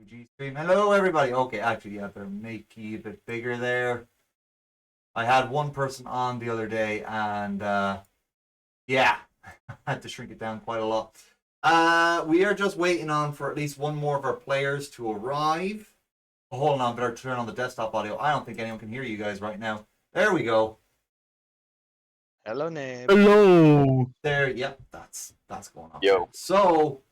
G stream. Hello, everybody. Okay, actually, yeah, better make you a bit bigger there. I had one person on the other day, and yeah, I had to shrink it down quite a lot. We are just waiting on for at least one more of our players to arrive. Oh, hold on, better turn on the desktop audio. I don't think anyone can hear you guys right now. There we go. Hello, Nib. Hello. There, yep, that's going on. Yo. So,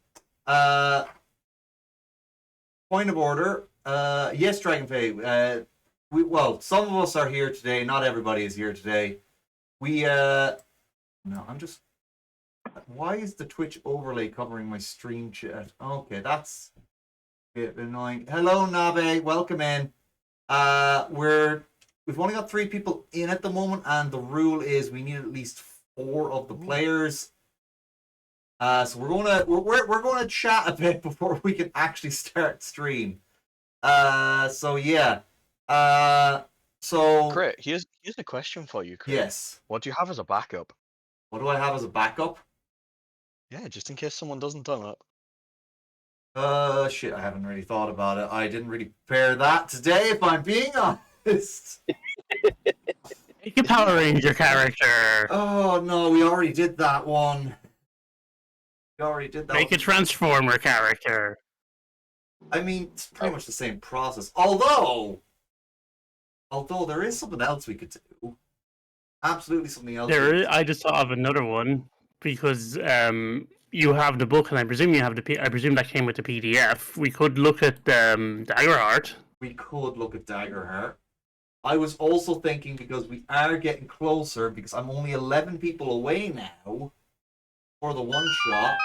point of order. Yes, Dragonfey. Well, some of us are here today. Not everybody is here today. No, I'm just. Why is the Twitch overlay covering my stream chat? Okay, that's a bit annoying. Hello, Nabe. Welcome in. We've only got 3 people in at the moment, and the rule is we need at least 4 of the players. So we're gonna chat a bit before we can actually start stream. So yeah. So Crit, here's a question for you, Crit. yes. What do you have as a backup? What do I have as a backup? Yeah, just in case someone doesn't turn up. Shit, I haven't really thought about it. I didn't really prepare that today, if I'm being honest. Make a Power Ranger character. Oh no, we already did that one. We already did that. Make a Transformer character. I mean, it's pretty much the same process. Although there is something else we could do. Absolutely something else. I just thought of another one because you have the book, and I presume you have I presume that came with the PDF. We could look at Daggerheart. We could look at Daggerheart. I was also thinking, because we are getting closer, because I'm only 11 people away now for the one shot.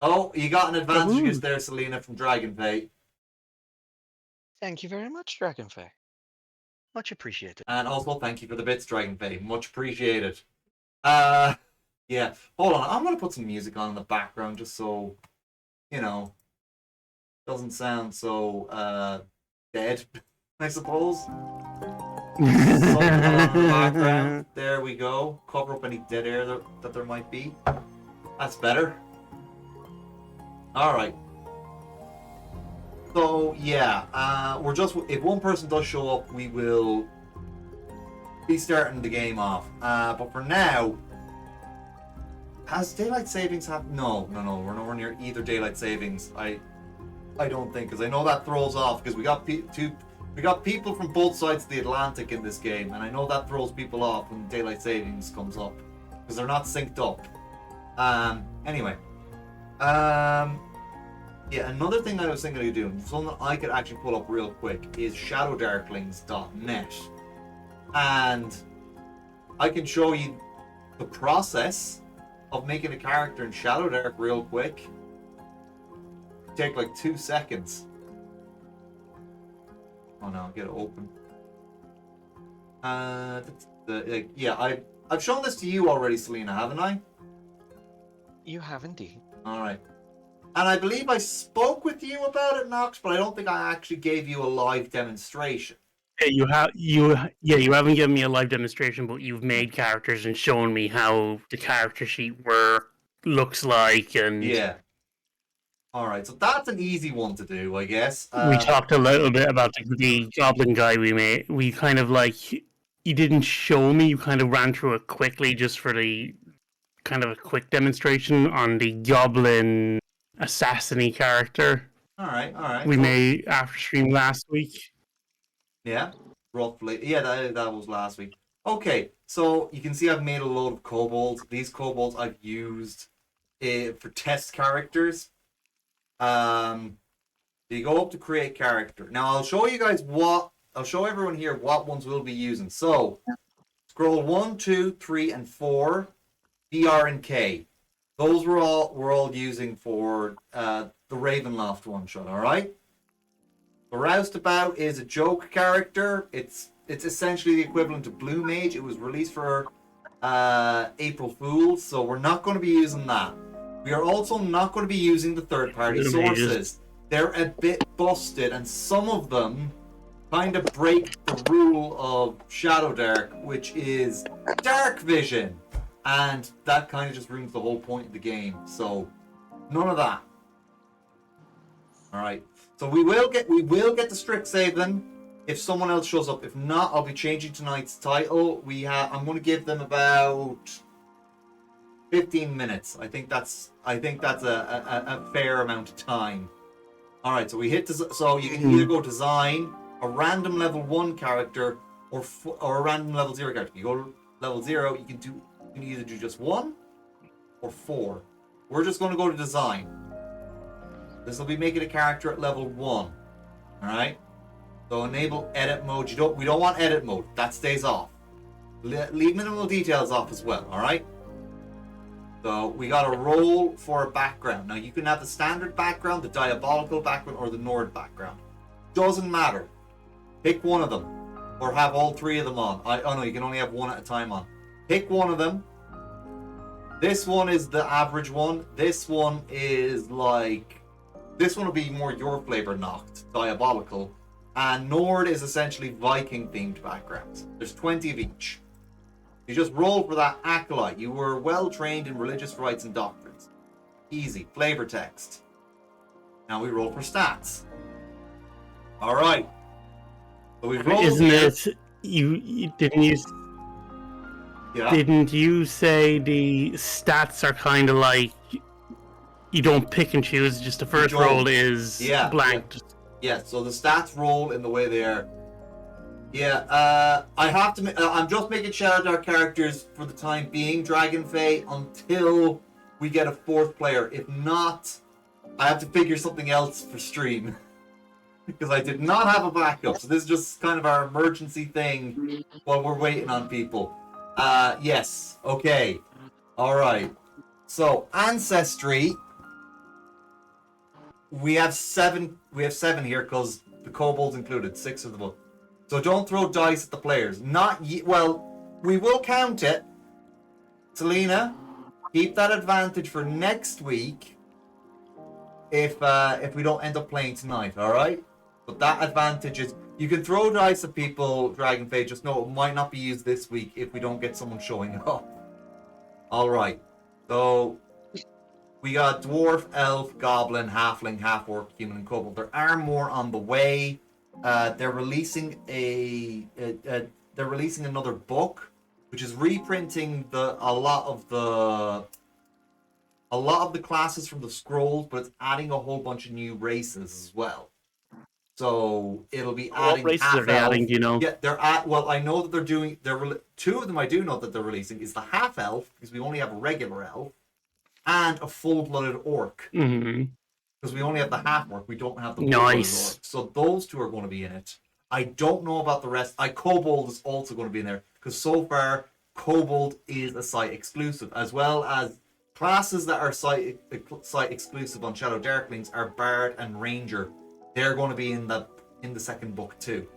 Oh, you got an advantage there, Selena from Dragonfey. Thank you very much, Dragonfey. Much appreciated. And also thank you for the bits, Dragonfey. Much appreciated. Yeah. Hold on, I'm gonna put some music on in the background just so, you know, doesn't sound so dead, I suppose. Something on in the background. There we go. Cover up any dead air that there might be. That's better. Alright. So yeah, if one person does show up, we will be starting the game off. But for now, has daylight savings happened? No, we're nowhere near either daylight savings. I don't think, because I know that throws off, because we got people from both sides of the Atlantic in this game, and I know that throws people off when daylight savings comes up, because they're not synced up. Anyway. Yeah, another thing I was thinking of doing, something I could actually pull up real quick, is shadowdarklings.net. And I can show you the process of making a character in Shadowdark real quick. Take like 2 seconds. Oh no, I'll get it open. Yeah, I've shown this to you already, Selena, haven't I? You have indeed. Alright. And I believe I spoke with you about it, Nox, but I don't think I actually gave you a live demonstration. You haven't given me a live demonstration, but you've made characters and shown me how the character sheet looks like, and yeah. Alright, so that's an easy one to do, I guess. We talked a little bit about the goblin guy we made. We kind of you didn't show me, you kind of ran through it quickly just for the kind of a quick demonstration on the goblin assassin-y character. Alright. We made after stream last week. Yeah, roughly. Yeah, that was last week. Okay, so you can see I've made a load of kobolds. These kobolds I've used for test characters. So you go up to create character. Now I'll show you guys I'll show everyone here what ones we'll be using. So scroll 1, 2, 3, and 4, BR and K. Those we're all using for the Ravenloft one shot, alright? The Roustabout is a joke character. It's essentially the equivalent of Blue Mage. It was released for April Fools, so we're not going to be using that. We are also not going to be using the third-party sources. They're a bit busted, and some of them kind of break the rule of Shadowdark, which is dark vision. And that kind of just ruins the whole point of the game. So, none of that. All right. So we will get the Strixhaven if someone else shows up. If not, I'll be changing tonight's title. I'm going to give them about 15 minutes. I think that's a fair amount of time. All right. So we hit so you can either go design a random level 1 character or a random level 0 character. You go level 0, you can either do just 1 or 4. We're just going to go to design. This will be making a character at level 1. All right. So enable edit mode. We don't want edit mode. That stays off. Leave minimal details off as well. All right. So we got a roll for a background. Now you can have the standard background, the diabolical background, or the Nord background. Doesn't matter. Pick one of them, or have all 3 of them on. Oh no, you can only have one at a time on. Pick one of them. This one is the average one. This one is like, this one will be more your flavor knocked, diabolical. And Nord is essentially Viking themed backgrounds. There's 20 of each. You just roll for that acolyte. You were well trained in religious rites and doctrines. Easy. Flavor text. Now we roll for stats. All right. So we've rolled. Isn't it? You didn't use. Yeah. Didn't you say the stats are kind of like you don't pick and choose? Just the first roll is blank. Yeah. So the stats roll in the way they are. Yeah, I have to. I'm just making Shadowdark characters for the time being, Dragonfae, until we get a 4th player. If not, I have to figure something else for stream because I did not have a backup. So this is just kind of our emergency thing while we're waiting on people. Yes. Okay. All right. So ancestry. We have 7. We have 7 here because the kobolds included 6 of the book. So don't throw dice at the players. Well, we will count it. Selena, keep that advantage for next week if we don't end up playing tonight, all right? But that advantage is, you can throw dice at people, Dragonfae, just know it might not be used this week if we don't get someone showing up. All right. So we got dwarf, elf, goblin, halfling, half-orc, human, and kobold. There are more on the way. They're releasing another book, which is reprinting a lot of the classes from the scrolls, but it's adding a whole bunch of new races as well. So it'll be adding. What races are they adding? Do you know? Yeah, well, I know that they're doing. 2 of them I do know that they're releasing is the half elf, because we only have a regular elf, and a full-blooded orc. Mm-hmm. Because we only have the half orc, we don't have the full-blooded orc. So those 2 are going to be in it. I don't know about the rest. Kobold is also going to be in there, because so far Kobold is a site exclusive, as well as classes that are site exclusive on Shadow Darklings are Bard and Ranger. They're going to be in the second book too.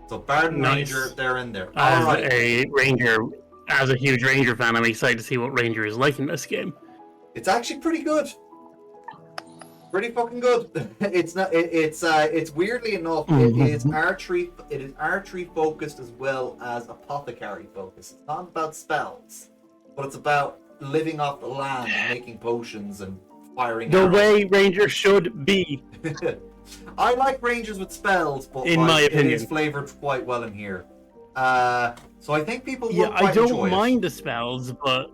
So Bard and Ranger, they're in there. As a huge Ranger fan, I'm excited to see what Ranger is like in this game. It's actually pretty good. Pretty fucking good. It's not. It's weirdly enough. Mm-hmm. It is archery. It is archery focused as well as apothecary focused. It's not about spells, but it's about living off the land and making potions and firing. The arrows. way Ranger should be. I like Rangers with spells, but in my opinion, it is flavored quite well in here. So I think people will quite I don't enjoy mind the spells, but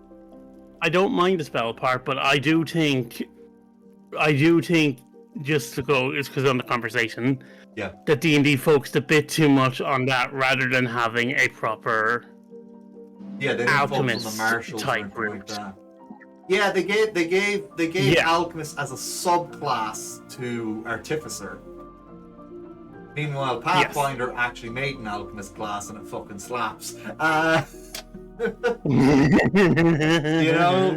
I don't mind the spell part, but I do think, just to go, it's because on the conversation, that D&D focused a bit too much on that rather than having a proper alchemist type group. Yeah, they gave alchemist as a subclass to artificer. Meanwhile, Pathfinder actually made an alchemist class, and it fucking slaps.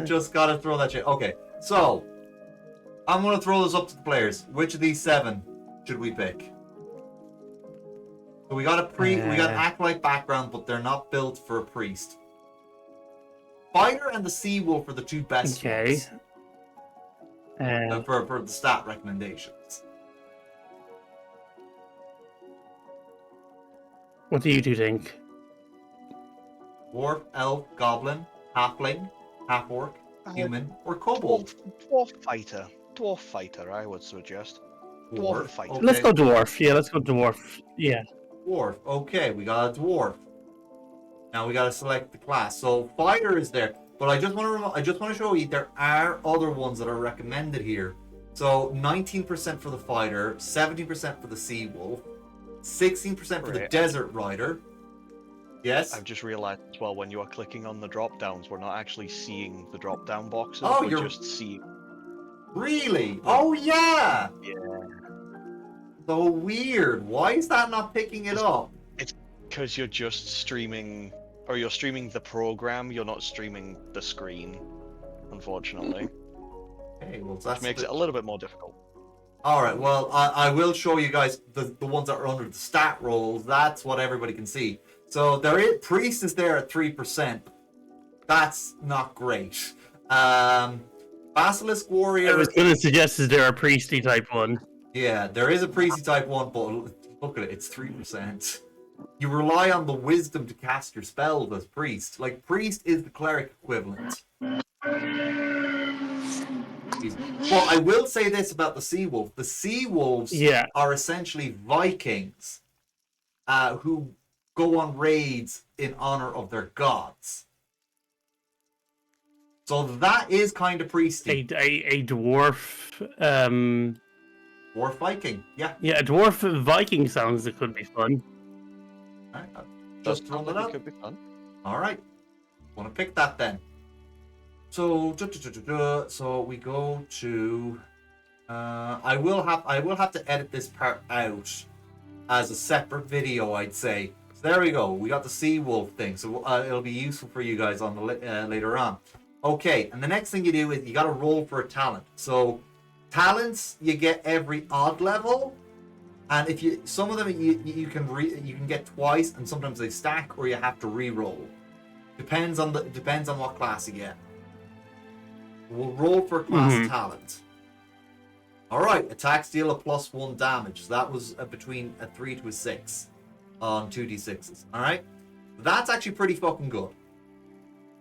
Just gotta throw that shit. Okay, so I'm gonna throw this up to the players. Which of these 7 should we pick? So we got we got acolyte background, but they're not built for a priest. Fighter and the Sea Wolf are the 2 best ones. For the stat recommendations. What do you 2 think? Dwarf, elf, goblin, halfling, half-orc, human, or kobold? Dwarf fighter dwarf fighter, I would suggest. Dwarf. fighter. Okay. Let's go dwarf. Yeah, let's go dwarf. Yeah. Dwarf. Okay, we got a dwarf. Now we gotta select the class. So fighter is there, but I just want to show you there are other ones that are recommended here. So 19% for the fighter, 17% for the sea wolf, 16% for the Right. desert rider. Yes. I've just realized as well, when you are clicking on the drop downs, we're not actually seeing the drop down boxes. Oh, we're you're- just seeing. Really? Oh yeah. Yeah. So weird. Why is that not picking it up? Because you're just streaming, or you're streaming the program, you're not streaming the screen, unfortunately. Okay, well Which that's makes it a little bit more difficult. All right. Well, I will show you guys the ones that are under the stat rolls. That's what everybody can see. So there is priest is there at 3%. That's not great. Basilisk warrior. I was going to suggest, is there a priesty type one? Yeah, there is a priesty type one, but look at it. It's 3%. You rely on the wisdom to cast your spells as priest. Like priest is the cleric equivalent. Well, I will say this about the sea wolf. The sea wolves Yeah. are essentially Vikings who go on raids in honor of their gods. So that is kind of priesty. A dwarf. Dwarf Viking, yeah. Yeah, a dwarf Viking sounds that could be fun. All right, Does just sound run it like up. it could be fun. All right, want to pick that then. So, so we go to. I will have to edit this part out as a separate video, I'd say. So there we go. We got the sea wolf thing, so it'll be useful for you guys on the later on. Okay, and the next thing you do is you got to roll for a talent. So talents you get every odd level, and if you some of them you can get twice, and sometimes they stack, or you have to re-roll. Depends on what class you get. We'll roll for class talent. All right, attacks deal a +1 damage. So that was between a 3 to a 6 on 2d6s. All right, that's actually pretty fucking good.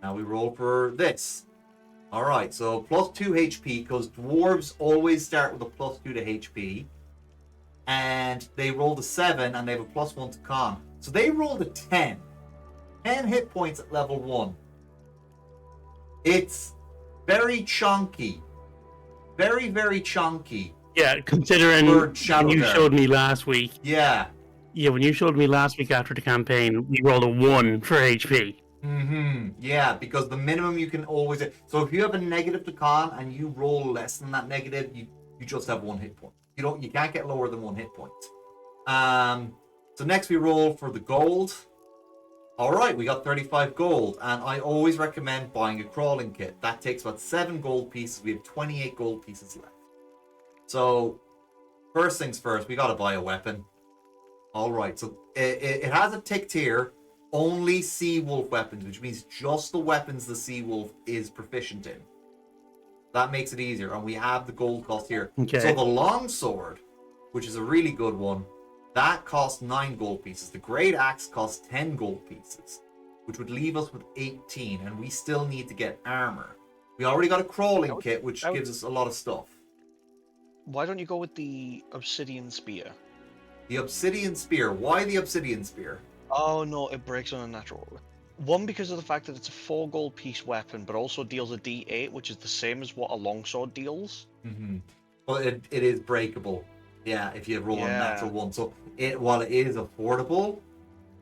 Now we roll for this. All right, so +2 HP, because dwarves always start with a +2 to HP, and they rolled a 7, and they have a +1 to con. So they rolled a 10. 10 hit points at level 1. It's very chunky. Very, very chunky. Yeah, considering For when you Shadowdark. showed me last week. Yeah. Yeah, when you showed me last week after the campaign, we rolled a 1 for HP. Yeah, because the minimum you can always. So if you have a negative to con and you roll less than that negative, you just have 1 hit point. You can't get lower than 1 hit point. So next we roll for the gold. All right, we got 35 gold, and I always recommend buying a crawling kit. That takes about 7 gold pieces. We have 28 gold pieces left. So first things first, we got to buy a weapon. All right, so it has a ticked here. Only sea wolf weapons, which means just the weapons the sea wolf is proficient in. That makes it easier, and we have the gold cost here. Okay. So the longsword, which is a really good one, that costs 9 gold pieces. The great axe costs 10 gold pieces, which would leave us with 18, and we still need to get armor. We already got a crawling kit, which gives us a lot of stuff. Why don't you go with the obsidian spear? The obsidian spear. Why the obsidian spear? Oh no, it breaks on a natural. One, because of the fact that it's a 4 gold piece weapon, but also deals a d8, which is the same as what a longsword deals. Well, it is breakable. Yeah, if you roll a natural one. So while it is affordable,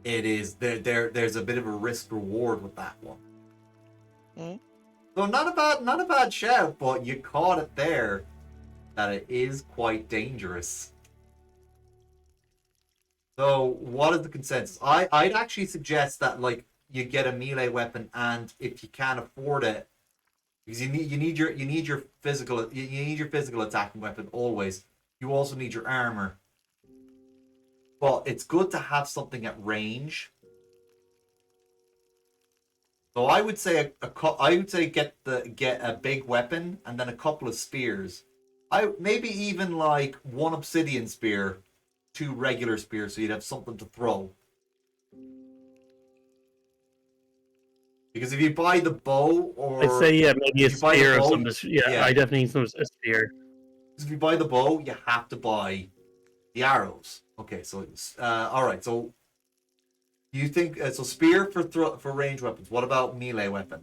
it is there's a bit of a risk reward with that one. So not a bad shout, but you caught it there. That it is quite dangerous. So what is the consensus? I'd actually suggest that like you get a melee weapon, and if you can't afford it, because you need your physical attacking weapon always. You also need your armor. But it's good to have something at range. So I would say get a big weapon and then a couple of spears. Maybe even like 1 obsidian spear, 2 regular spears, so you'd have something to throw. Because if you buy the bow, or I'd say maybe a if you buy the spear or bow, something. Yeah, I definitely need a spear. If you buy the bow, you have to buy the arrows. Okay, so it's all right. So you think so? Spear for range weapons. What about melee weapon?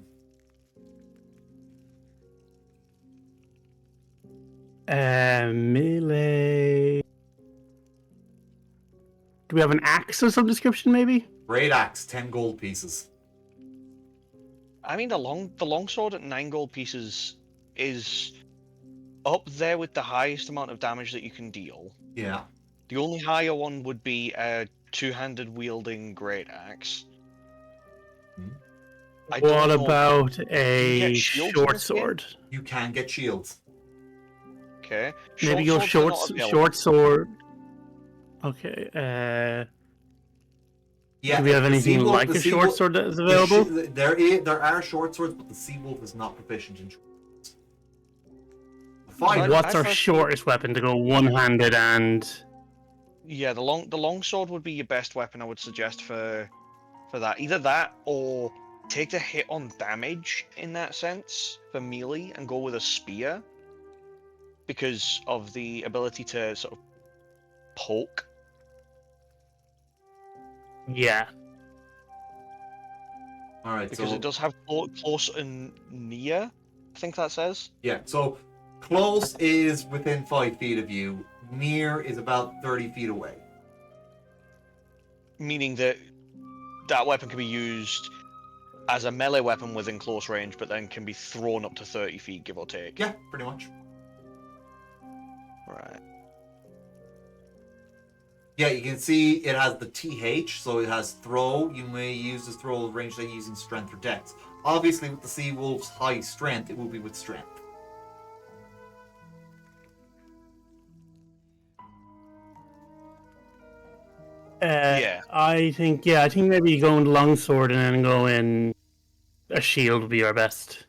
Melee. Do we have an axe of some description, maybe? Great axe, 10 gold pieces. I mean, the longsword at 9 gold pieces is up there with the highest amount of damage that you can deal. Yeah. The only higher one would be a two-handed wielding great axe. I What don't know. about Can you a get shields in short this game? sword? You can get shields. Okay. Maybe go swords are not available. short sword. Okay. Yeah. Do we have the anything Seawolf- like the a short Seawolf- sword that is available? There are short swords, but the sea wolf is not proficient in short swords. The fighter. What's our first- shortest weapon to go one-handed and? Yeah, the longsword would be your best weapon. I would suggest for that. Either that or take the hit on damage in that sense for melee and go with a spear because of the ability to sort of poke. Yeah. All right. Because so it does have close and near. I think that says. yeah. So close is within 5 feet of you. Near is about 30 feet away. Meaning that that weapon can be used as a melee weapon within close range, but then can be thrown up to 30 feet, give or take. Yeah, pretty much. Right. Yeah, you can see it has the TH, so it has throw. You may use this throw range that using strength or dex. Obviously, with the Sea Wolf's high strength, it will be with strength. Yeah. I think maybe going longsword and then going a shield would be our best.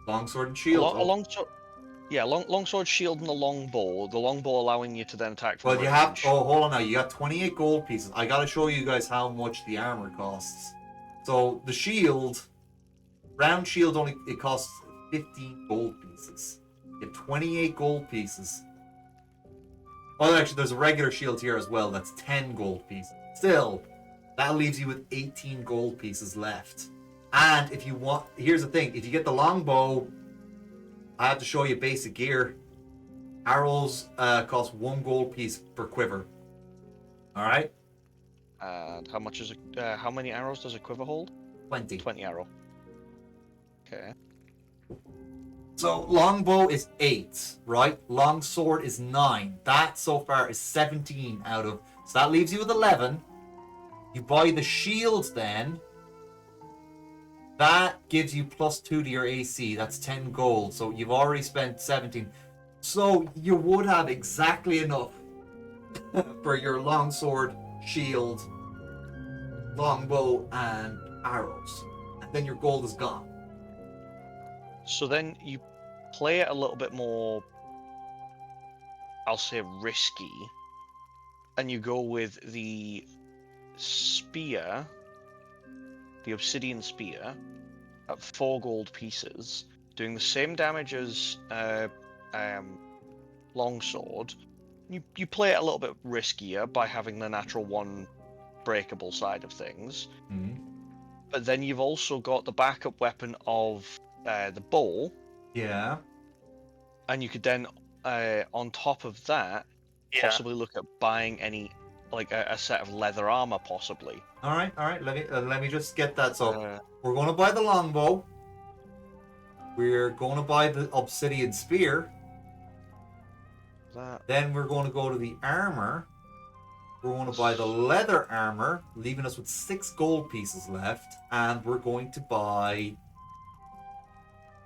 Longsword and shield. Longsword, shield, and the longbow. The longbow allowing you to then attack from Well, you range. have. Oh, hold on now. You got 28 gold pieces. I gotta show you guys how much the armor costs. So the shield, round shield only it costs 15 gold pieces. You have 28 gold pieces. Well, actually, there's a regular shield here as well. That's 10 gold pieces. Still, that leaves you with 18 gold pieces left. And if you want, here's the thing: if you get the longbow, I have to show you basic gear. Arrows cost 1 gold piece per quiver. All right. And how much is it? How many arrows does a quiver hold? 20. 20 arrow. Okay. So longbow is 8, right? Longsword is 9. That so far is 17 out of. So that leaves you with 11. You buy the shields then. That gives you +2 to your AC. That's 10 gold. So you've already spent 17. So you would have exactly enough for your longsword, shield, longbow, and arrows. And then your gold is gone. So then you play it a little bit more, I'll say, risky, and you go with the spear, the obsidian spear, at 4 gold pieces, doing the same damage as longsword. You play it a little bit riskier by having the natural 1 breakable side of things. Mm-hmm. But then you've also got the backup weapon of the bow. Yeah. And you could then, on top of that, possibly look at buying any, like a set of leather armor, possibly. All right. Let me just get that. So we're going to buy the longbow. We're going to buy the obsidian spear. Then we're going to go to the armor. We're going to buy the leather armor, leaving us with 6 gold pieces left, and we're going to buy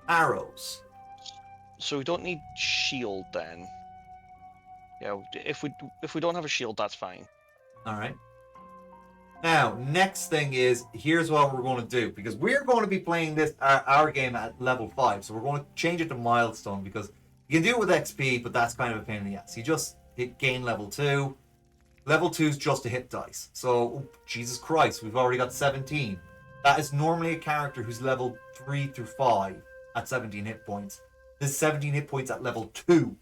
arrows. So we don't need shield then. Yeah, if we don't have a shield, that's fine. All right. Now, next thing is, here's what we're going to do, because we're going to be playing this our game at level 5, so we're going to change it to milestone, because you can do it with XP, but that's kind of a pain in the ass. You just gain level 2. Level 2 is just a hit dice. So, Jesus Christ, we've already got 17. That is normally a character who's level 3 through 5 at 17 hit points. This is 17 hit points at level 2.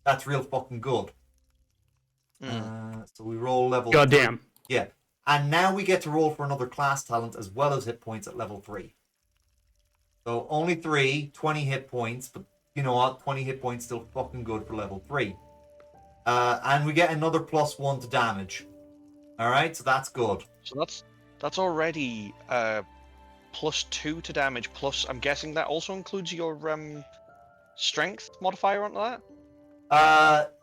That's real fucking good. So we roll level 3. Goddamn. Yeah. And now we get to roll for another class talent as well as hit points at level 3. So only 20 hit points, but you know what? 20 hit points still fucking good for level 3. And we get another +1 to damage. Alright, so that's good. So that's already +2 to damage, plus I'm guessing that also includes your strength modifier onto that?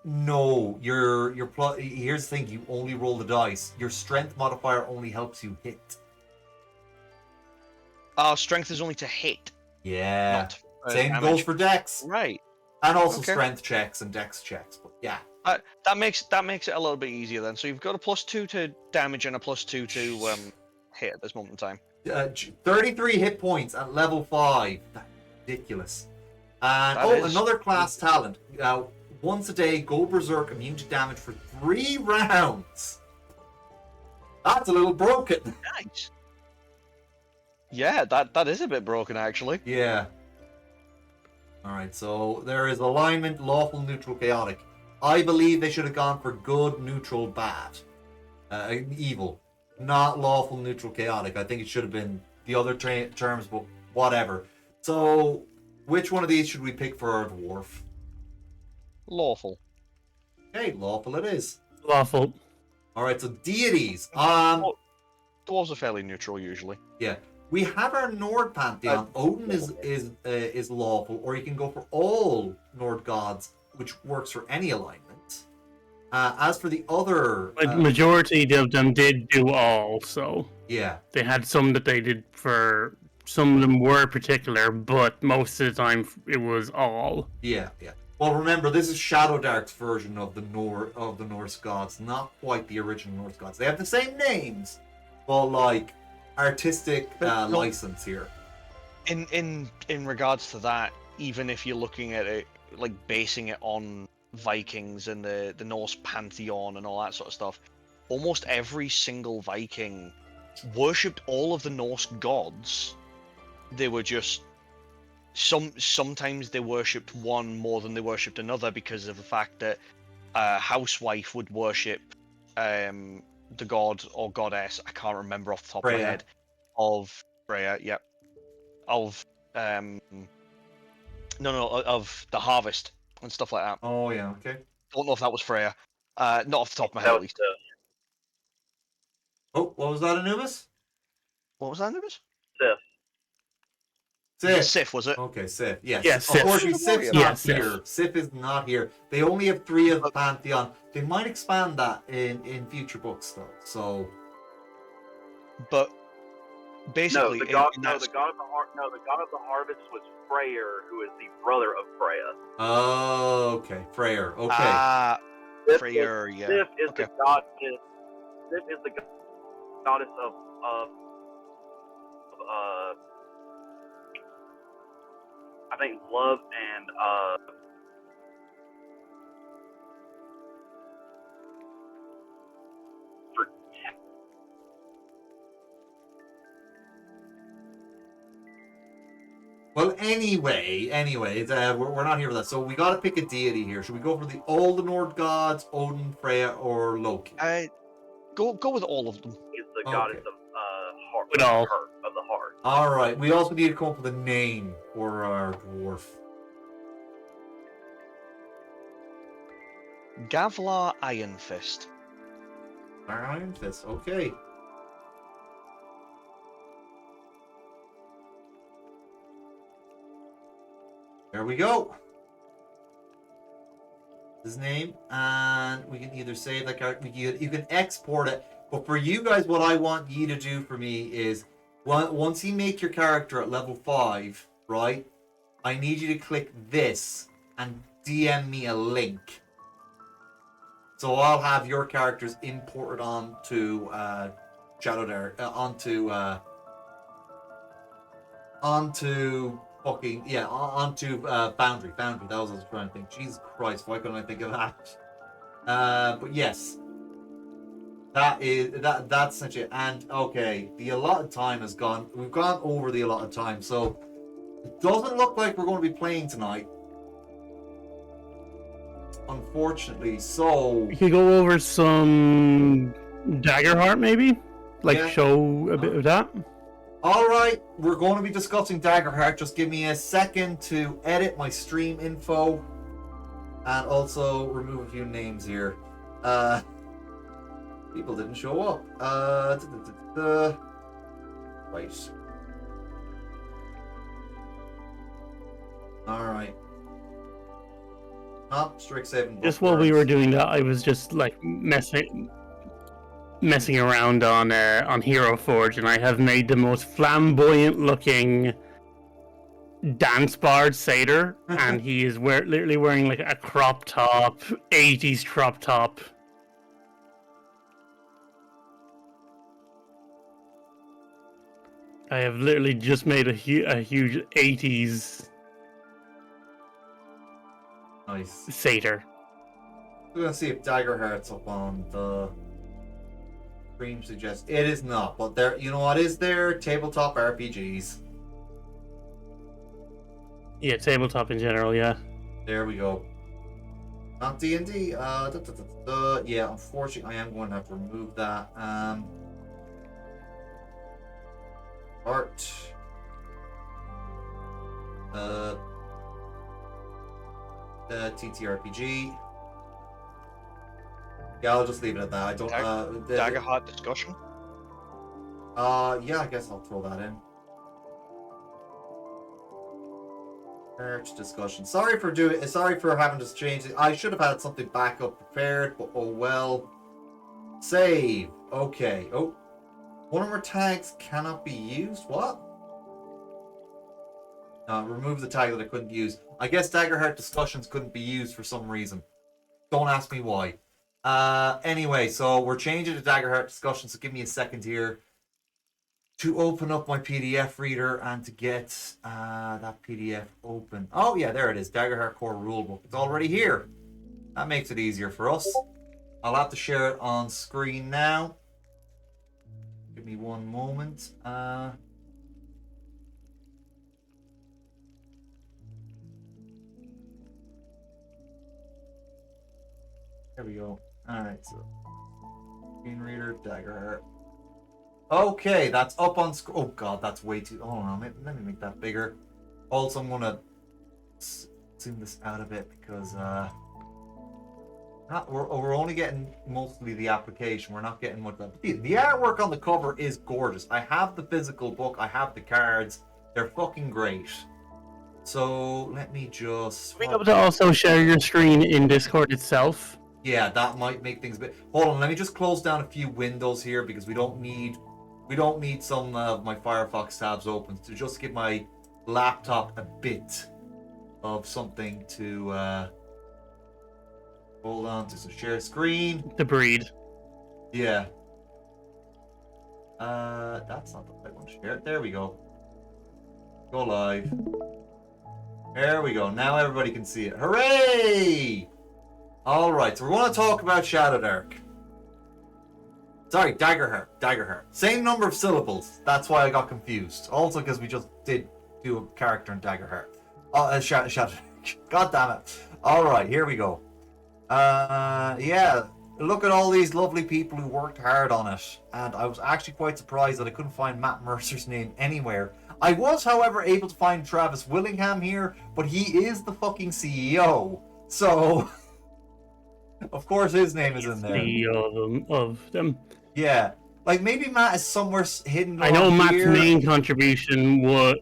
No. Here's the thing, you only roll the dice. Your strength modifier only helps you hit. Strength is only to hit. Yeah. Not Same damage. goes for dex. Right. And also Okay. strength checks and dex checks, but yeah. That makes it a little bit easier then. So you've got a +2 to damage and a +2 to hit at this moment in time. 33 hit points at level 5. That's ridiculous. And That is another class talent. Once a day, go berserk, immune to damage for 3 rounds. That's a little broken. Nice. Yeah, that is a bit broken actually. Yeah. Alright, so there is alignment, lawful, neutral, chaotic. I believe they should have gone for good, neutral, bad. Evil. Not lawful, neutral, chaotic. I think it should have been the other terms, but whatever. So, which one of these should we pick for our dwarf? Lawful. Okay, lawful it is. Lawful. Alright, so deities. Dwarves are fairly neutral usually. Yeah. We have our Nord pantheon. Odin is lawful, or you can go for all Nord gods, which works for any alignment. As for the other, Majority of them did do all, so yeah, they had some that they did for. Some of them were particular, but most of the time it was all. yeah. Well, remember this is Shadowdark's version of the Norse gods, not quite the original Norse gods. They have the same names, but like artistic license here. In regards to that, even if you're looking at it like basing it on Vikings and the Norse pantheon and all that sort of stuff, almost every single Viking worshipped all of the Norse gods. They were just sometimes they worshipped one more than they worshipped another because of the fact that a housewife would worship the god or goddess, I can't remember off the top of my head, of Freya, yep. Of of the harvest and stuff like that. Oh yeah, okay. Don't know if that was Freya. Not off the top of my head at least. Oh, what was that, Anubis? What was that, Anubis? Sif. Sif, was it? Okay, Sif. Yes. Yes, Of course, Sif. Sif's Yeah, not Sif. here. Sif is not here. They only have 3 of the pantheon. They might expand that in future books, though. So. But basically, the god of the harvest was Freyr, who is the brother of Freya. Oh, okay. Freyr. Okay. Freyr, yeah. Sif is Okay. the god. Sif is the goddess of I think love and Well, anyway, we're not here for that. So we got to pick a deity here. Should we go for all the Nord gods, Odin, Freya, or Loki? Go with all of them. is the goddess of heart, With all. of the heart. All right. We also need to come up with a name for our dwarf. Gavlar Ironfist. Iron Fist. Okay. There we go. His name, and we can either save that character. You can export it. But for you guys, what I want you to do for me is, once you make your character at level 5, right? I need you to click this and DM me a link. So I'll have your characters imported onto Shadowdark, onto Foundry. That was what I was trying to think. Jesus Christ, why couldn't I think of that? But yes, that's essentially it. And okay, the allotted time has gone. We've gone over the allotted time, so it doesn't look like we're going to be playing tonight. unfortunately. So We could go over some Daggerheart, maybe? Like, Yeah. show a bit of that? all right, we're going to be discussing Daggerheart. Just give me a second to edit my stream info and also remove a few names here. People didn't show up. Right. All right. Not strict saving. Just while we were doing that, I was just like messing around on Hero Forge, and I have made the most flamboyant looking dance bard satyr, and he is literally wearing like a crop top, 80s crop top. I have literally just made a huge 80s Nice. satyr. We're gonna see if Daggerheart's up on the stream suggest. It is not, but there. You know what is there? Tabletop RPGs. Yeah, tabletop in general, yeah. There we go. Not D&D. Yeah, unfortunately, I am going to have to remove that. Art. TTRPG. Yeah, I'll just leave it at that. I don't. Daggerheart discussion. Yeah, I guess I'll throw that in. Art discussion. Sorry for having to change it. I should have had something backup prepared, but oh well. Save. Okay. Oh, one of our tags cannot be used. What? Remove the tag that I couldn't use. I guess Daggerheart discussions couldn't be used for some reason. Don't ask me why. Anyway, so we're changing to Daggerheart discussion, so give me a second here to open up my PDF reader and to get that PDF open. Oh yeah, there it is. Daggerheart Core Rulebook. It's already here. That makes it easier for us. I'll have to share it on screen now. Give me one moment. There we go. Alright, so screen reader, Daggerheart. Okay, that's up on screen. Oh god, that's way too. Hold on, let me make that bigger. Also, I'm gonna zoom this out a bit because we're only getting mostly the application. We're not getting much. The artwork on the cover is gorgeous. I have the physical book. I have the cards. They're fucking great. So let me just. Be able to also share your screen in Discord itself. Yeah, that might make things a bit. Hold on, let me just close down a few windows here because we don't need some of my Firefox tabs open to just give my laptop a bit of something to hold on to. So share screen. The breed. Yeah. That's not the right one to share. There we go. Go live. There we go. Now everybody can see it. Hooray! Alright, so we're going to talk about Shadowdark. Sorry, Daggerheart. Same number of syllables. That's why I got confused. Also because we just did do a character in Daggerheart. Shadowdark. God damn it. Alright, here we go. Yeah. Look at all these lovely people who worked hard on it. And I was actually quite surprised that I couldn't find Matt Mercer's name anywhere. I was, however, able to find Travis Willingham here, but he is the fucking CEO. So... Of course, his name is in there. CEO of them. Yeah, like maybe Matt is somewhere hidden. I know Matt's here. main contribution was.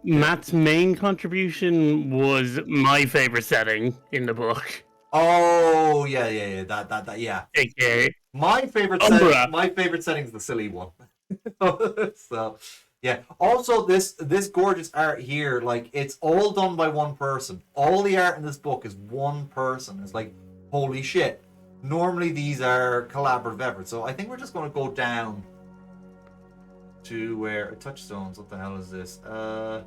Matt's main contribution was my favorite setting in the book. Oh yeah. That yeah. AKA My favorite setting is the silly one. So yeah. Also, this gorgeous art here, like it's all done by one person. All the art in this book is one person. It's like holy shit. Normally these are collaborative efforts. So I think we're just going to go down to where touchstones. What the hell is this? Oh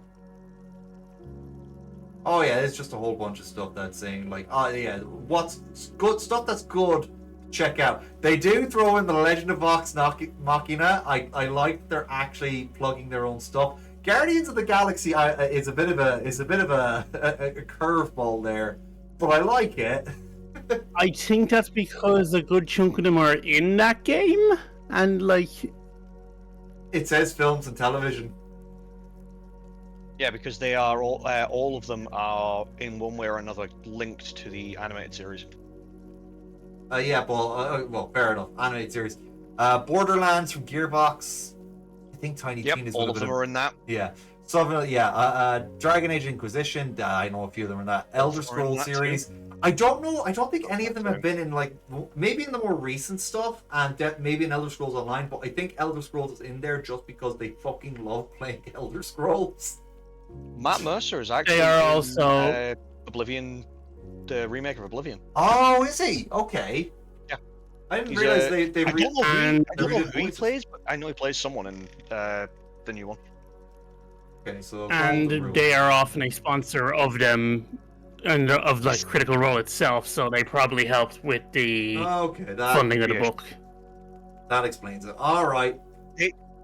yeah, it's just a whole bunch of stuff that's saying like, oh yeah, what's good stuff that's good. Check out. They do throw in the Legend of Vox Machina. I like that they're actually plugging their own stuff. Guardians of the Galaxy is a bit of a curveball there. but I like it. I think that's because a good chunk of them are in that game, and like, It says films and television. Yeah, because they are all of them are in one way or another linked to the animated series. Yeah, well, fair enough. Animated series. Borderlands from Gearbox. I think Tiny Yep, Tina's all would of have them been are in that. yeah. So yeah, Dragon Age Inquisition. I know a few of them in that. Elder Are in Scrolls that too. series. I don't know. I don't think any of them Same. have been in like maybe in the more recent stuff, and maybe in Elder Scrolls Online. But I think Elder Scrolls is in there just because they fucking love playing Elder Scrolls. Matt Mercer is actually are in, also- Oblivion, the remake of Oblivion. Oh, is he? Okay. Yeah. I didn't He's, realize they I don't know And- who he plays, but I know he plays someone in the new one. Okay, so and Golden they Rule. are often a sponsor of them, and of like Critical Role itself. So they probably helped with the Okay, funding of the yeah. book. that explains it. All right.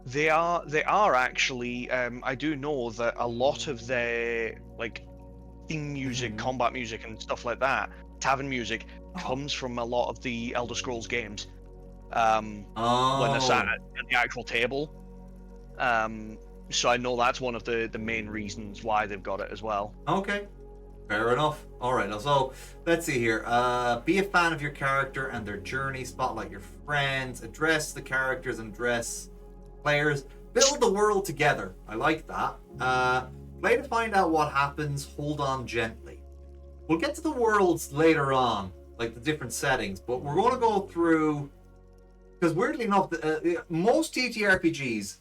They are actually. I do know that a lot of their like theme music, Mhm. combat music, and stuff like that, tavern music, Oh. comes from a lot of the Elder Scrolls games. Oh. When they're sat at the actual table. So I know that's one of the main reasons why they've got it as well. Okay. Fair enough. All right. So let's see here. Be a fan of your character and their journey. Spotlight your friends. Address the characters and address players. Build the world together. I like that. Play to find out what happens. Hold on gently. We'll get to the worlds later on, like the different settings, but we're going to go through because weirdly enough, most TTRPGs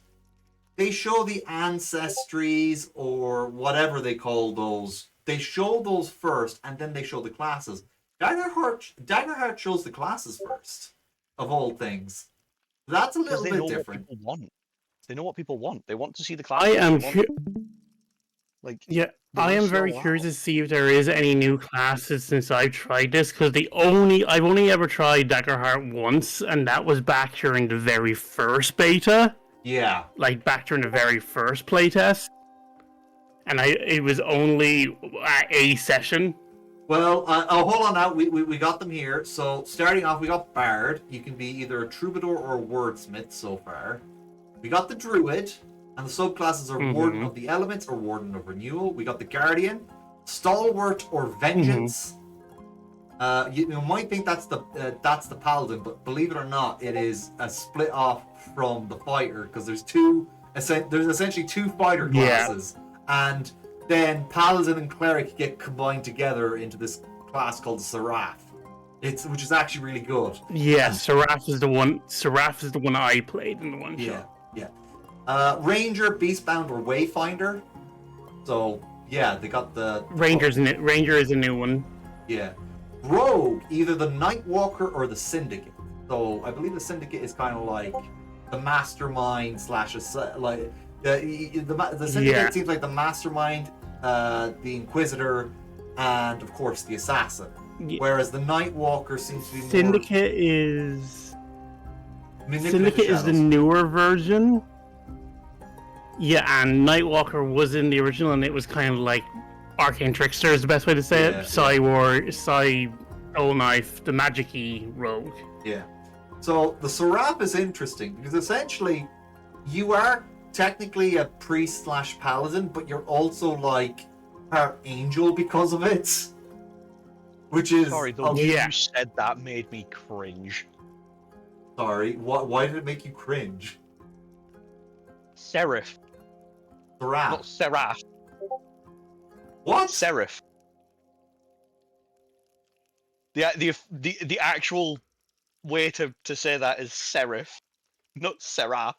they show the ancestries or whatever they call those. They show those first, and then they show the classes. Daggerheart shows the classes first, of all things. That's a Because little they bit know different. what people want. They know what people want. They want to see the I classes. am, They want, like yeah, they I wanna am see very all curious that. to see if there is any new classes since I've tried this. Because I've only ever tried Daggerheart once, and that was back during the very first beta, Yeah. like back during the very first playtest, and it was only a session. Well, hold on now. We got them here. So starting off, we got Bard. You can be either a troubadour or a wordsmith so far. We got the Druid, and the subclasses are Warden of the Elements or Warden of Renewal. We got the Guardian, Stalwart or Vengeance. You might think that's the Paladin, but believe it or not, it is a split off from the Fighter because there's essentially two fighter classes, and then Paladin and Cleric get combined together into this class called the Seraph. Which is actually really good. Yeah, Seraph is the one. Seraph is the one I played in the one shot. Yeah. Ranger, Beastbound, or Wayfinder. So yeah, they got the Ranger is a new one. Yeah. Rogue, either the Nightwalker or the Syndicate. So I believe the Syndicate is kind of like the mastermind slash like the Syndicate seems like the mastermind, the Inquisitor, and of course the Assassin. Yeah. Whereas the Nightwalker seems to be more Syndicate is manipulate the the shadows. newer version. Yeah, and Nightwalker was in the original, and it was kind of like Arcane Trickster is the best way to say Yeah, it. Psy Soul Knife, the magic-y rogue. Yeah. So the Seraph is interesting because essentially you are technically a priest slash paladin, but you're also like part angel because of it. Which is Sorry, the way yeah. you said that made me cringe. Sorry, why did it make you cringe? Seraph, Seraph. not Seraph. What? Seraph. The actual way to say that is seraph, not seraph.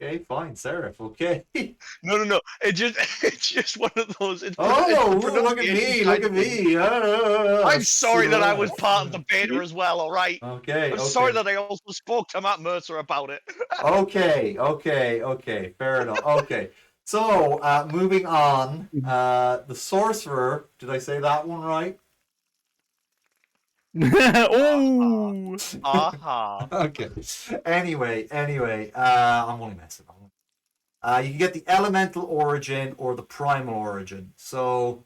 Okay, fine, Seraph. Okay. No. It's just one of those. It's Oh, it's look at me! pronunciation Look kind at of thing. me! I'm sorry that I was Seraph. part of the beta as well. All right. Okay. I'm sorry that I also spoke to Matt Mercer about it. Okay. Fair enough. Okay. So, moving on. The Sorcerer. Did I say that one right? Oh! Aha. Okay. Anyway, I'm only messing. You can get the Elemental Origin or the Primal Origin. So,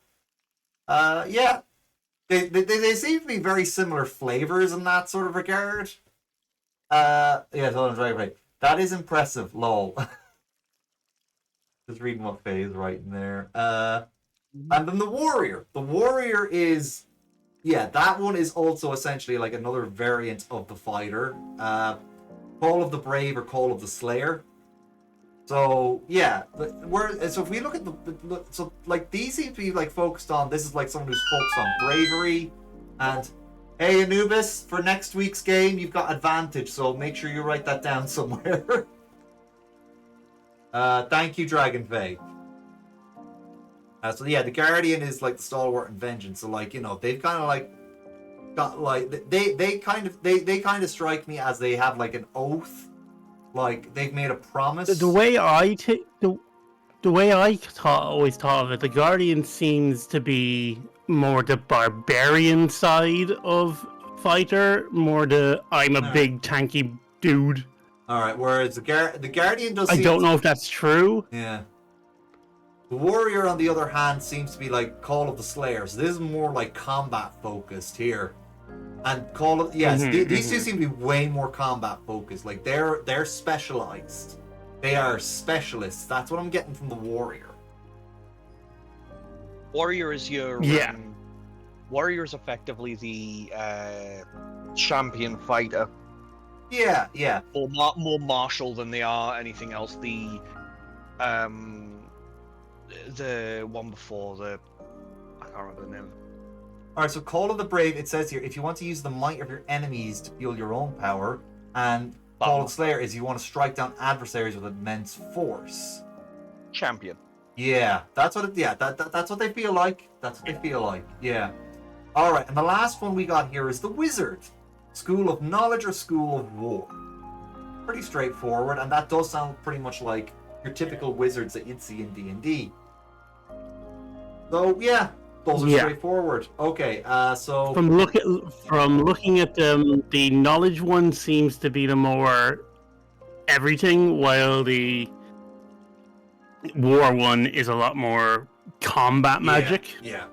yeah. They seem to be very similar flavors in that sort of regard. Yeah, hold on, right. That is impressive, lol. Just reading what Faye is writing there. And then the warrior. The warrior is, yeah, that one is also essentially like another variant of the fighter. Call of the Brave or Call of the Slayer. So yeah, so if we look at so like these seem to be like focused on, this is like someone who's focused on bravery, and hey Anubis, for next week's game you've got advantage, so make sure you write that down somewhere. Thank you, Dragon Faye. So yeah, the Guardian is like the stalwart and vengeance. So like, you know, they've kind of like got like they kind of strike me as they have like an oath. Like they've made a promise. The way I always thought of it, the Guardian seems to be more the barbarian side of fighter, more the I'm a big tanky dude. All right. Whereas the Guardian does. I don't know if that's true. Yeah. The Warrior, on the other hand, seems to be like Call of the Slayer. So this is more like combat focused here. And Call of these two seem to be way more combat focused. Like they're specialized. They are specialists. That's what I'm getting from the Warrior. Warrior is your Warrior is effectively the champion fighter. Yeah. More martial than they are anything else. The one before I can't remember the name. Alright, so Call of the Brave, it says here, if you want to use the might of your enemies to fuel your own power, and Call of Slayer is you want to strike down adversaries with immense force. Champion. Yeah, that's what that's what they feel like. That's what they feel like. Yeah. Alright, and the last one we got here is the Wizard. School of Knowledge or School of War. Pretty straightforward, and that does sound pretty much like your typical wizards that you'd see in D&D. So yeah, those are straightforward. Okay, so from looking at them, the knowledge one seems to be the more everything, while the war one is a lot more combat magic. Yeah.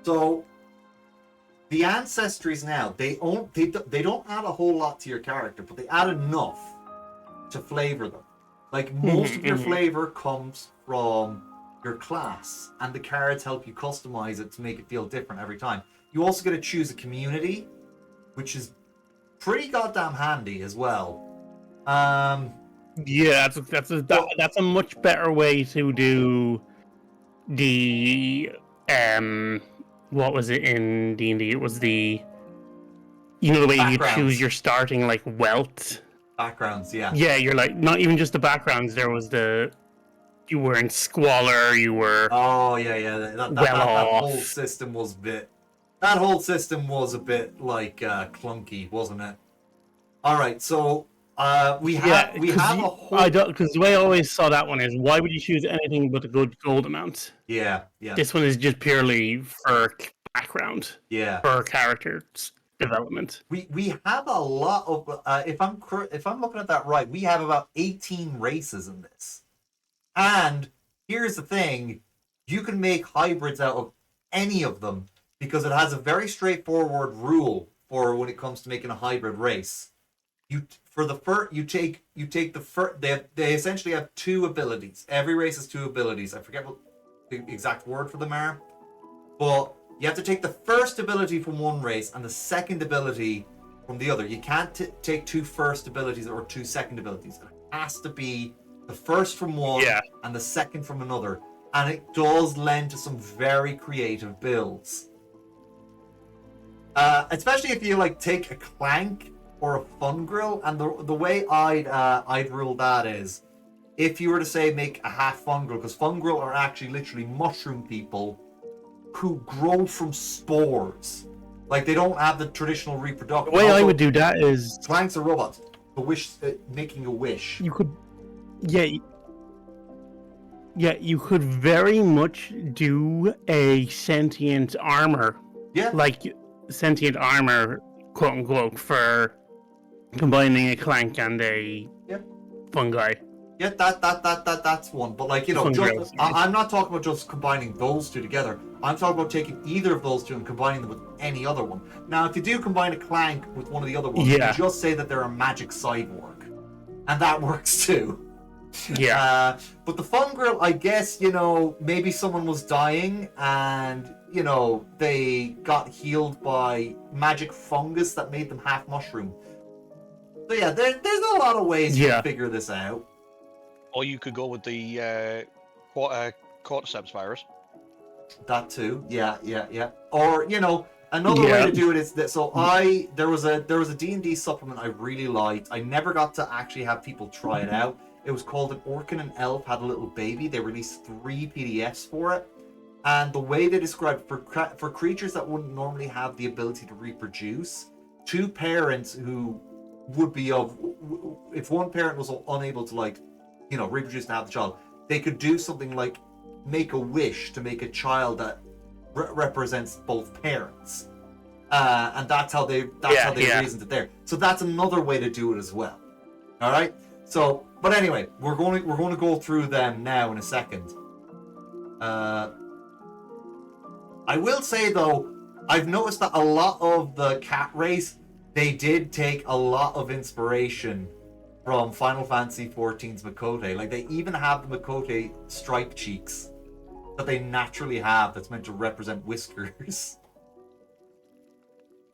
So the ancestries now, they don't add a whole lot to your character, but they add enough to flavor them. Like most of your flavor comes from your class, and the cards help you customize it to make it feel different every time. You also get to choose a community, which is pretty goddamn handy as well. Yeah, that's a much better way to do the what was it in D&D? It was the the way you choose your starting like wealth backgrounds. Yeah, you're like not even just the backgrounds. There was you were in squalor, you were that whole system was a bit like clunky, wasn't it? All right, so we have a whole. Because the way I always saw that one is, why would you choose anything but a good gold amount? Yeah. This one is just purely for background. Yeah. For character development. We have a lot of if I'm looking at that right, we have about 18 races in this. And here's the thing, you can make hybrids out of any of them because it has a very straightforward rule for when it comes to making a hybrid race. They essentially have two abilities. Every race has two abilities. I forget what the exact word for them are, but you have to take the first ability from one race and the second ability from the other. You can't take two first abilities or two second abilities. It has to be the first from one and the second from another, and it does lend to some very creative builds. Especially if you like take a clank or a fungrill, and the way I'd rule that is, if you were to say make a half fungrill, because fungrill are actually literally mushroom people who grow from spores. Like they don't have the traditional reproduction. The way I would do that is clanks are robots. Making a wish. You could. Yeah, you could very much do a sentient armor. Yeah. Like sentient armor, quote unquote, for combining a clank and a fungi. Yeah, that's one. But like, you know, Fun just girls, I'm not talking about just combining those two together. I'm talking about taking either of those two and combining them with any other one. Now, if you do combine a Clank with one of the other ones, you Yeah. just say that they're a magic cyborg, and that works too. Yeah. But the fun girl, I guess, you know, maybe someone was dying and, you know, they got healed by magic fungus that made them half mushroom. So yeah, there's a lot of ways you Yeah. can figure this out. Or you could go with the cordyceps virus. That too, yeah. Or you know, another way Yeah. to do it is that. So there was a D&D supplement I really liked. I never got to actually have people try it out. It was called An Orc and an Elf Had a Little Baby. They released 3 PDFs for it, and the way they described for creatures that wouldn't normally have the ability to reproduce, 2 parents who would be of, if one parent was unable to, like, you know, reproduce to have the child, they could do something like make a wish to make a child that represents both parents, and that's how they reasoned it there. So that's another way to do it as well. All right. So, but anyway, we're going to go through them now in a second. I will say though, I've noticed that a lot of the cat race, they did take a lot of inspiration from Final Fantasy XIV's Makote. Like, they even have the Makote stripe cheeks that they naturally have that's meant to represent whiskers.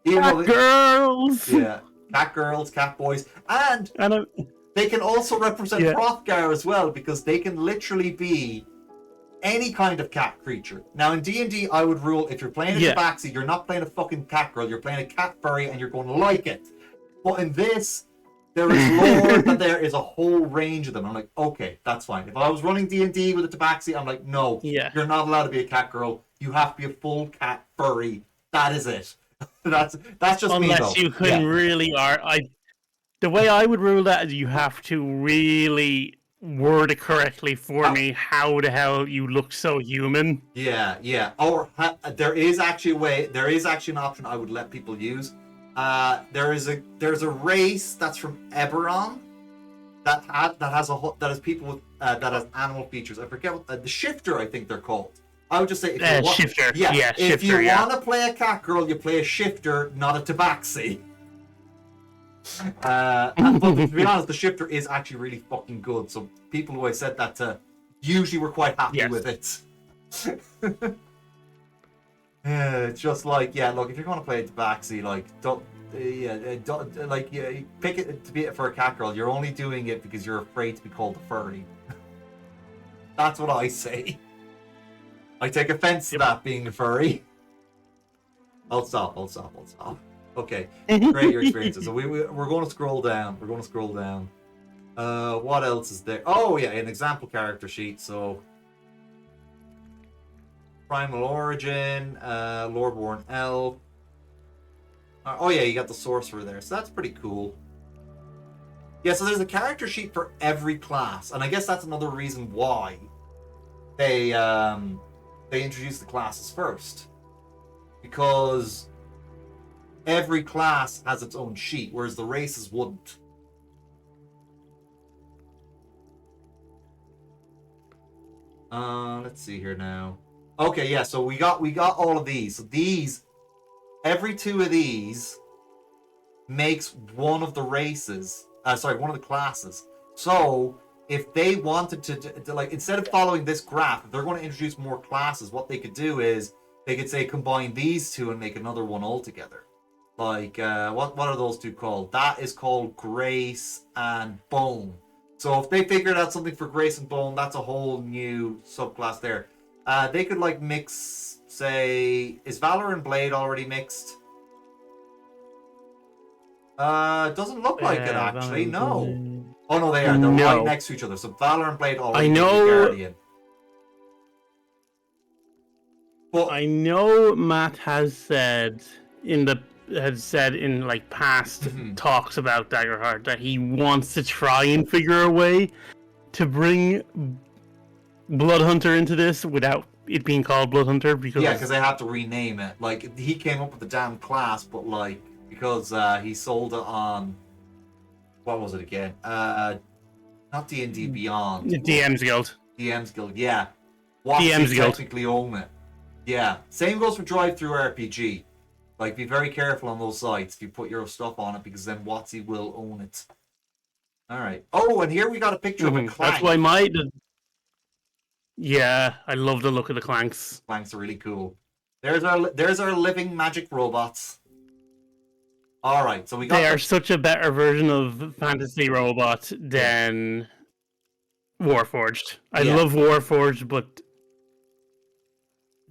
Cat girls. Yeah, cat girls, cat boys, and they can also represent Hrothgar as well, because they can literally be any kind of cat creature. Now in D&D, I would rule, if you're playing a tabaxi, you're not playing a fucking cat girl, you're playing a cat furry, and you're going to like it. But in this, there is lore that there is a whole range of them. I'm like, okay, that's fine. If I was running D&D with a tabaxi, I'm like, no, you're not allowed to be a cat girl. You have to be a full cat furry. That is it. that's just me, though. Unless you can really the way I would rule that is you have to really word it correctly for me. How the hell you look so human? Yeah. Or there is actually an option I would let people use. There's a race that's from Eberron that has people with that has animal features. I forget what the shifter, I think they're called. I would just say shifter. If you want to play a cat girl, you play a shifter, not a tabaxi. But to be honest, the shifter is actually really fucking good. So people who I said that to usually were quite happy with it. It's just like, look, if you're going to play a tabaxi, like, pick it to be it for a cat girl. You're only doing it because you're afraid to be called a furry. That's what I say. I take offense to that being a furry. I'll stop. Okay, great your experiences. So we're going to scroll down. What else is there? Oh yeah, an example character sheet. So Primal Origin, Lordborn Elf. Oh yeah, you got the Sorcerer there. So that's pretty cool. Yeah, so there's a character sheet for every class, and I guess that's another reason why they introduced the classes first, because every class has its own sheet, whereas the races wouldn't. Let's see here now. Okay, yeah, so we got all of these. So every 2 of these makes one of the races. One of the classes. So if they wanted to like, instead of following this graph, if they're going to introduce more classes, what they could do is they could say combine these 2 and make another one altogether. Like, what are those 2 called? That is called Grace and Bone. So if they figured out something for Grace and Bone, that's a whole new subclass there. They could like mix, say, is Valor and Blade already mixed? Doesn't look like it actually. No. Oh no, they are. They're right next to each other. So Valor and Blade already make Guardian. But I know Matt has said in like past talks about Daggerheart that he wants to try and figure a way to bring Bloodhunter into this without it being called Bloodhunter, because they have to rename it. Like, he came up with the damn class, but like, because he sold it on, what was it again? Not D&D Beyond. The DM's Guild. DM's Guild, yeah. WotC DM's Guild. technically own it. Yeah. Same goes for Drive-Thru RPG. Like, be very careful on those sites if you put your stuff on it, because then WotC will own it. Alright. Oh, and here we got a picture of a clank. That's why Yeah, I love the look of the clanks. Clanks are really cool. There's our living magic robots. Alright, so we got... They are such a better version of Fantasy Robot than Warforged. I love Warforged, but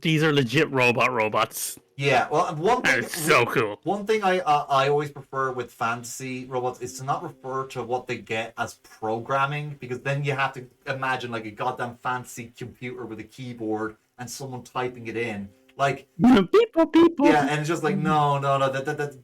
these are legit robots. Yeah, well, one thing... It's so cool. One thing I always prefer with fantasy robots is to not refer to what they get as programming, because then you have to imagine like a goddamn fancy computer with a keyboard and someone typing it in. Like, people. yeah, and it's just like, no,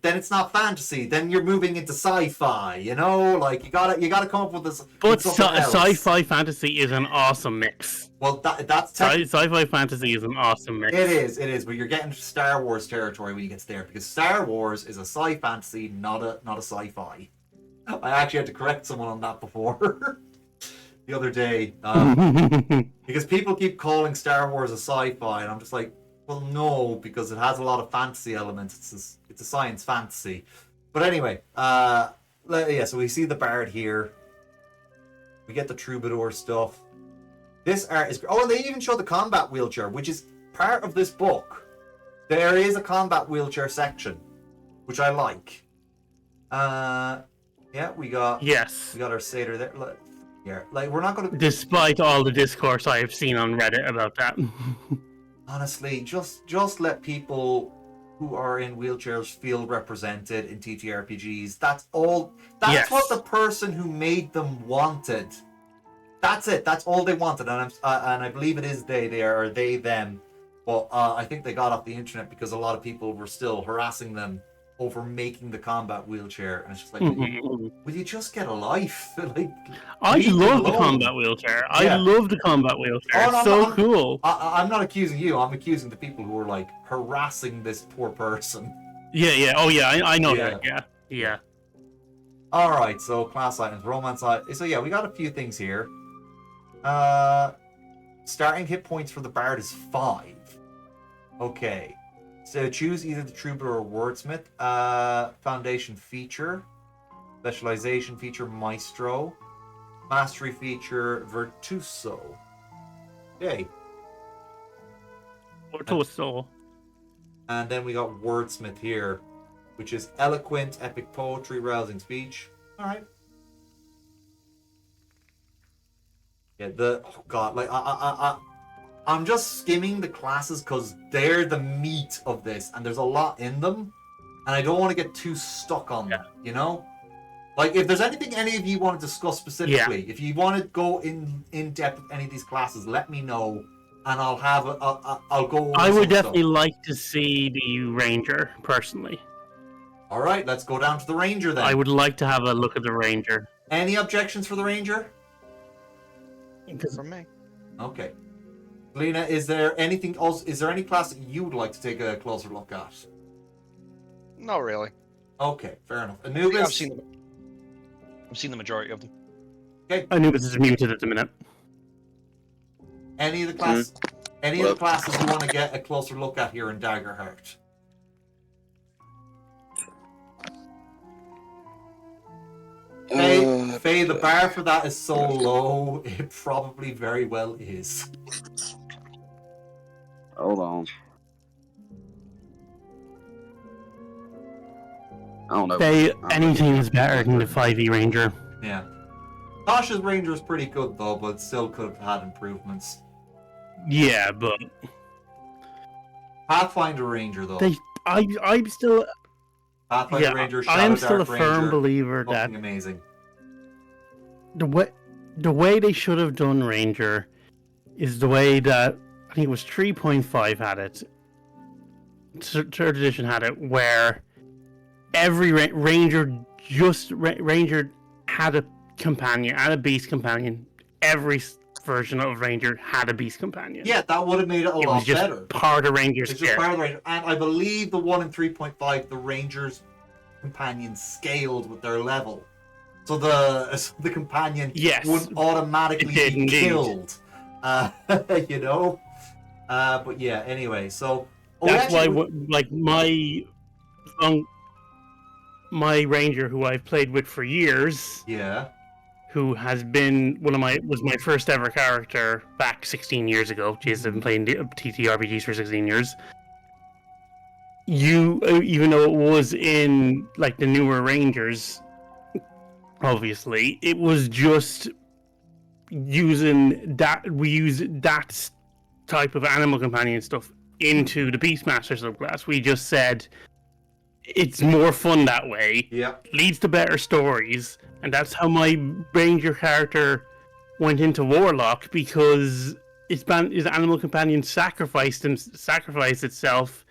then it's not fantasy. Then you're moving into sci-fi, you know? Like, you gotta come up with this. But sci-fi fantasy is an awesome mix. Well, that's sci-fi fantasy is an awesome mix. It is, but you're getting to Star Wars territory when you get to there, because Star Wars is a sci-fantasy, not a sci-fi. I actually had to correct someone on that before the other day, because people keep calling Star Wars a sci-fi, and I'm just like, well, no, because it has a lot of fantasy elements. It's a science fantasy. But anyway, yeah, so we see the bard here. We get the troubadour stuff. This art is... Oh, and they even show the combat wheelchair, which is part of this book. There is a combat wheelchair section, which I like. Yeah, we got... Yes. We got our satyr there. Yeah, like, we're not going to... Despite all the discourse I have seen on Reddit about that. Honestly, just let people who are in wheelchairs feel represented in TTRPGs. That's all. That's what the person who made them wanted. That's it. That's all they wanted, and I believe it is they are they them. But I think they got off the internet because a lot of people were still harassing them over making the combat wheelchair, and it's just like, will you just get a life? Like, I love the combat wheelchair. Yeah. I love the combat wheelchair. It's so cool. I'm not accusing you. I'm accusing the people who are like harassing this poor person. Yeah. Oh yeah, I know that. Yeah. All right. So class items, romance items. So yeah, we got a few things here. Starting hit points for the bard is 5. Okay. So choose either the troubadour or wordsmith. Foundation feature. Specialization feature maestro. Mastery feature virtuoso. Okay. Virtuoso. And then we got wordsmith here, which is eloquent, epic poetry, rousing speech. All right. Yeah. Oh god, like I'm just skimming the classes because they're the meat of this, and there's a lot in them, and I don't want to get too stuck on them, you know? Like, if there's anything any of you want to discuss specifically, if you want to go in depth with any of these classes, let me know, and I'll have I'll go over I would definitely stuff. like to see the ranger, personally. All right, let's go down to the ranger then. I would like to have a look at the ranger. Any objections for the ranger? From me. Okay. Lena, is there anything else? Is there any class that you would like to take a closer look at? Not really. Okay, fair enough. Anubis? I've seen the majority of them. Okay. Anubis is muted at the minute. Any of the classes you want to get a closer look at here in Daggerheart? Faye, the bar for that is so low, it probably very well is. Hold on. I don't know. Anything is better than the 5e ranger. Yeah. Tasha's ranger is pretty good though, but still could have had improvements. Yeah, but Pathfinder ranger though. I'm still. Pathfinder ranger, Shadowdark I'm still a ranger, firm believer that amazing. the way they should have done ranger is the way that I think it was 3.5 had it. Third edition had it, where every ranger had a companion, had a beast companion. Every version of ranger had a beast companion. Yeah, that would have made it a lot was just better. Part of ranger's It's just part of the ranger, and I believe the one in 3.5, the ranger's companions scaled with their level. So the companion Yes, wouldn't automatically it did be indeed. killed. You know? But yeah, anyway, so... Oh, That's why, actually, like, my ranger, who I've played with for years, yeah. who has been was my first ever character back 16 years ago. Jesus, I've been playing TTRPGs for 16 years. Even though it was in like the newer Rangers, obviously, it was just using that. We use that type of animal companion stuff into the Beastmaster subclass. We just said it's more fun that way. Yeah. Leads to better stories, and that's how my ranger character went into Warlock, because his animal companion sacrificed itself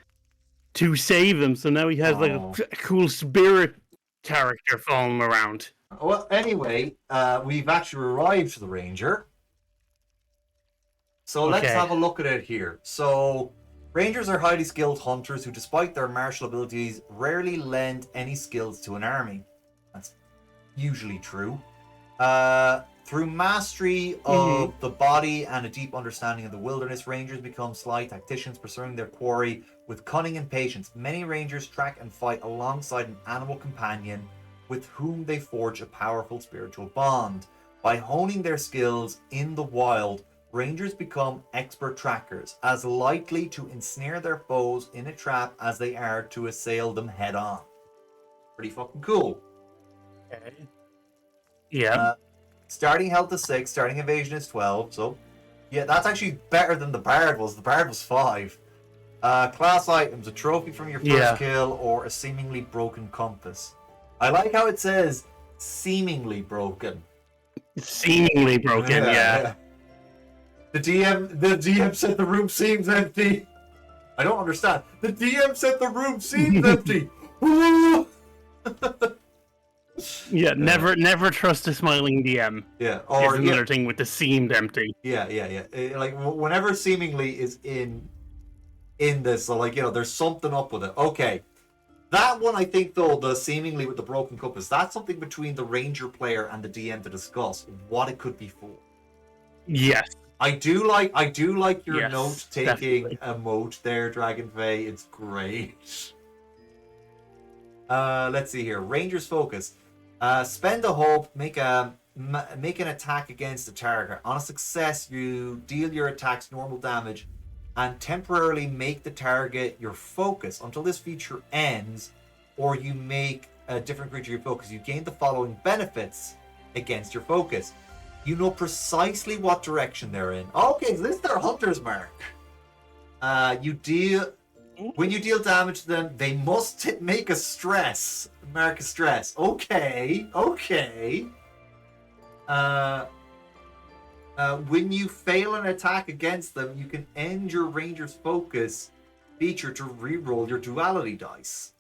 to save him. So now he has like Oh. a cool spirit character following him around. Well, anyway, we've actually arrived to the Ranger. So let's Okay. have a look at it here. So, Rangers are highly skilled hunters who, despite their martial abilities, rarely lend any skills to an army. That's usually true. Through mastery of the body and a deep understanding of the wilderness, Rangers become sly tacticians, pursuing their quarry with cunning and patience. Many Rangers track and fight alongside an animal companion with whom they forge a powerful spiritual bond. By honing their skills in the wild, Rangers become expert trackers, as likely to ensnare their foes in a trap as they are to assail them head on. Pretty fucking cool. Yeah. Starting health is 6, starting evasion is 12, so yeah, that's actually better than the Bard was. The Bard was 5. Class items, a trophy from your first kill, or a seemingly broken compass. I like how it says seemingly broken. Seemingly broken, yeah. The DM said the room seems empty. I don't understand. The DM said the room seems empty. Yeah, never trust a smiling DM. Yeah, Or another thing with the seemed empty. Yeah. Like whenever seemingly is in this, so like, you know, there's something up with it. Okay, that one I think though, the seemingly with the broken compass, that's something between the ranger player and the DM to discuss what it could be for. Yes. I do like your Yes, note taking definitely. emote there, Dragon Fae. It's great. Let's see here. Ranger's focus. Spend a hope. Make an attack against the target. On a success, you deal your attacks normal damage and temporarily make the target your focus until this feature ends, or you make a different creature your focus. You gain the following benefits against your focus. You know precisely what direction they're in. Okay, so this is their hunter's mark. When you deal damage to them, they must make a stress. Mark a stress. Okay. When you fail an attack against them, you can end your ranger's focus feature to re-roll your duality dice.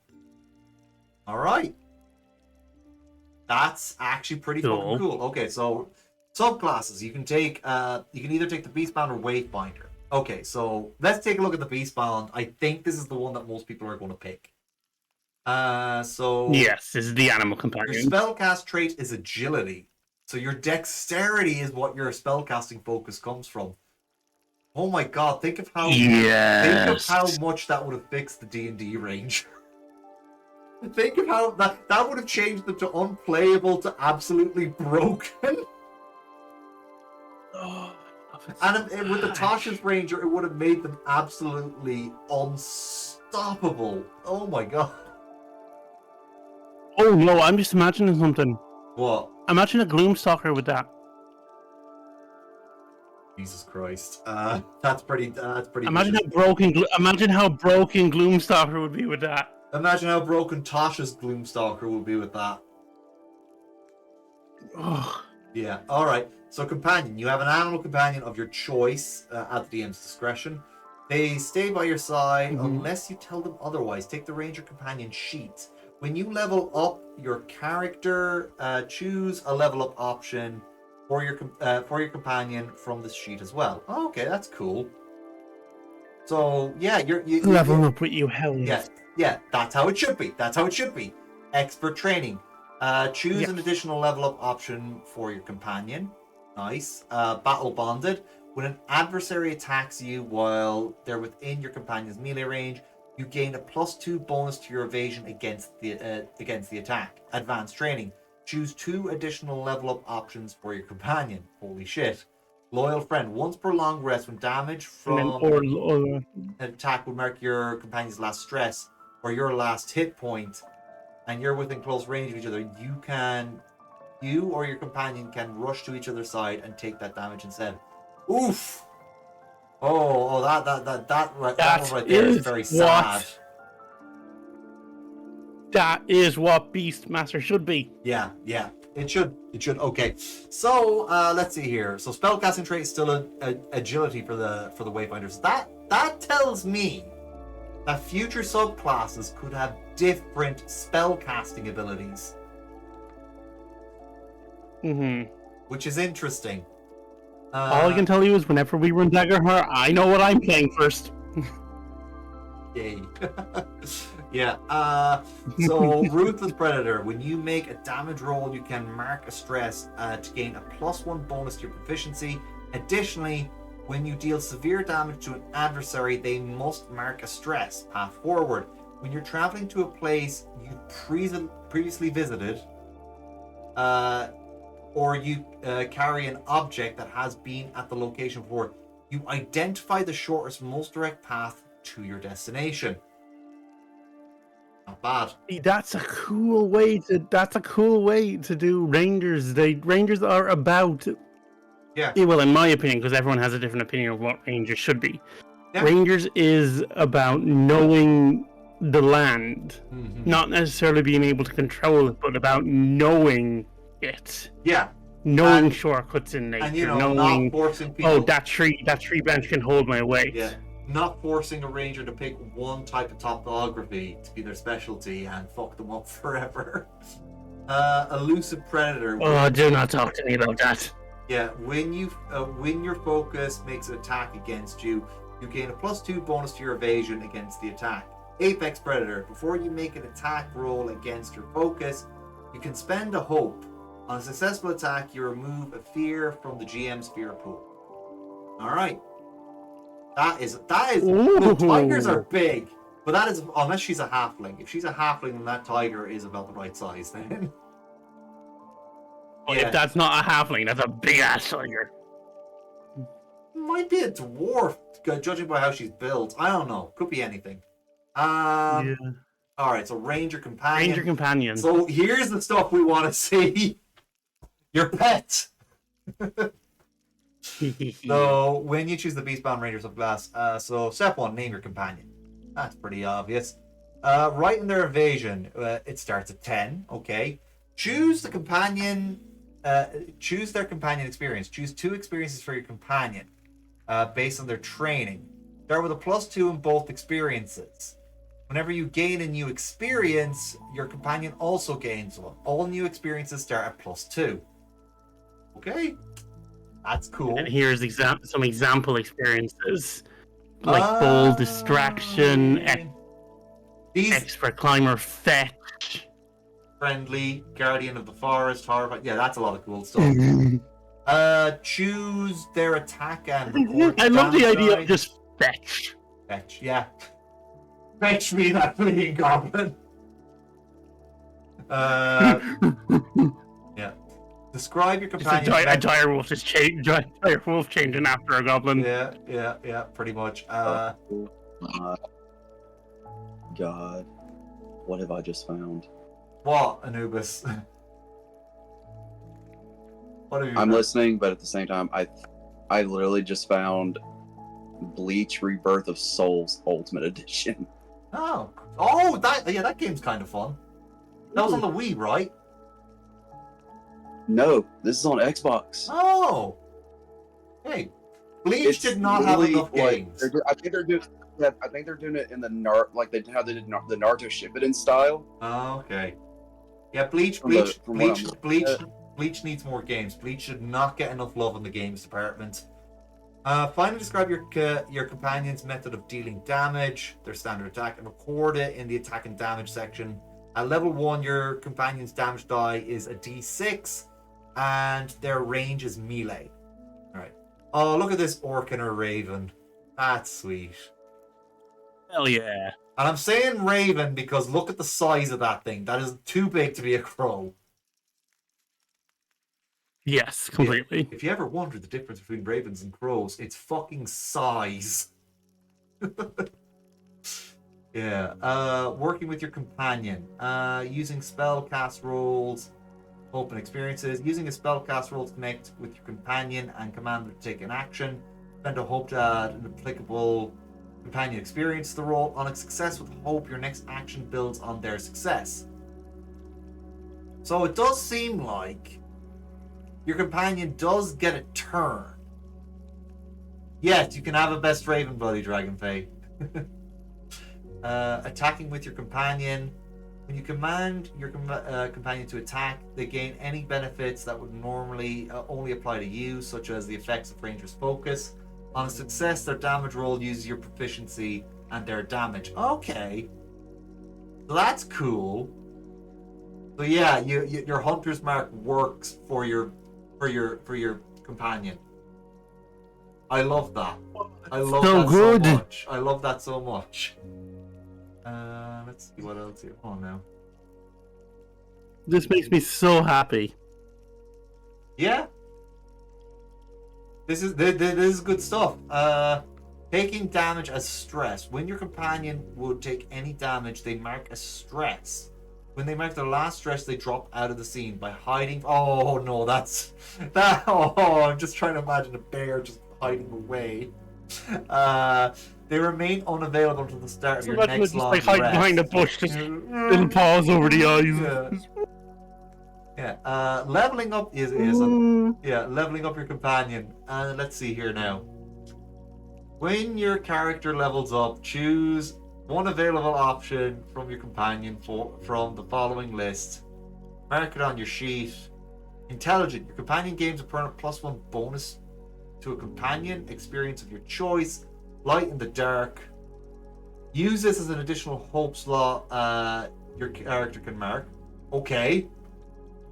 Alright. That's actually pretty fucking cool. Okay, so subclasses. You can either take the Beastbound or Wavebinder. Okay, so let's take a look at the Beastbound. I think this is the one that most people are going to pick. So yes, this is the animal your companion. spellcast trait is agility. So your dexterity is what your spellcasting focus comes from. Oh my god, think of how much that would have fixed the D&D range. Think of how that would have changed them to unplayable to absolutely broken. And with the Tasha's Ranger, it would have made them absolutely unstoppable. Oh my god. Oh no, I'm just imagining something. What? Imagine a Gloomstalker with that. Jesus Christ. That's pretty Imagine vicious. how broken Gloomstalker would be with that. Imagine how broken Tasha's Gloomstalker would be with that. Oh. Yeah, alright. So companion, you have an animal companion of your choice at the DM's discretion. They stay by your side unless you tell them otherwise. Take the Ranger Companion sheet. When you level up your character, choose a level up option for your companion from this sheet as well. Oh, okay, that's cool. So yeah, you level up with you, hell yes. Yeah, that's how it should be. Expert training. Choose an Yes. additional level up option for your companion. Nice. Battle bonded. When an adversary attacks you while they're within your companion's melee range, you gain a +2 bonus to your evasion against the attack. Advanced training. Choose 2 additional level up options for your companion. Holy shit. Loyal friend. Once per long rest, when damage And then, from or an attack will mark your companion's last stress or your last hit point, and you're within close range of each other, you or your companion can rush to each other's side and take that damage instead. Oof. That one right there is very sad. That is what Beastmaster should be. Yeah. It should. Okay. So let's see here. So spellcasting trait is still a agility for the Wayfinders. That tells me that future subclasses could have different spellcasting abilities, which is interesting. All I can tell you is whenever we run Daggerheart, I know what I'm playing first. Yay. Yeah. So Ruthless Predator. When you make a damage roll, you can mark a stress to gain a +1 bonus to your proficiency. Additionally, when you deal severe damage to an adversary, they must mark a stress. Path forward. When you're traveling to a place you previously visited, or you carry an object that has been at the location before, you identify the shortest, most direct path to your destination. Not bad. That's a cool way to do Rangers. Rangers are about, well, in my opinion, because everyone has a different opinion of what Rangers should be. Yeah. Rangers is about knowing the land, not necessarily being able to control it, but about knowing it. Yeah. Knowing shortcuts in nature, And knowing, not forcing people. oh, that tree branch can hold my weight. Yeah. Not forcing a ranger to pick one type of topography to be their specialty and fuck them up forever. Elusive Predator. Oh, do not talk to me about that. Yeah, when your focus makes an attack against you, you gain a +2 bonus to your evasion against the attack. Apex Predator. Before you make an attack roll against your focus, you can spend a hope. On a successful attack, you remove a fear from the GM's fear pool. Alright. That is the tigers are big, but that is unless she's a halfling. If she's a halfling, then that tiger is about the right size then. If that's not a halfling, that's a big ass tiger. Might be a dwarf, judging by how she's built. I don't know. Could be anything. Yeah. Alright, so Ranger Companion. Ranger Companion. So here's the stuff we want to see. Your pet. So when you choose the Beastbound Ranger subclass, so step 1, name your companion. That's pretty obvious. Right in their evasion, it starts at 10. Okay. Choose the companion. Choose their companion experience. Choose 2 experiences for your companion, based on their training. Start with a +2 in both experiences. Whenever you gain a new experience, your companion also gains one. All new experiences start at +2. Okay. That's cool. And here's some example experiences, like bold distraction, expert climber, fetch, friendly, guardian of the forest, horrified. Yeah, that's a lot of cool stuff. Choose their attack and record. I love the idea die. of just fetch. Fetch, yeah. Fetch me that fleeing goblin. Yeah. Describe your companion. A dire wolf is changing after a goblin. Yeah, pretty much. God, what have I just found? What, Anubis? What have you I'm found? listening, but at the same time, I literally just found Bleach Rebirth of Souls Ultimate Edition. Oh, that game's kind of fun. That was on the Wii, right? No, this is on Xbox. Oh, hey, Bleach did not have literally, enough games. I think they're doing it in the how they did the Naruto Shippuden style. Oh, okay. Yeah, Bleach needs more games. Bleach should not get enough love in the games department. Finally, describe your companion's method of dealing damage, their standard attack, and record it in the attack and damage section. At level 1, your companion's damage die is a d6, and their range is melee. Alright. Oh, look at this orc and a raven. That's sweet. Hell yeah. And I'm saying raven because look at the size of that thing. That is too big to be a crow. Yes, completely. If you ever wondered the difference between ravens and crows, it's fucking size. Yeah. Working with your companion. Using spellcast rolls. Open experiences. Using a spellcast roll to connect with your companion and command them to take an action. Spend a hope to add an applicable companion experience to the roll. On a success with hope, your next action builds on their success. So it does seem like your companion does get a turn. Yes, you can have a best raven buddy, Dragonfey. Attacking with your companion. When you command your companion to attack, they gain any benefits that would normally only apply to you, such as the effects of Ranger's Focus. On a success, their damage roll uses your proficiency and their damage. Okay. So that's cool. So yeah, your Hunter's Mark works for your companion. I love that. I love So that good. so much. I love that so much. Let's see what else here. Oh no. This makes me so happy. Yeah. This is good stuff. Taking damage as stress. When your companion would take any damage, they mark as stress. When they mark their last stress, they drop out of the scene by hiding. Oh no, that's that. Oh, I'm just trying to imagine a bear just hiding away. They remain unavailable until the start of your Imagine next just long like hiding rest. behind a bush, just little paws over the eyes. Yeah. Leveling up is leveling up your companion. And let's see here now. When your character levels up, choose one available option from your companion from the following list. Mark it on your sheet. Intelligent. Your companion gains a permanent +1 bonus to a companion experience of your choice. Light in the dark. Use this as an additional hope slot your character can mark. Okay.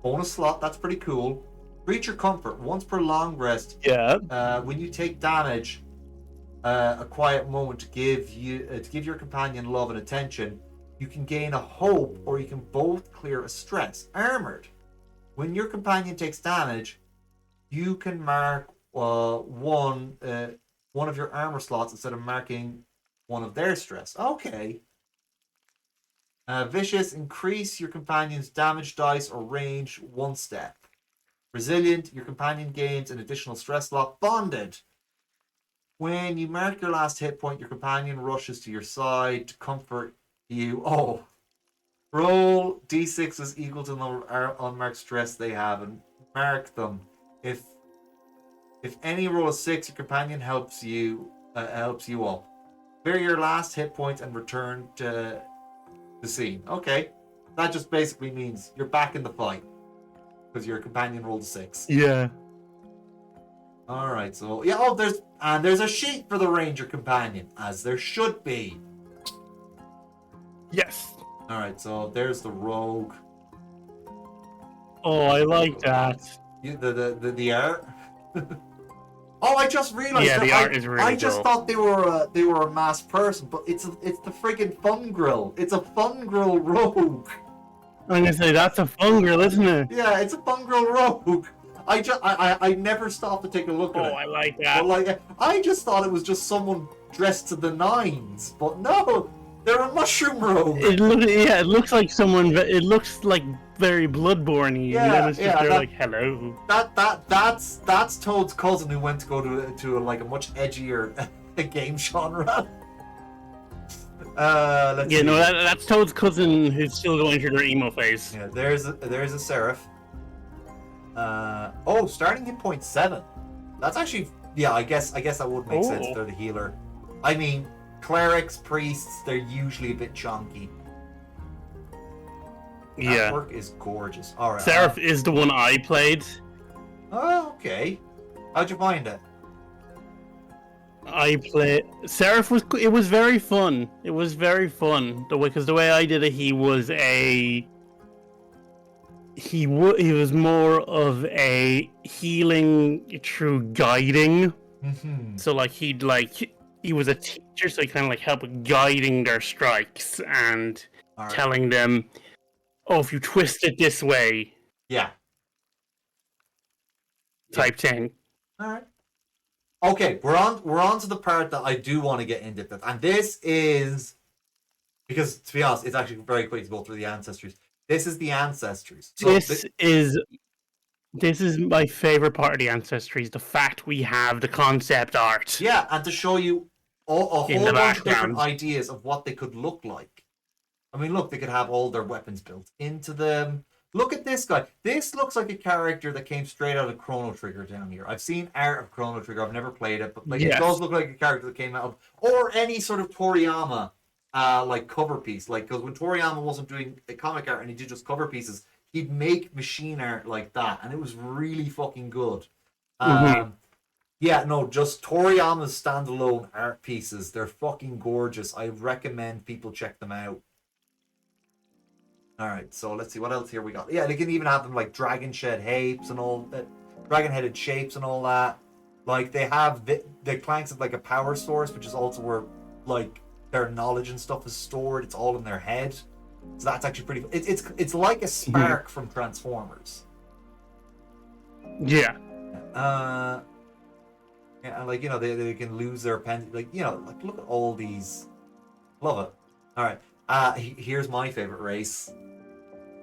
Bonus slot, that's pretty cool. Creature comfort. Once per long rest, Yeah. when you take damage, a quiet moment to give your companion love and attention, you can gain a hope, or you can both clear a stress. Armored. When your companion takes damage, you can mark one of your armor slots instead of marking one of their stress. Okay. Vicious. Increase your companion's damage dice or range 1 step. Resilient. Your companion gains an additional stress slot. Bonded. When you mark your last hit point, your companion rushes to your side to comfort you. Oh. Roll d6s equal to the unmarked stress they have and mark them. If any roll is 6, your companion helps you up. Clear your last hit point and return to the scene. Okay. That just basically means you're back in the fight. Because your companion rolled a 6. Yeah. Alright, so yeah, there's a sheet for the ranger companion, as there should be. Yes. Alright, so there's the rogue. Oh, I like that. The art. Oh, I just realized. Yeah, that the art is really I just cool. thought they were a masked person, but it's the friggin' fun grill. It's a fun grill rogue. I'm gonna say that's a fun girl, isn't it? Yeah, it's a fun grill rogue. I never stopped to take a look at it. Oh, I like But that. like, I just thought it was just someone dressed to the nines. But no, they're a mushroom rogue. It looks like someone. It looks like very Bloodborne-y, Yeah, and then it's just yeah, they're that- like, hello. That's Toad's cousin who went to go to like a much edgier game genre. Let's Yeah, see. no, that's Toad's cousin who's still going through their emo phase. Yeah, there's a seraph. Starting hit point 7. That's actually, yeah. I guess that would make sense. Oh. They're the healer. I mean, clerics, priests, they're usually a bit chunky. That Yeah. work is gorgeous. All right. Seraph is the one I played. Oh, okay. How'd you find it? I play Seraph it was very fun. It was very fun. Because the way I did it, he was more of a healing through guiding. Mm-hmm. So like he was a teacher, so he kind of like helped with guiding their strikes and All right. telling them, "Oh, if you twist it this way," Yeah. type thing. All right. Okay, we're on to the part that I do want to get into, and this is because, to be honest, it's actually very quick to go through the ancestries. This is the ancestries. So This is my favorite part of the ancestries. The fact we have the concept art. yeah, and to show you a whole In the bunch of different background. ideas of what they could look like. I mean, look, they could have all their weapons built into them. Look at this guy. This looks like a character that came straight out of Chrono Trigger down here. I've seen art of Chrono Trigger. I've never played it, but like Yes. it does look like a character that came out of, or any sort of Toriyama like cover piece. Like, because when Toriyama wasn't doing a comic art and he did just cover pieces, he'd make machine art like that, and it was really fucking good. Mhm. Yeah, no, just Toriyama's standalone art pieces. They're fucking gorgeous. I recommend people check them out. All right, so let's see what else here we got. Yeah, they can even have them like dragon shed shapes and all that, dragon headed shapes and all that. Like they have the Clanks of like a power source, which is also where like their knowledge and stuff is stored. It's all in their head, so that's actually pretty. It's like a spark from Transformers. Yeah. Yeah, and like, you know, they can lose their pen. Like, you know, like look at all these. Love it. All right. Here's my favorite race.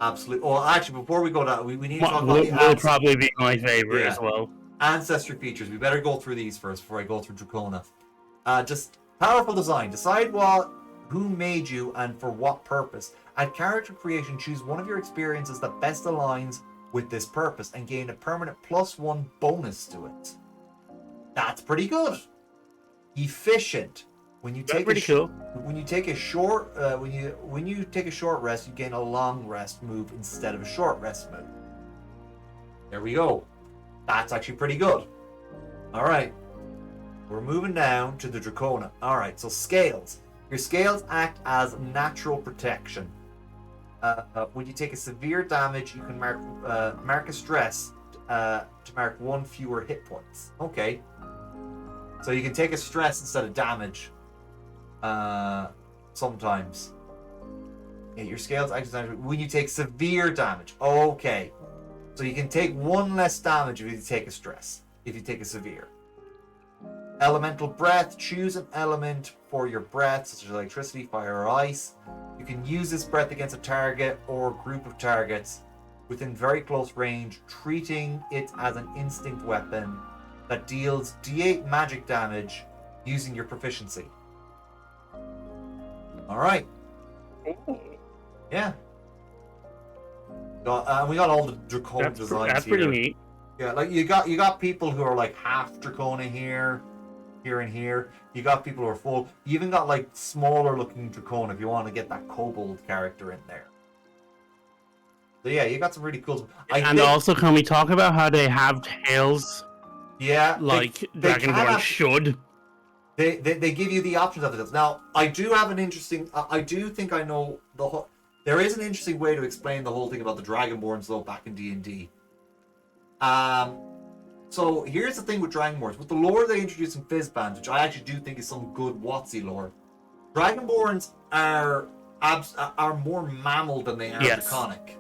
Absolutely. Oh, actually, before we go to that, we need to talk about the Will probably be my favorite Yeah. as well. ancestry features. We better go through these first before I go through Dracona. Just powerful design. Decide who made you and for what purpose. At character creation, choose one of your experiences that best aligns with this purpose and gain a permanent +1 bonus to it. That's pretty good. Efficient. When you take cool. when you take a short when you take a short rest, you gain a long rest move instead of a short rest move. There we go. That's actually pretty good. All right. We're moving down to the Dracona. All right. So scales. Your scales act as natural protection. When you take a severe damage, you can mark a stress to mark 1 fewer hit points. Okay. So you can take a stress instead of damage. Sometimes. Yeah, your scales act as natural when you take severe damage. Okay. So you can take 1 less damage if you take a stress. If you take a severe. Elemental breath. Choose an element for your breath, such as electricity, fire, or ice. You can use this breath against a target or group of targets within very close range, treating it as an instinct weapon that deals D8 magic damage using your proficiency. Alright. Yeah. We got all the Dracona designs That's here. pretty neat. Yeah, like you got people who are like half Dracona here and here. You got people who are full. You even got like smaller looking Dracona if you want to get that kobold character in there. So yeah, you got some really cool. Also, can we talk about how they have tails? Yeah, Like Dragonborn should. They give you the options of it. Now, I do have an interesting. I do think I know the whole. There is an interesting way to explain the whole thing about the Dragonborns though back in D&D. So here's the thing with Dragonborns. With the lore they introduced in Fizzband, which I actually do think is some good WotC lore, Dragonborns are more mammal than they are draconic.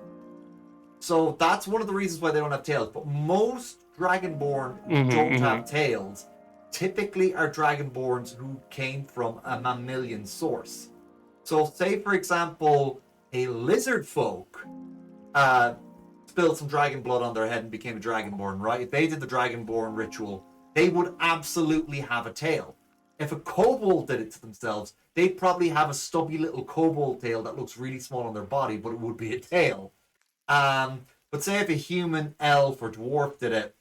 So that's one of the reasons why they don't have tails. But most Dragonborn who don't have tails typically are Dragonborns who came from a mammalian source. So say, for example, a lizard folk spilled some dragon blood on their head and became a Dragonborn, right? If they did the Dragonborn ritual, they would absolutely have a tail. If a kobold did it to themselves, they'd probably have a stubby little kobold tail that looks really small on their body, but it would be a tail. But say if a human, elf, or dwarf did it,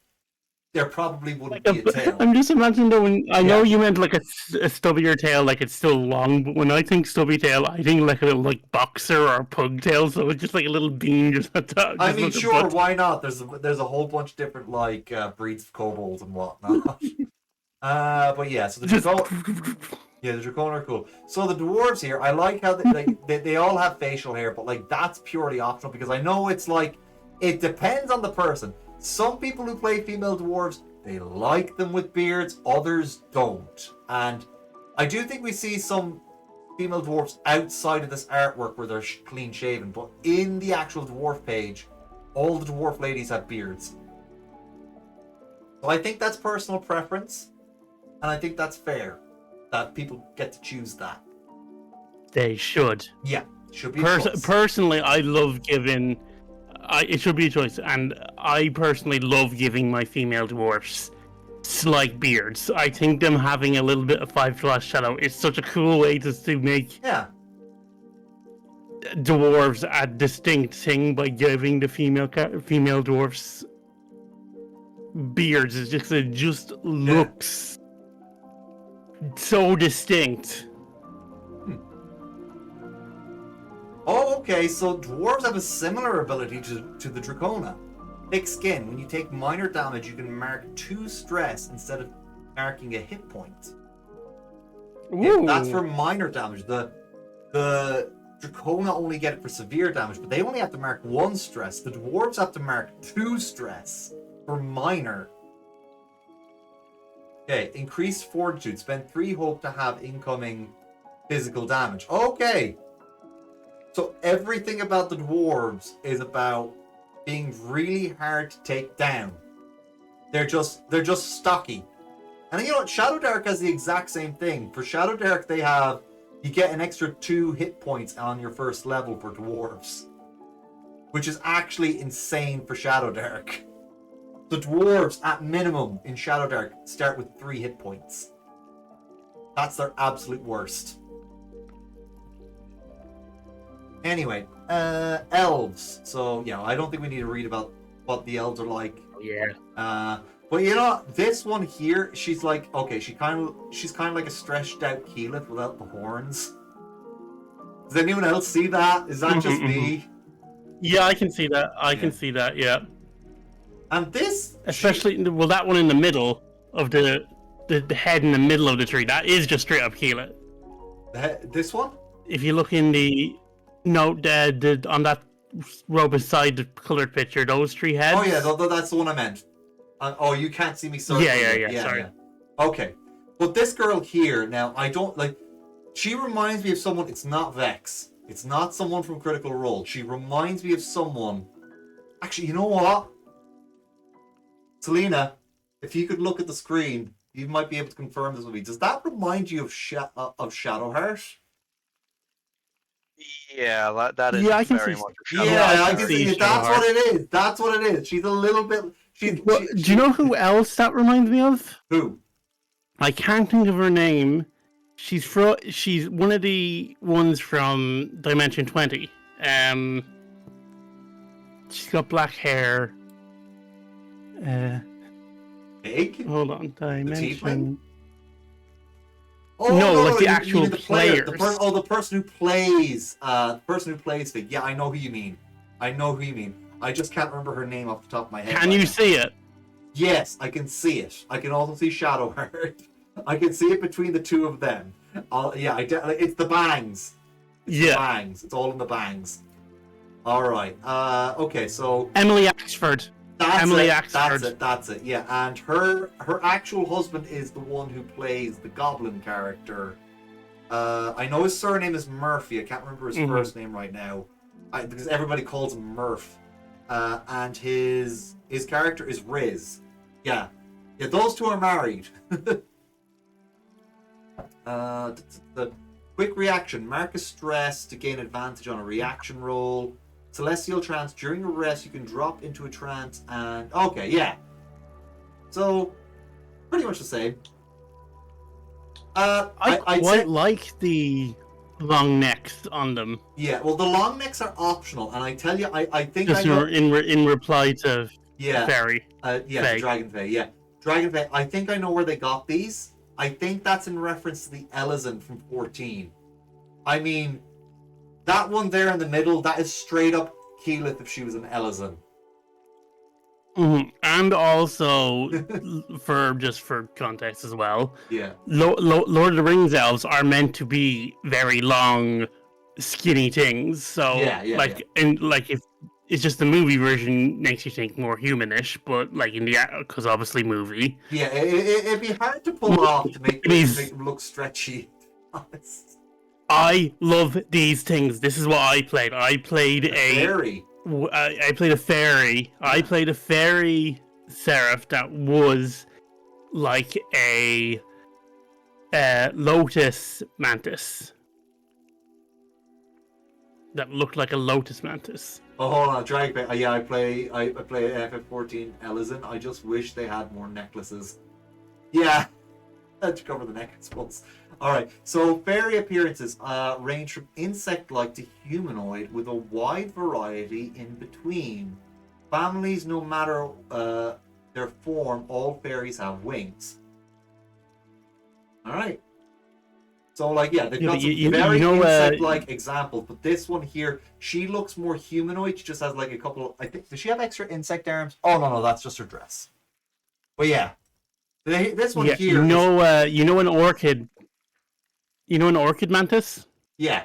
there probably wouldn't be a tail. I'm just imagining though, I know you meant like a stubbier tail, like it's still long, but when I think stubby tail, I think like a little like boxer or pug tail, so it's just like a little bean just at top. I mean, sure, why not? There's a whole bunch of different like breeds of kobolds and whatnot. But yeah, so the Just yeah, the Dracona are cool. So the dwarves here, I like how they all have facial hair, but like that's purely optional because I know it's like it depends on the person. Some people who play female dwarves, they like them with beards, others don't. And I do think we see some female dwarves outside of this artwork where they're clean shaven, but in the actual dwarf page, all the dwarf ladies have beards. So I think that's personal preference, and I think that's fair that people get to choose that. they should. Yeah, should be a choice. Personally, I love giving. It should be a choice, and I personally love giving my female dwarfs slight beards. I think them having a little bit of 5+ shadow is such a cool way to make Yeah, dwarves a distinct thing by giving the female dwarfs beards. It just looks so distinct. Oh, okay, so dwarves have a similar ability to the Dracona. Thick skin. When you take minor damage, you can mark 2 stress instead of marking a hit point. Yeah, that's for minor damage. The Dracona only get it for severe damage, but they only have to mark 1 stress. The dwarves have to mark 2 stress for minor. Okay, increased fortitude. Spend 3 hope to have incoming physical damage. Okay. So everything about the dwarves is about being really hard to take down. They're just stocky. And you know what? Shadowdark has the exact same thing. For Shadowdark, you get an extra 2 hit points on your first level for dwarves, which is actually insane for Shadowdark. The dwarves, at minimum, in Shadowdark, start with 3 hit points. That's their absolute worst. Anyway, elves. So, yeah, I don't think we need to read about what the elves are like. Yeah. But you know, this one here, she's like, okay, she's kind of like a stretched out Keyleth without the horns. Does anyone else see that? Is that just me? Yeah, I can see that. I can see that. Yeah. And this, especially that one in the middle of the head in the middle of the tree, that is just straight up Keyleth. This one? If you look in the note on that row beside the colored picture, those 3 heads. Oh yeah, that's the one I meant. Oh, you can't see me. Sorry. Yeah. Sorry. Yeah. Okay, but this girl here now, I don't like. She reminds me of someone. It's not Vex. It's not someone from Critical Role. She reminds me of someone. Actually, you know what? Selena, if you could look at the screen, you might be able to confirm this with me. Does that remind you of Shadowheart? Yeah, that is I can very see. much a Yeah, Shadowheart. I can see. That's what it is. That's what it is. She's a little bit. Do you know who else that reminds me of? Who? I can't think of her name. She's one of the ones from Dimension 20. She's got black hair. Hold on, Dimension. Oh, no, like the you actual mean the player. players. The person who plays. The person who plays Fig. Yeah, I know who you mean. I just can't remember her name off the top of my head. Can you see it? Yes, I can see it. I can also see Shadowheart. I can see it between the 2 of them. It's the bangs. The bangs. It's all in the bangs. All right. Okay, so Emily Axford. That's it. Yeah, and her actual husband is the one who plays the goblin character. I know his surname is Murphy. I can't remember his first name right now, because everybody calls him Murph. And his character is Riz. Yeah, those 2 are married. The quick reaction. Mark a stress to gain advantage on a reaction roll. Celestial trance. During a rest, you can drop into a trance and... Okay, yeah. So, pretty much the same. I quite like the long necks on them. Yeah, well, the long necks are optional, and I tell you, I think just I know... in reply to Fairy. Yeah, Dragon Fae, yeah. Dragon Fae, I think I know where they got these. I think that's in reference to the Elizon from 14. I mean, that one there in the middle, that is straight up Keyleth if she was an Elizon. And also, for context as well, Yeah. Lord of the Rings elves are meant to be very long, skinny things. So, Yeah. if it's just the movie version makes you think more humanish, but like in the because obviously movie, Yeah, it'd be hard to pull off to make Movies. them look stretchy. Honest. I love these things. This is what I played. I played The fairy. I played a fairy. I played a fairy seraph that was like a lotus mantis. That looked like a lotus mantis. Oh, hold on, Drag. Yeah, I play FF14 Elysin. I just wish they had more necklaces. Yeah, to cover the neck, I suppose. All right. So fairy appearances range from insect-like to humanoid, with a wide variety in between. Families, no matter their form, all fairies have wings. All right. So, like, yeah, they've Yeah, got but some you very know, insect-like examples, but this one here, she looks more humanoid. She just has like a couple. I think does she have extra insect arms? Oh no, that's just her dress. But yeah, this one Yeah, here is you know an orchid. You know an orchid mantis. yeah.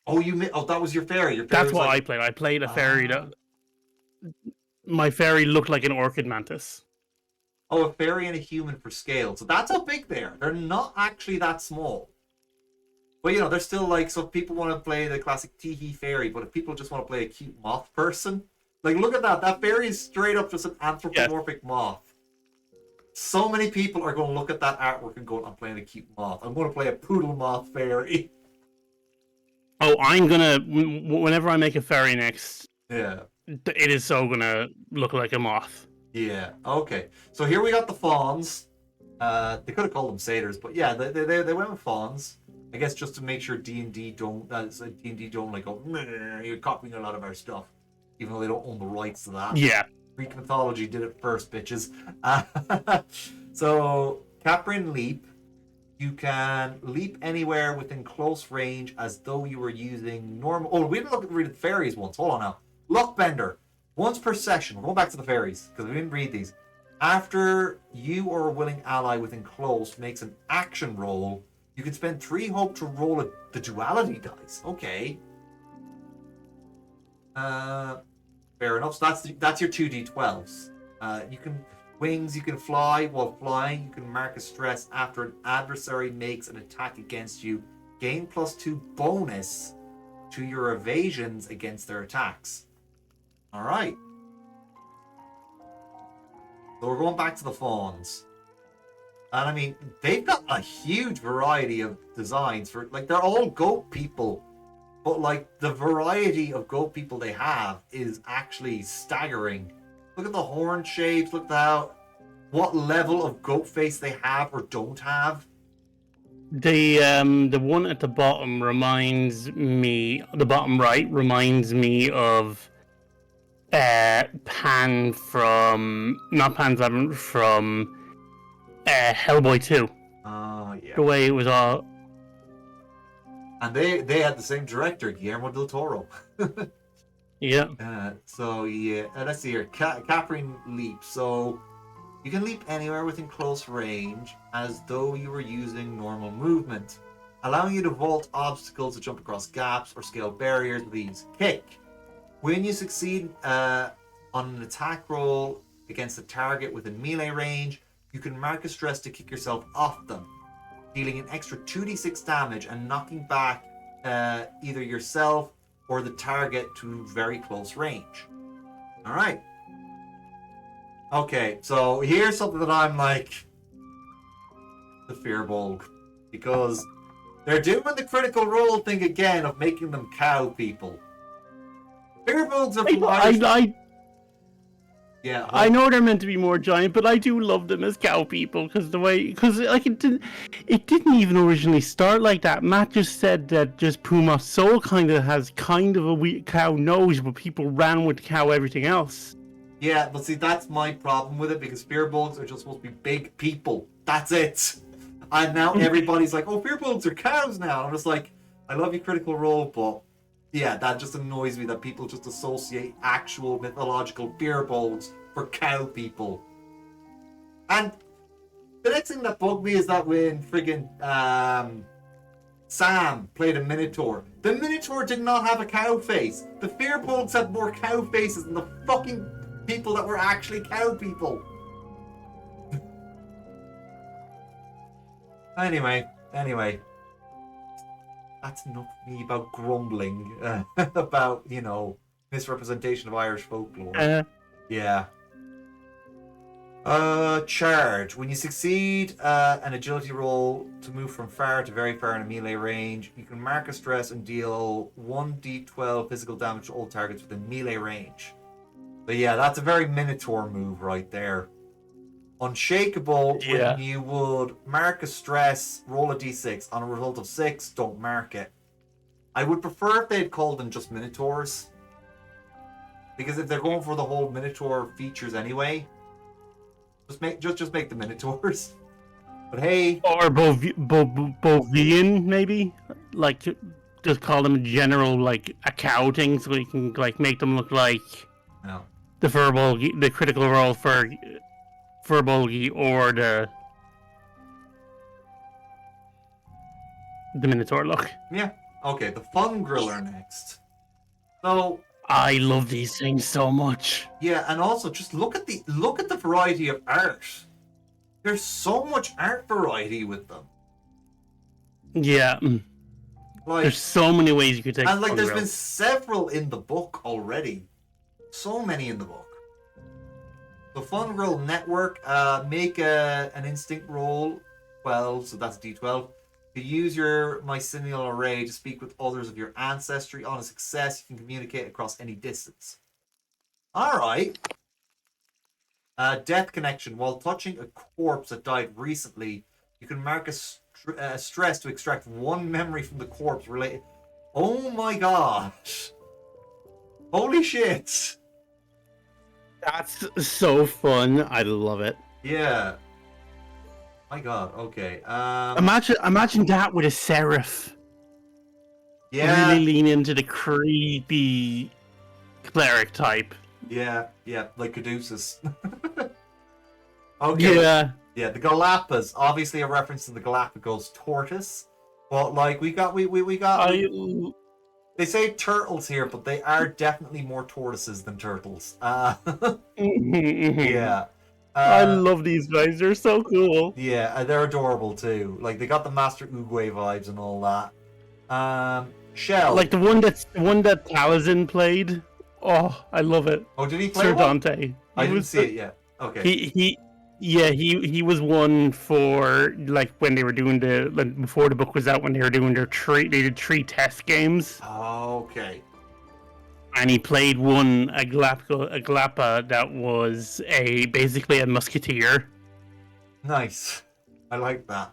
Oh, that was your fairy. Your fairy That's was what I like played. I played a fairy ah. that my fairy looked like an orchid mantis. Oh, a fairy and a human for scale. So that's how big they are. They're not actually that small. But you know, they're still like, so if people want to play the classic Teehee fairy, but if people just want to play a cute moth person, like look at that. That fairy is straight up just an anthropomorphic moth. So many people are going to look at that artwork and go, I'm playing a cute moth. I'm going to play a poodle moth fairy. Oh, I'm gonna whenever I make a fairy next, Yeah. it is so gonna look like a moth. Yeah. Okay. So here we got the fawns. They could have called them satyrs, but yeah, they went with fawns. I guess just to make sure D&D don't D&D don't like go, "Meh, you're copying a lot of our stuff, even though they don't own the rights to that. Yeah, Greek mythology did it first, bitches. So Caprin leap. You can leap anywhere within close range as though you were using normal. Oh, we didn't look at read the fairies once. Hold on now. Luckbender. Once per session. We're going back to the fairies because we didn't read these. After you or a willing ally within close makes an action roll, you can spend 3 hope to roll the duality dice. Okay. Fair enough. So that's your 2d12s. You can wings. You can fly. While flying, you can mark a stress after an adversary makes an attack against you. Gain +2 bonus to your evasions against their attacks. All right. So we're going back to the fawns. And I mean, they've got a huge variety of designs for, like, they're all goat people. But, like, the variety of goat people they have is actually staggering. Look at the horn shapes, look at what level of goat face they have or don't have. the one at the bottom reminds me. The bottom right reminds me of Pan from not Pan's Labyrinth from Hellboy 2. Oh, yeah. The way it was all. And they had the same director, Guillermo del Toro. Yeah. So yeah, let's see here. Caprin leap. So you can leap anywhere within close range as though you were using normal movement, allowing you to vault obstacles to jump across gaps or scale barriers with ease. Kick. When you succeed on an attack roll against a target within melee range, you can mark a stress to kick yourself off them, dealing an extra 2d6 damage and knocking back either yourself or the target to very close range. All right. Okay, so here's something that I'm like, the Fearbolg, because they're doing the critical role thing again of making them cow people. Fearbolgs are yeah. I know they're meant to be more giant, but I do love them as cow people because like it didn't even originally start like that. Matt just said that just Puma's soul kind of has a wee cow nose, but people ran with cow everything else. Yeah, but see, that's my problem with it because Fearbolgs are just supposed to be big people. That's it. And now everybody's like, oh, Fearbolgs are cows now. I'm just like, I love you, Critical Role, but Yeah, that just annoys me that people just associate actual mythological firbolgs for cow people. And the next thing that bugged me is that when friggin' Sam played a Minotaur, the Minotaur did not have a cow face. The firbolgs had more cow faces than the fucking people that were actually cow people. Anyway. That's enough of me about grumbling about, misrepresentation of Irish folklore. Yeah. Charge. When you succeed an agility roll to move from far to very far in a melee range, you can mark a stress and deal 1d12 physical damage to all targets within melee range. So yeah, that's a very Minotaur move right there. Unshakable, Yeah. when you would mark a stress, roll a d6. On a result of 6, don't mark it. I would prefer if they'd called them just Minotaurs. Because if they're going for the whole Minotaur features anyway, just make the Minotaurs. But hey, Or Bovian, maybe? Like, just call them general, like, a cow thing, so you can, like, make them look like no. the Furbolgi, the critical role for Furbolgi, or the Minotaur look. Yeah. Okay, the Fun Griller next. So I love these things so much. yeah, and also just look at the variety of art. There's so much art variety with them. Yeah. Like, There's so many ways you could take and like, there's Fungrill. been several in the book already. So many in the book. The Fun Roll Network, make an instinct roll, 12, so that's D12. To use your mycelial array to speak with others of your ancestry. On a success, you can communicate across any distance. Alright. Death connection. While touching a corpse that died recently, you can mark a stress to extract one memory from the corpse related. Oh my gosh. Holy shit. That's so fun. I love it. Yeah. My god, okay. Imagine that with a seraph. Yeah. Really lean into the creepy cleric type. Yeah, like Caduceus. Okay. Yeah. Yeah, the Galapas, obviously a reference to the Galapagos tortoise. But like we got they say turtles here, but they are definitely more tortoises than turtles. Yeah. I love these guys. They're so cool. Yeah, they're adorable too. Like they got the Master Oogway vibes and all that. Shell. Like the one that Taliesin played. Oh, I love it. Oh, did he play Sir one? Dante. I didn't see it yet. Okay. He was one for like when they were doing before the book was out, when they were doing they did 3 test games, Okay. and he played a Galapa that was basically a musketeer. Nice. I like that.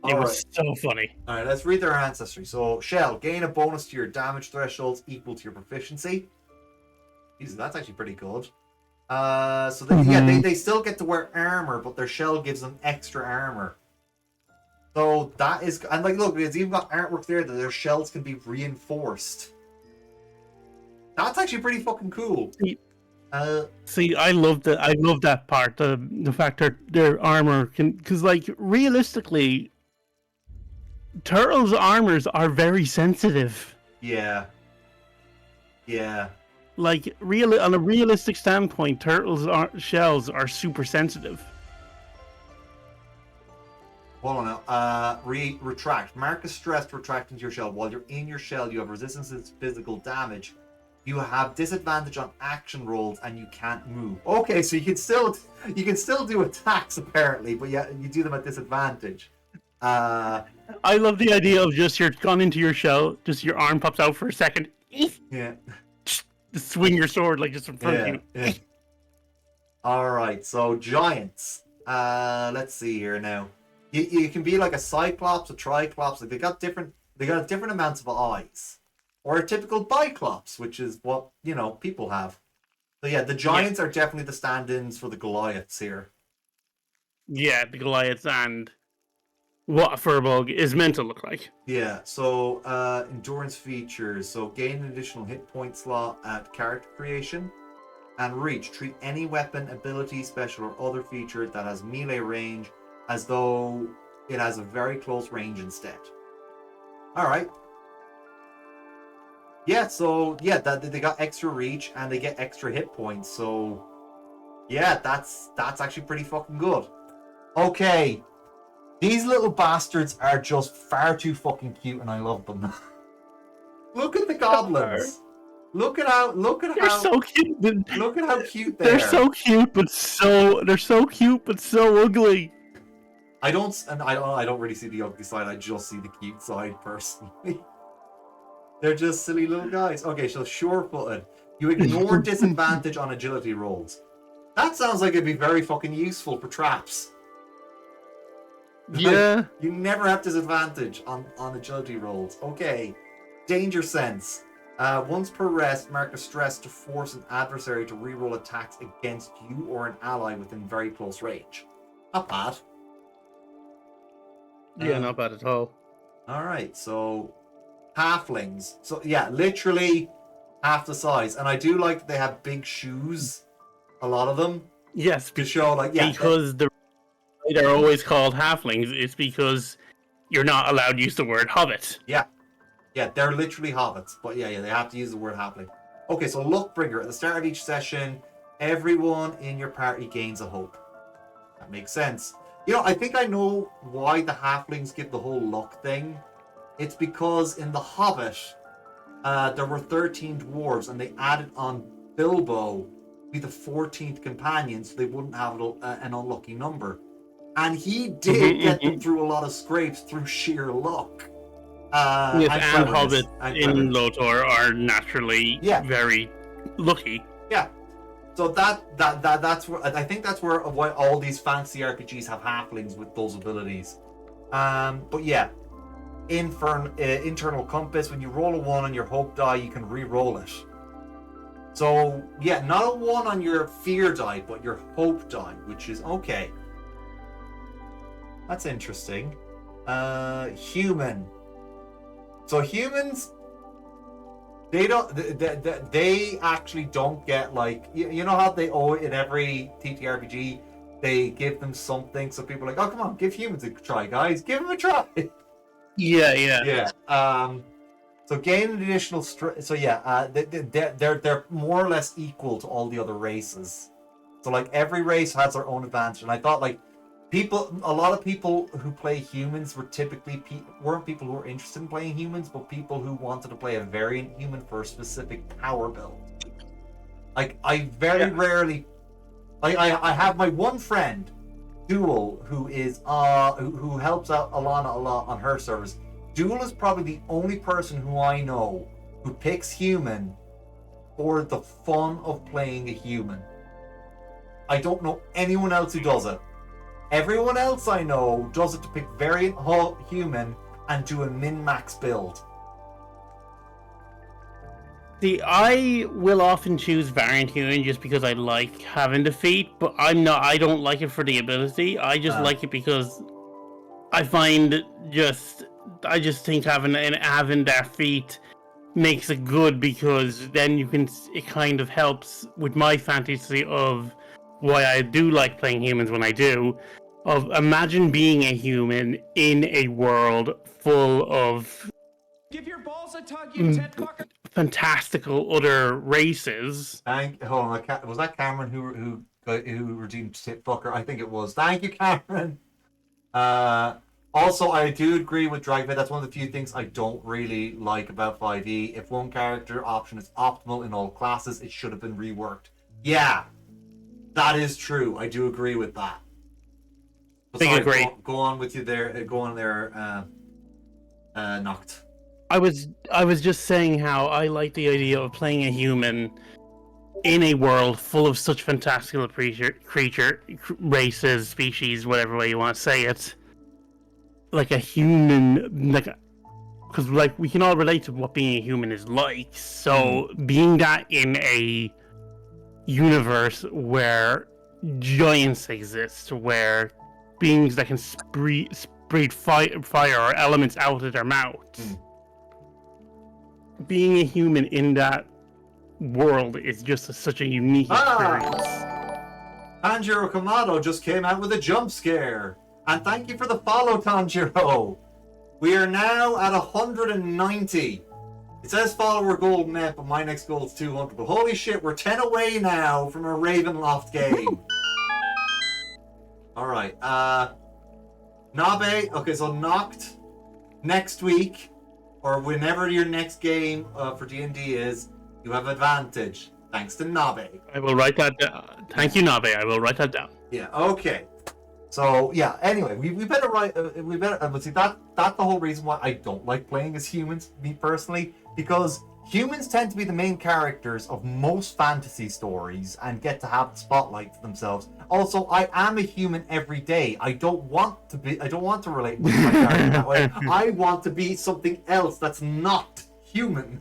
It was so funny. Alright, let's read their ancestry. So, Shell, gain a bonus to your damage thresholds equal to your proficiency. Jesus, that's actually pretty good. They still get to wear armor, but their shell gives them extra armor. So that is, and like, look, it's even got artwork there that their shells can be reinforced. That's actually pretty fucking cool. See, I love that part. The fact that their armor can, because like realistically, turtles' armors are very sensitive. Yeah. Like on a realistic standpoint, turtles' shells are super sensitive. Hold on now. Retract. Mark a stress to retract into your shell. While you're in your shell, you have resistance to physical damage. You have disadvantage on action rolls, and you can't move. Okay, so you can still do attacks apparently, but you do them at disadvantage. I love the idea of just you're gone into your shell, just your arm pops out for a second. Yeah. Just swing your sword like just in front of you. Yeah. All right, so giants. Let's see here now. You can be like a cyclops, a triclops. Like they got different amounts of eyes, or a typical biclops, which is what people have. So yeah, the giants are definitely the stand-ins for the Goliaths here. Yeah, the Goliaths, and what a furbug is meant to look like. Yeah, so endurance features. So gain an additional hit point slot at character creation. And reach. Treat any weapon, ability, special, or other feature that has melee range as though it has a very close range instead. Alright. Yeah, so yeah, they got extra reach and they get extra hit points, so yeah, that's actually pretty fucking good. Okay. These little bastards are just far too fucking cute and I love them. Look at the goblins. Look at how They're so cute. look at how cute they They're are. so cute, but so ugly. I don't really see the ugly side. I just see the cute side personally. They're just silly little guys. Okay, so sure-footed. You ignore disadvantage on agility rolls. That sounds like it'd be very fucking useful for traps. Yeah. You never have disadvantage on agility rolls. Okay. Danger sense. Once per rest, mark a stress to force an adversary to reroll attacks against you or an ally within very close range. Not bad. Yeah, not bad at all. Alright, so halflings. So yeah, literally half the size. And I do like that they have big shoes. A lot of them. Yes, To show like because they're always called halflings. It's because you're not allowed to use the word hobbit. Yeah, they're literally hobbits, but yeah, they have to use the word halfling. Okay, so Luckbringer. At the start of each session, everyone in your party gains a hope. That makes sense. You know, I think I know why the halflings get the whole luck thing. It's because in The Hobbit, there were 13 dwarves, and they added on Bilbo to be the 14th companion, so they wouldn't have an unlucky number. And he did get them through a lot of scrapes through sheer luck. Yes, and cleverness, hobbits in Lothar are naturally very lucky. Yeah. So that's where I think that's why all these fancy RPGs have halflings with those abilities. But yeah, internal compass. When you roll a 1 on your hope die, you can re-roll it. So yeah, not a 1 on your fear die, but your hope die, which is okay. That's interesting. Human. So humans, they actually don't get like, you know how they owe in every TTRPG, they give them something, so people are like, oh come on, give humans a try, guys, give them a try. Yeah. So gain an additional so yeah, they're more or less equal to all the other races. So like every race has their own advantage, and I thought like a lot of people who play humans were typically weren't people who were interested in playing humans, but people who wanted to play a variant human for a specific power build. Like I very rarely, I have my one friend, Duel, who is who helps out Alana a lot on her servers. Duel is probably the only person who I know who picks human for the fun of playing a human. I don't know anyone else who does it. Everyone else I know does it to pick variant human and do a min-max build. See, I will often choose variant human just because I like having the feat, but I don't like it for the ability. I just like it because I just think having that feat makes it good, because then it kind of helps with my fantasy of why I do like playing humans when I do. Imagine being a human in a world full of give your balls a tug, you ted fucker. Fantastical other races. Hold on, was that Cameron who redeemed tit fucker? I think it was. Thank you, Cameron. Also, I do agree with Dragvet. That's one of the few things I don't really like about 5e. If one character option is optimal in all classes, it should have been reworked. Yeah, that is true. I do agree with that. But I agree. Go on with you there. Go on there, Noct. I was just saying how I like the idea of playing a human in a world full of such fantastical creature races, species, whatever way you want to say it. Like a human, because we can all relate to what being a human is like. So being that in a universe where giants exist, where beings that can breathe fire or elements out of their mouths. Being a human in that world is just such a unique experience. Tanjiro Kamado just came out with a jump scare. And thank you for the follow, Tanjiro. We are now at 190. It says follower gold net, but my next goal is 200. But holy shit, we're 10 away now from a Ravenloft game. Alright, Nabe, okay, so Noct, next week, or whenever your next game for D&D is, you have advantage, thanks to Nabe. I will write that down. Thank you, Nabe. I will write that down. Yeah, okay. So, yeah, anyway, we better write, but see, that's the whole reason why I don't like playing as humans, me personally, because humans tend to be the main characters of most fantasy stories and get to have the spotlight to themselves. Also, I am a human every day. I don't want to relate with my character that way. I want to be something else that's not human.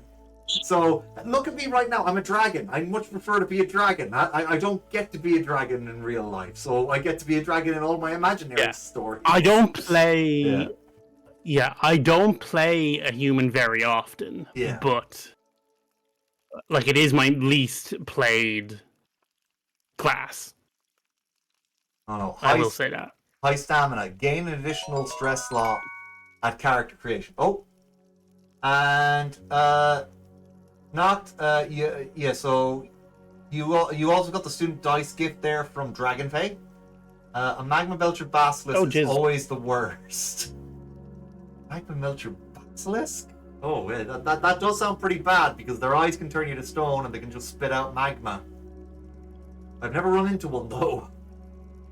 So, look at me right now. I'm a dragon. I much prefer to be a dragon. I don't get to be a dragon in real life, so I get to be a dragon in all my imaginary stories. I don't play... Yeah, I don't play a human very often. Yeah. But... Like, it is my least played class. Oh, no. I will say that. High stamina. Gain an additional stress slot at character creation. Oh. And, so you also got the student dice gift there from Dragonfey. A Magma Belcher Basilisk is always the worst. Magma Belcher Basilisk? Oh, yeah, that does sound pretty bad because their eyes can turn you to stone and they can just spit out magma. I've never run into one though.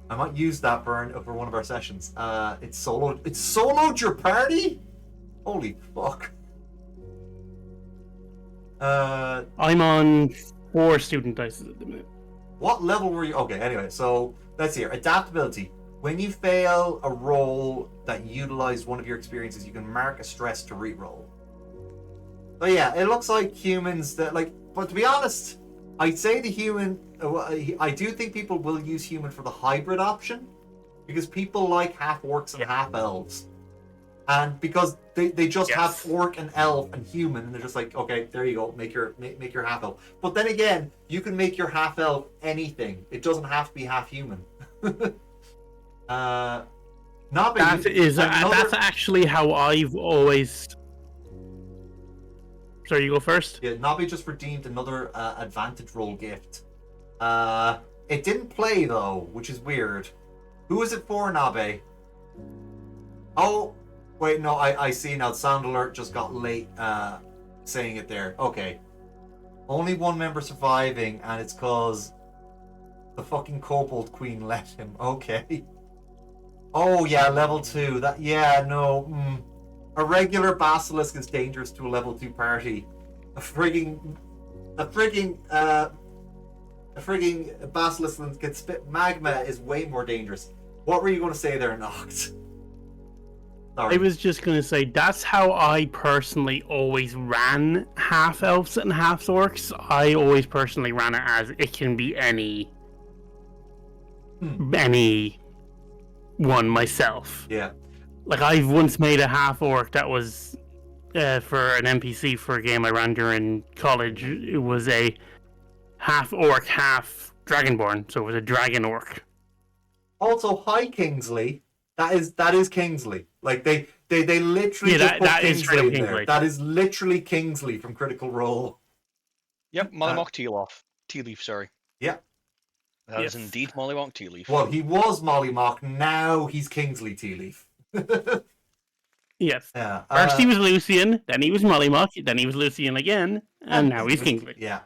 I might use that for one of our sessions. It's soloed your party? Holy fuck. I'm on 4 student dice at the minute. What level were you? Okay, anyway, so let's see here. Adaptability. When you fail a roll that utilized one of your experiences, you can mark a stress to re-roll. So yeah, it looks like humans that but to be honest, I'd say the human. I do think people will use human for the hybrid option because people like half orcs and half elves, and because they just have orc and elf and human, and they're just like, okay, there you go, make your half elf. But then again, you can make your half elf anything. It doesn't have to be half human. That's actually how I've always. Sorry, you go first. Yeah, Nabi just redeemed another advantage roll gift. It didn't play though, which is weird. Who is it for, Nabe? Oh, wait, no, I see now. The sound alert just got late saying it there. Okay. Only one member surviving, and it's cause the fucking Kobold Queen let him. Okay. Oh yeah, level 2. A regular basilisk is dangerous to a level 2 party. A frigging basilisk that can spit magma is way more dangerous. What were you going to say there, Noct? Sorry. I was just going to say, that's how I personally always ran half elves and half orcs. I always personally ran it as it can be any one myself. Yeah. Like, I've once made a half orc that was for an NPC for a game I ran during college. It was a half orc, half dragonborn, so it was a dragon orc. Also, hi Kingsley. That is Kingsley. Like they literally just put that Kingsley is straight up in there. Kingsley. That is literally Kingsley from Critical Role. Yep, Mollymawk Tea Leaf, sorry. Yeah. That is indeed Mollymawk Tea Leaf. Well, he was Mollymawk, now he's Kingsley Tea Leaf. Yes. Yeah. First he was Lucian, then he was Mollymawk, then he was Lucian again, and now he's Kingsley. Yeah.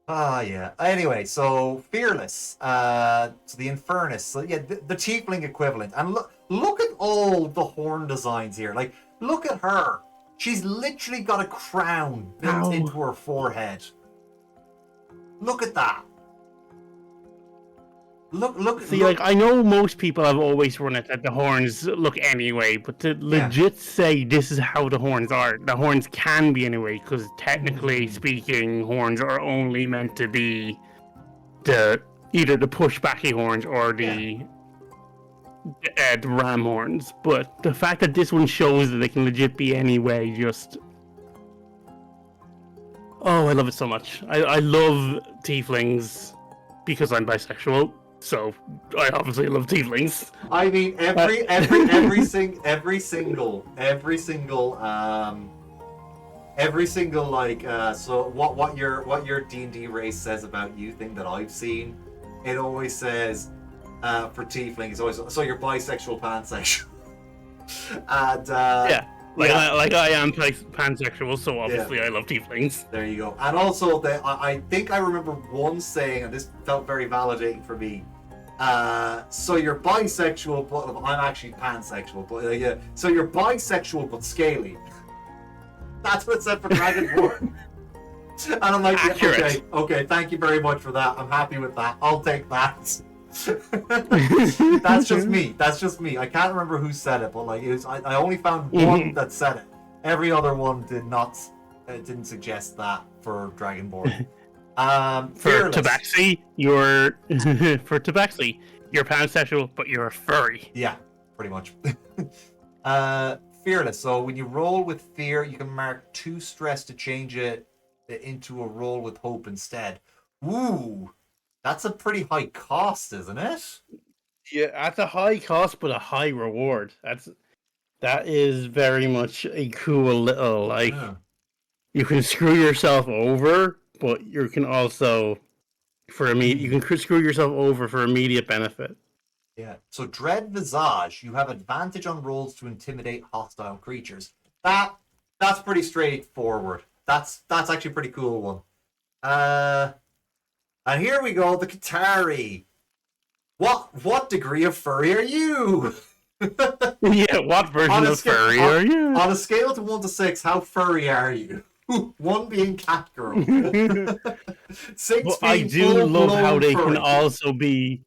Yeah. Anyway, so Fearless. So the Infernus. So yeah, the Tiefling equivalent. And look at all the horn designs here. Like, look at her. She's literally got a crown built into her forehead. Look at that. Look. See, like, I know most people have always run it that the horns look anyway, but to legit say this is how the horns are, the horns can be anyway, because technically speaking, horns are only meant to be either the pushbacky horns or the the ram horns, but the fact that this one shows that they can legit be any way, just oh, I love it so much. I love tieflings because I'm bisexual, so I obviously love tieflings. I mean, every single like so what your D&D race says about you thing that I've seen, it always says for tiefling it's always so you're bisexual, pansexual. And Yeah, yeah. like I am pansexual, so obviously I love tieflings. There you go. And also I think I remember one saying, and this felt very validating for me. So you're bisexual, but I'm actually pansexual. But yeah, so you're bisexual but scaly. That's what it said for Dragonborn. And I'm like, yeah, okay, thank you very much for that. I'm happy with that. I'll take that. That's just me. I can't remember who said it, but like it was. I only found one that said it. Every other one did not. Didn't suggest that for Dragonborn. For Tabaxi, you're pansexual, but you're a furry. Yeah, pretty much. Fearless. So when you roll with fear, you can mark 2 stress to change it into a roll with hope instead. Ooh, that's a pretty high cost, isn't it? Yeah, that's a high cost, but a high reward. That is very much a cool little like. Yeah. You can screw yourself over, but you can also you can screw yourself over for immediate benefit. Yeah. So Dread Visage, you have advantage on rolls to intimidate hostile creatures. That's pretty straightforward. That's actually a pretty cool one. And here we go, the Qatari. What degree of furry are you? Yeah, what version of furry are you? On a scale of 1 to 6, how furry are you? 1 being cat girl. 6 Well, being I do love how they furry. can also be.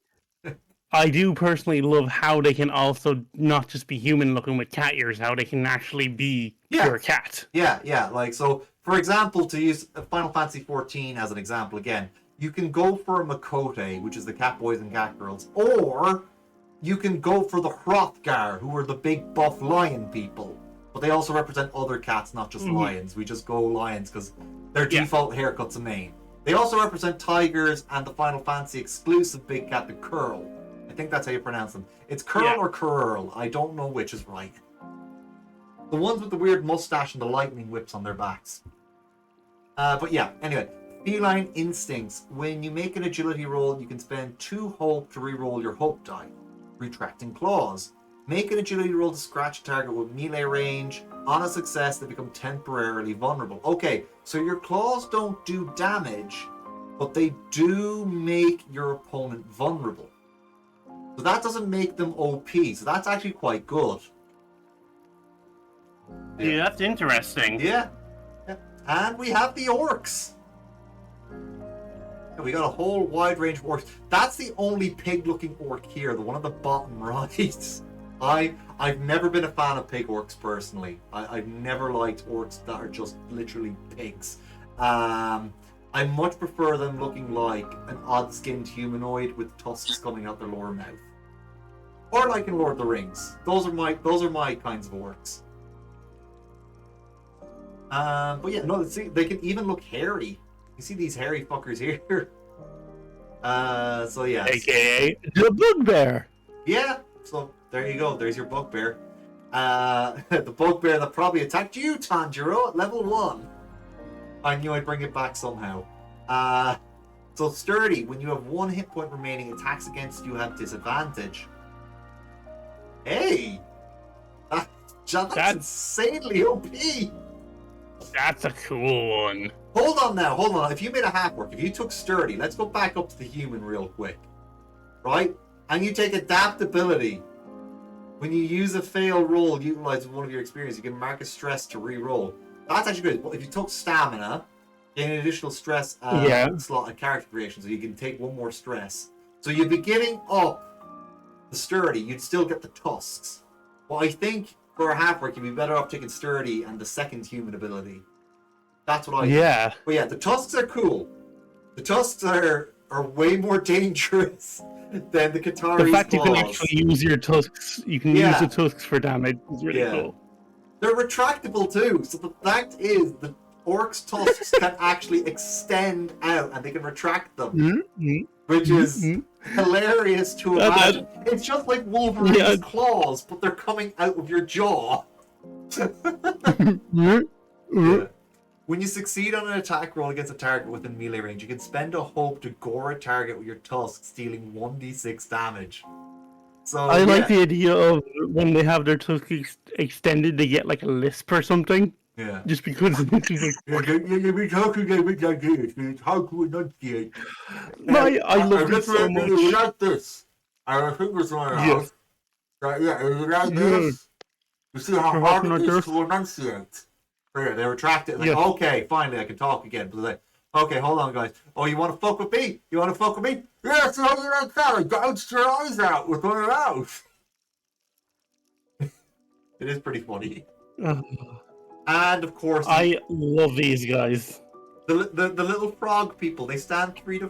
I do personally love how they can also not just be human looking with cat ears, how they can actually be pure cat. Yeah. Like, so, for example, to use Final Fantasy XIV as an example again, you can go for a Makote, which is the cat boys and cat girls, or you can go for the Hrothgar, who are the big buff lion people. But they also represent other cats, not just lions. We just go lions because their default haircut's a mane. They also represent tigers and the Final Fantasy exclusive big cat, the Curl. I think that's how you pronounce them. It's Curl or Curl. I don't know which is right. The ones with the weird mustache and the lightning whips on their backs. But yeah, anyway. Feline Instincts. When you make an agility roll, you can spend 2 hope to re-roll your hope die. Retracting Claws. Make an agility roll to scratch a target with melee range. On a success, they become temporarily vulnerable. Okay, so your claws don't do damage, but they do make your opponent vulnerable. So that doesn't make them OP, so that's actually quite good. Yeah, that's interesting. Yeah. And we have the orcs. We got a whole wide range of orcs. That's the only pig-looking orc here, the one on the bottom right. I've never been a fan of pig orcs personally. I've never liked orcs that are just literally pigs. I much prefer them looking like an odd-skinned humanoid with tusks coming out their lower mouth, or like in Lord of the Rings. Those are my kinds of orcs. But yeah, no. See, they can even look hairy. You see these hairy fuckers here. So yeah. AKA the bugbear. Yeah. So there you go. There's your bugbear. The bugbear that probably attacked you, Tanjiro, at level 1. I knew I'd bring it back somehow. So Sturdy. When you have 1 hit point remaining, attacks against you have disadvantage. Hey, that's insanely OP. That's a cool one. Hold on. If you made a half work, if you took Sturdy, let's go back up to the human real quick. Right? And you take adaptability. When you use a failed roll utilizing one of your experience, you can mark a stress to re-roll. That's actually good. But if you took stamina, gain an additional stress slot at character creation, so you can take 1 more stress. So you'd be giving up the Sturdy, you'd still get the tusks. Well, I think for a half work, you'd be better off taking Sturdy and the second human ability. That's what I think. But yeah, the tusks are cool. The tusks are are way more dangerous than the Qatari's The fact you can claws. actually use your tusks, you can use the tusks for damage is really Yeah. cool. They're retractable too, so the fact is the orc's tusks can actually extend out and they can retract them, Mm-hmm. which is hilarious to imagine. It's just like Wolverine's claws, but they're coming out of your jaw. Yeah. When you succeed on an attack roll against a target within melee range, you can spend a hope to gore a target with your tusks, dealing 1d6 damage. So I like the idea of when they have their tusks extended, they get like a lisp or something. Yeah. Just because it's just like... You've been talking like this. It's hard to enunciate. I love it so much. Like this. I think it's one of Yes. Right, yeah, like Yeah. this. You see how You're hard walking it like is this. to enunciate. So yeah, they retract it. Like, Yeah. okay, finally I can talk again. But like, okay, hold on, guys. Oh, you want to fuck with me? You want to fuck with me? Yeah, so you like that. I gouged your eyes out with one of those. It is pretty funny. And of course, I love these guys. the little frog people. They stand 3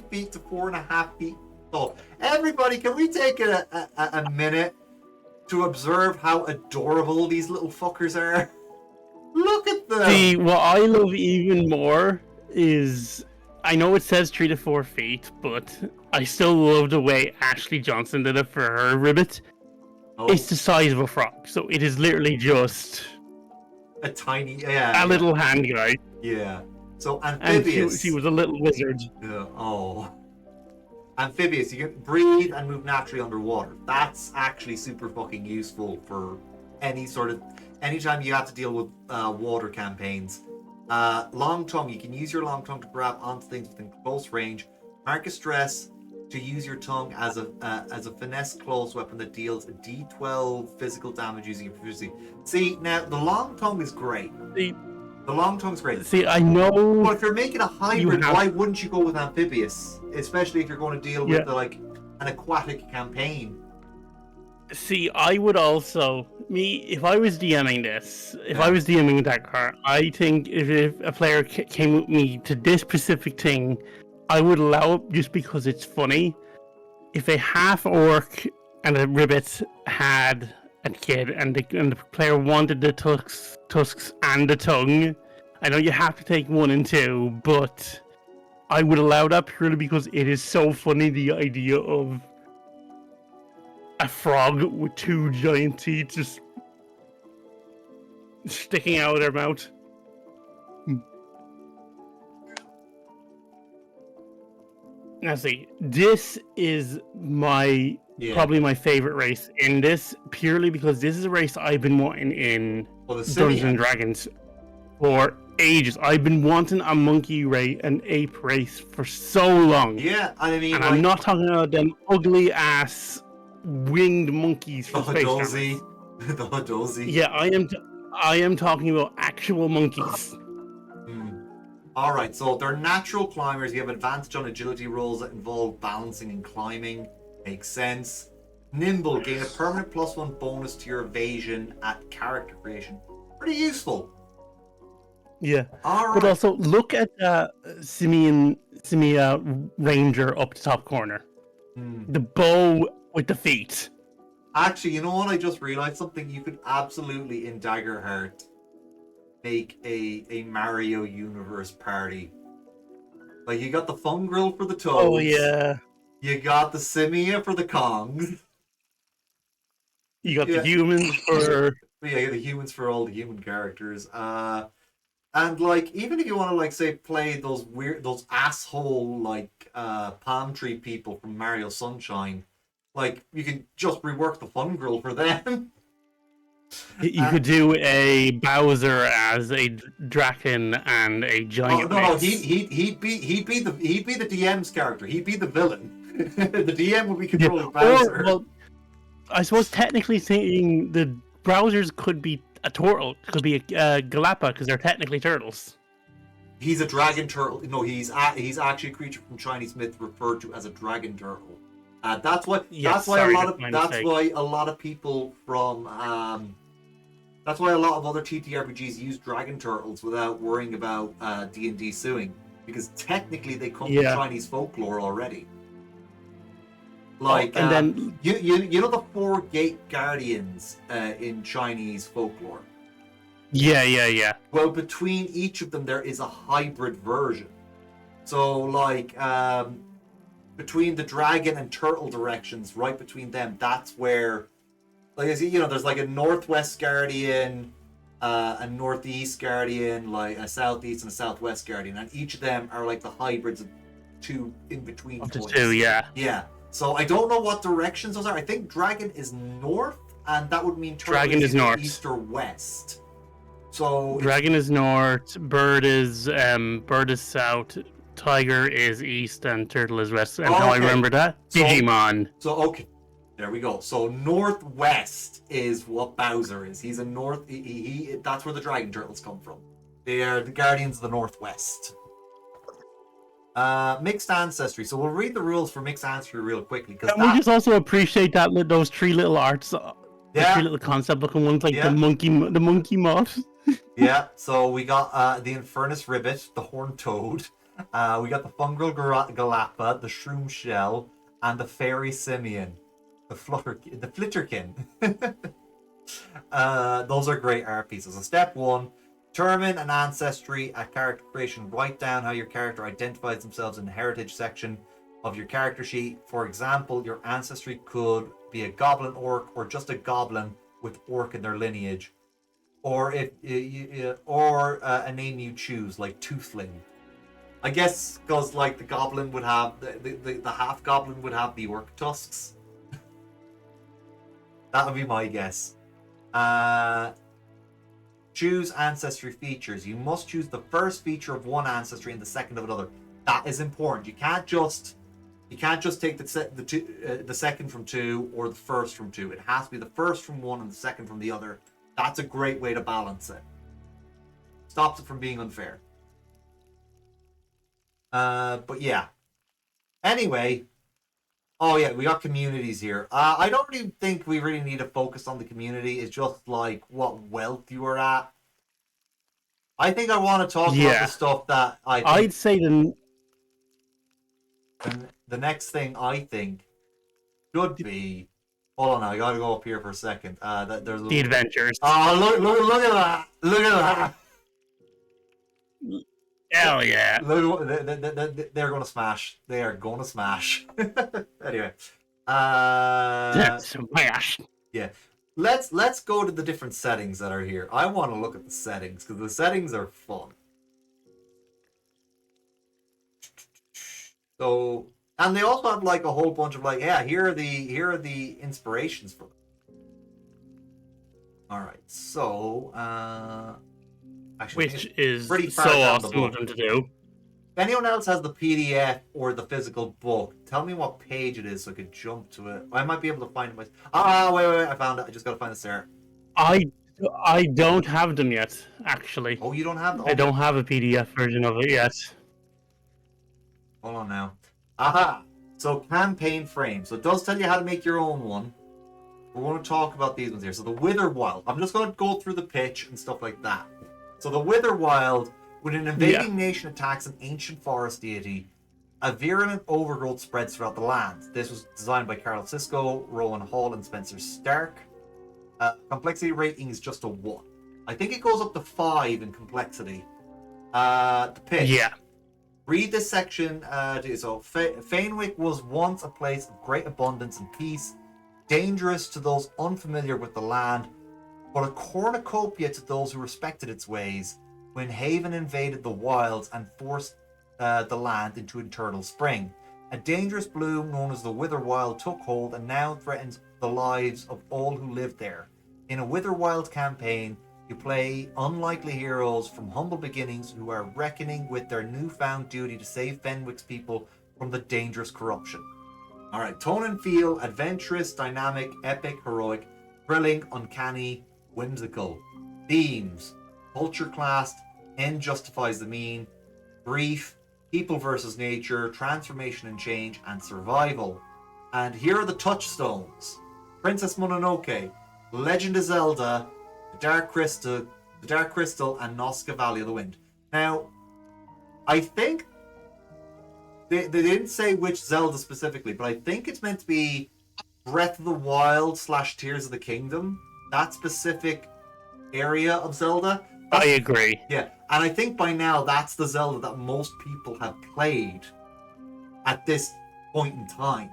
feet to 4.5 feet tall. Everybody, can we take a minute to observe how adorable these little fuckers are? Look at them. See, what I love even more is, I know it says 3 to 4 feet, but I still love the way Ashley Johnson did it for her ribbit. Oh, It's the size of a frog, so it is literally just a tiny, a little hand guy. Yeah. So And amphibious. she was a little wizard. Yeah. Oh. Amphibious. You can breathe and move naturally underwater. That's actually super fucking useful for anytime you have to deal with water campaigns. Long tongue. You can use your long tongue to grab onto things within close range. Mark a stress to use your tongue as a finesse close weapon that deals a d12 physical damage using your proficiency. See, now the long tongue is great. The long tongue's great. See, I know. But if you're making a hybrid, have- why wouldn't you go with amphibious? Especially if you're going to deal with an aquatic campaign. See, I would also if I was DMing this, if I was DMing Daggerheart, I think if a player came with me to this specific thing, I would allow it just because it's funny. If a half orc and a ribbit had a kid, and the player wanted the tusks and the tongue, I know you have to take 1 and 2, but I would allow that purely because it is so funny, the idea of a frog with 2 giant teeth just sticking out of their mouth. Now see, this is probably my favorite race in this, purely because this is a race I've been wanting in Well, the Dungeons simian. and Dragons for ages. I've been wanting a monkey race, an ape race for so long. Yeah, I mean, And like, I'm not talking about them ugly ass winged monkeys the from Space Hadozi. Cameras. The Hadozi. Yeah, I am talking about actual monkeys. Alright, so they're natural climbers. You have advantage on agility rolls that involve balancing and climbing. Makes sense. Nimble, gain a permanent +1 bonus to your evasion at character creation. Pretty useful. Yeah. Alright. But also, look at Simia Ranger up the top corner. The bow with the feet. Actually, you know what? I just realized something. You could absolutely, in Daggerheart, make a Mario Universe party. Like, you got the Fungrel for the Toads. Oh, yeah. You got the Simia for the Kongs. You got the humans for... Yeah, the humans for all the human characters. And like, even if you want to like say play those asshole like palm tree people from Mario Sunshine, like you can just rework the Fungrel for them. You could do a Bowser as a Draken and a giant. No, mix. he'd be the DM's character. He'd be the villain. The DM would be Yeah. controlling Bowser. Well, I suppose technically saying the browsers could be a turtle, could be a Galapa, because they're technically turtles. He's a dragon turtle. No, he's actually a creature from Chinese myth referred to as a dragon turtle. That's why. Yes, that's why sorry, a lot that's of. my That's mistake. why a lot of people from. That's why a lot of other TTRPGs use dragon turtles without worrying about D&D suing. because technically they come Yeah. from Chinese folklore already. Like, and then you know the four gate guardians in Chinese folklore. yeah. Well, between each of them there is a hybrid version. So like between the dragon and turtle directions, right between them, that's where, like, you know, there's like a northwest guardian, a northeast guardian, like a southeast and a southwest guardian, and each of them are like the hybrids of two in between up to points. 2, yeah. Yeah. So I don't know what directions those are. I think dragon is north, and that would mean turtle Dragon is either north. east or west. So Dragon is north, bird is south, tiger is east, and turtle is west. And how I Okay. remember that? So- Digimon. So okay, there we go. So northwest is what Bowser is. He's a north. He that's where the dragon turtles come from. They are the guardians of the northwest. Mixed ancestry. So we'll read the rules for mixed ancestry real quickly because And we just also appreciate that those 3 little arts, the Yeah. 3 little concept looking ones, like Yeah. the monkey moth. yeah. So we got the Infernus Ribbit, the Horned Toad. We got the Fungal Galapa, the Shroom Shell, and the Fairy Simian, the Flitterkin. Those are great art pieces. So step 1, determine an ancestry at character creation. Write down how your character identifies themselves in the heritage section of your character sheet. For example, your ancestry could be a goblin orc or just a goblin with orc in their lineage, or if a name you choose like Toothling. I guess because like the goblin would have the half goblin would have the orc tusks. That would be my guess. Choose ancestry features. You must choose the first feature of one ancestry and the second of another. That is important. You can't just take the second from 2 or the first from 2. It has to be the first from one and the second from the other. That's a great way to balance it. Stops it from being unfair. But yeah. Anyway. Oh yeah, we got communities here. I don't really think we really need to focus on the community. It's just like what wealth you are at. I think I want to talk about Yeah. the stuff that I think I'd say the next thing I think should be. Hold on, now, I gotta go up here for a second. There's the adventures. Oh, look at that! Look at that! Hell yeah. Look, they're gonna smash. They are gonna smash. Anyway, Smash. yeah. Let's go to the different settings that are here. I want to look at the settings because the settings are fun. So, and they also have like a whole bunch of like, yeah, here are the inspirations for them. All right, so actually, Which is pretty so far down the awesome of book. them to do. If anyone else has the PDF or the physical book, tell me what page it is so I could jump to it. I might be able to find it myself. Wait, I found it. I just gotta find the there. I don't have them yet, actually. Oh, you don't have the I don't have a PDF version of it yet. Hold on now. Aha! So campaign frame. So it does tell you how to make your own one. We're going to talk about these ones here. So the Wither Wild. I'm just going to go through the pitch and stuff like that. So the Wither Wild, when an invading nation attacks an ancient forest deity, a virulent overgrowth spreads throughout the land. This was designed by Carl Sisko, Rowan Hall, and Spencer Stark. Complexity rating is just a 1. I think it goes up to 5 in complexity. The pitch. Yeah. Read this section. So Fainwick was once a place of great abundance and peace, dangerous to those unfamiliar with the land, but a cornucopia to those who respected its ways. When Haven invaded the wilds and forced the land into eternal spring, a dangerous bloom known as the Wither Wild took hold and now threatens the lives of all who live there. In a Wither Wild campaign, you play unlikely heroes from humble beginnings who are reckoning with their newfound duty to save Fenwick's people from the dangerous corruption. Alright, tone and feel, adventurous, dynamic, epic, heroic, thrilling, uncanny, whimsical. Themes, culture class, end justifies the mean, brief, people versus nature, transformation and change, and survival. And here are the touchstones. Princess Mononoke, Legend of Zelda, the Dark Crystal, and Noska Valley of the Wind. Now, I think They didn't say which Zelda specifically, but I think it's meant to be Breath of the Wild / Tears of the Kingdom. That specific area of Zelda. I agree. Yeah, and I think by now that's the Zelda that most people have played at this point in time.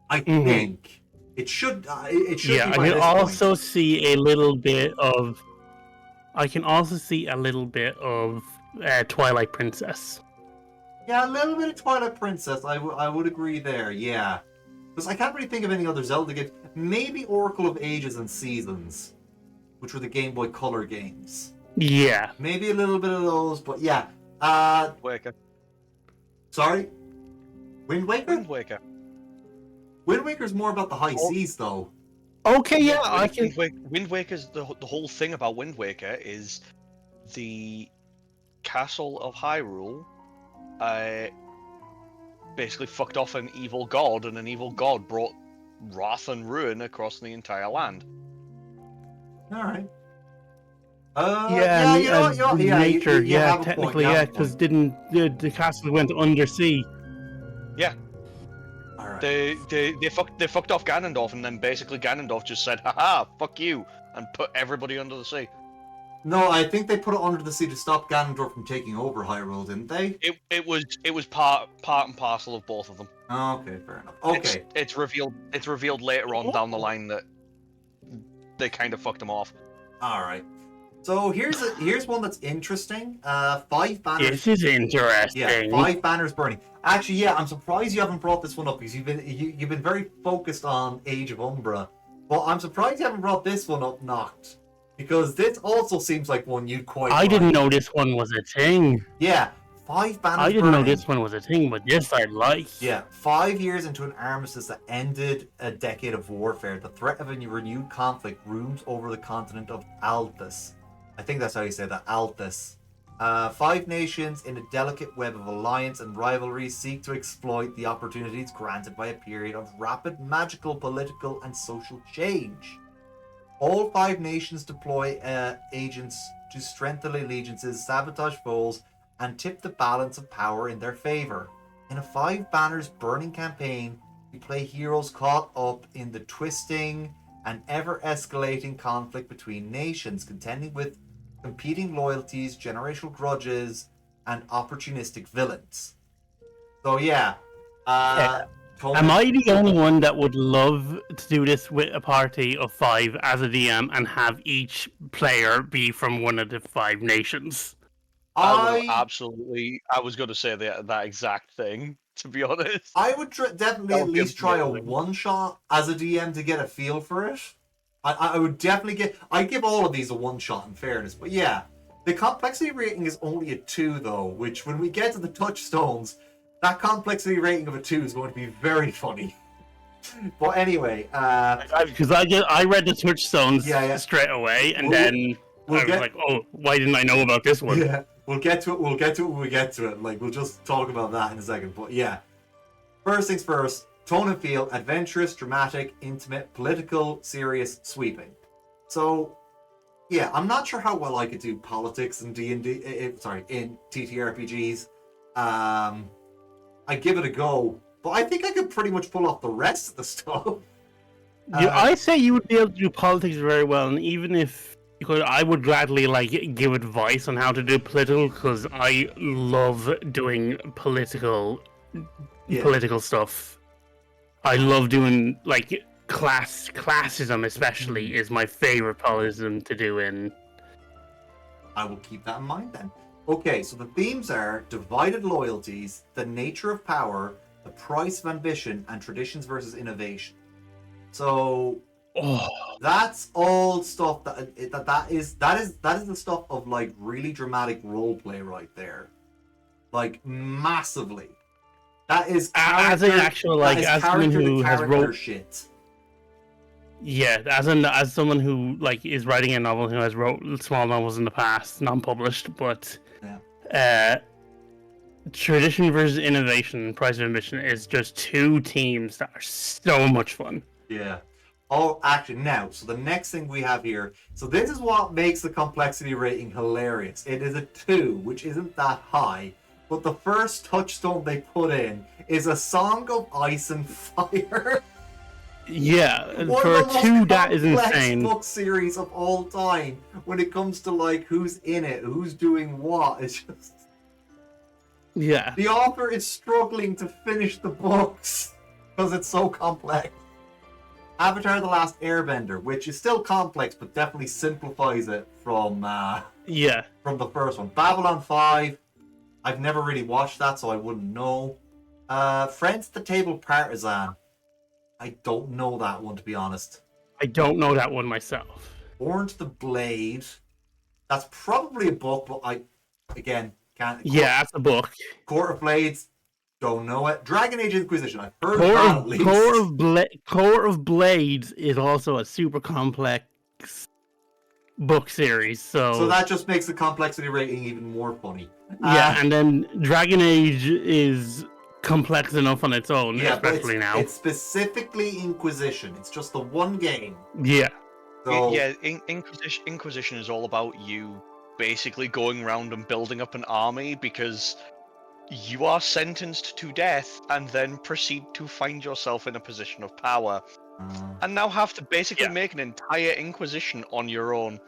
I think it should. It should Yeah, be I by can this also point. see a little bit of. I can also see a little bit of Twilight Princess. Yeah, a little bit of Twilight Princess. I would agree there. Yeah, because I can't really think of any other Zelda games. Maybe Oracle of Ages and Seasons, which were the Game Boy Color games. Yeah. Maybe a little bit of those, but yeah. Waker. Sorry, Wind Waker. Wind Waker. Wind Waker's more about the high seas, though. Okay, yeah, I Wind, can. Wind Waker's the whole thing about Wind Waker is the castle of Hyrule basically fucked off an evil god, and an evil god brought wrath and ruin across the entire land. All right. Yeah, you know what, nature. you have a point, Technically, you have yeah, a point. because didn't the castle went undersea? Yeah, All right. they fucked off Ganondorf, and then basically Ganondorf just said, "Haha, fuck you," and put everybody under the sea. No, I think they put it under the sea to stop Ganondorf from taking over Hyrule, didn't they? It was part and parcel of both of them. Okay, fair enough. Okay. It's revealed later on down the line that they kind of fucked him off. All right. So here's one that's interesting. 5 banners. This is interesting. Yeah, 5 banners burning. Actually, yeah, I'm surprised you haven't brought this one up because you've been very focused on Age of Umbra. But I'm surprised you haven't brought this one up, Noct, because this also seems like one you'd quite. I didn't know this one was a thing. Yeah, 5 banners. I didn't know burning. this one was a thing, but this I like. Yeah, 5 years into an armistice that ended a decade of warfare, the threat of a renewed conflict looms over the continent of Althus. I think that's how you say that, Althus. 5 nations in a delicate web of alliance and rivalry seek to exploit the opportunities granted by a period of rapid magical, political, and social change. All 5 nations deploy agents to strengthen allegiances, sabotage foes, and tip the balance of power in their favor. In a 5 banners burning campaign, you play heroes caught up in the twisting and ever-escalating conflict between nations, contending with competing loyalties, generational grudges, and opportunistic villains. So yeah, Tony, Am I the only one that would love to do this with a party of 5 as a DM and have each player be from one of the 5 nations? I was going to say that exact thing, to be honest. I would definitely That at would be least try a amazing. one shot as a DM to get a feel for it. I would definitely I'd give all of these a one shot in fairness, but yeah. The complexity rating is only a 2 though, which when we get to the touchstones, that complexity rating of a 2 is going to be very funny. But anyway, Because I read the touchstones Yeah. straight away, and We'll- then we'll I was get- like, oh, why didn't I know about this one? yeah, we'll get to it when we get to it. Like, we'll just talk about that in a second. But yeah, first things first, tone and feel, adventurous, dramatic, intimate, political, serious, sweeping. So, yeah, I'm not sure how well I could do politics in D&D, in TTRPGs. I'd give it a go, but I think I could pretty much pull off the rest of the stuff. I say you would be able to do politics very well, and even if you could, I would gladly give advice on how to do political, because I love doing political stuff. I love doing classism, especially is my favorite politicism to do in. I will keep that in mind then. Okay, so the themes are divided loyalties, the nature of power, the price of ambition, and traditions versus innovation. So that's all stuff that is the stuff of like really dramatic role play right there, like massively. That is As an actual as someone who has wrote shit. Yeah, as someone who is writing a novel, who has wrote small novels in the past, non-published, but tradition versus innovation and price of ambition is just 2 teams that are so much fun. Yeah. Oh, actually, now, so the next thing we have here, so this is what makes the complexity rating hilarious. It is a 2, which isn't that high, but the first touchstone they put in is a Song of Ice and Fire. Yeah, One for of the most 2, that is complex insane. book series of all time when it comes to like who's in it, who's doing what. It's just Yeah. the author is struggling to finish the books because it's so complex. Avatar: The Last Airbender, which is still complex but definitely simplifies it from Yeah. the first one. Babylon 5, I've never really watched that, so I wouldn't know. Friends at the Table Partisan, I don't know that one, to be honest. I don't know that one myself. Born to the Blade, that's probably a book, but I, again, can't. Yeah, that's a book. Court of Blades, don't know it. Dragon Age Inquisition, I've heard of that at least. Court of Blades is also a super complex book series, So that just makes the complexity rating even more funny. yeah, and then Dragon Age is complex enough on its own, Yeah, but especially now. it's specifically Inquisition. It's just the one game. Yeah. So Yeah, Inquisition is all about you basically going around and building up an army because you are sentenced to death and then proceed to find yourself in a position of power and now have to basically make an entire Inquisition on your own.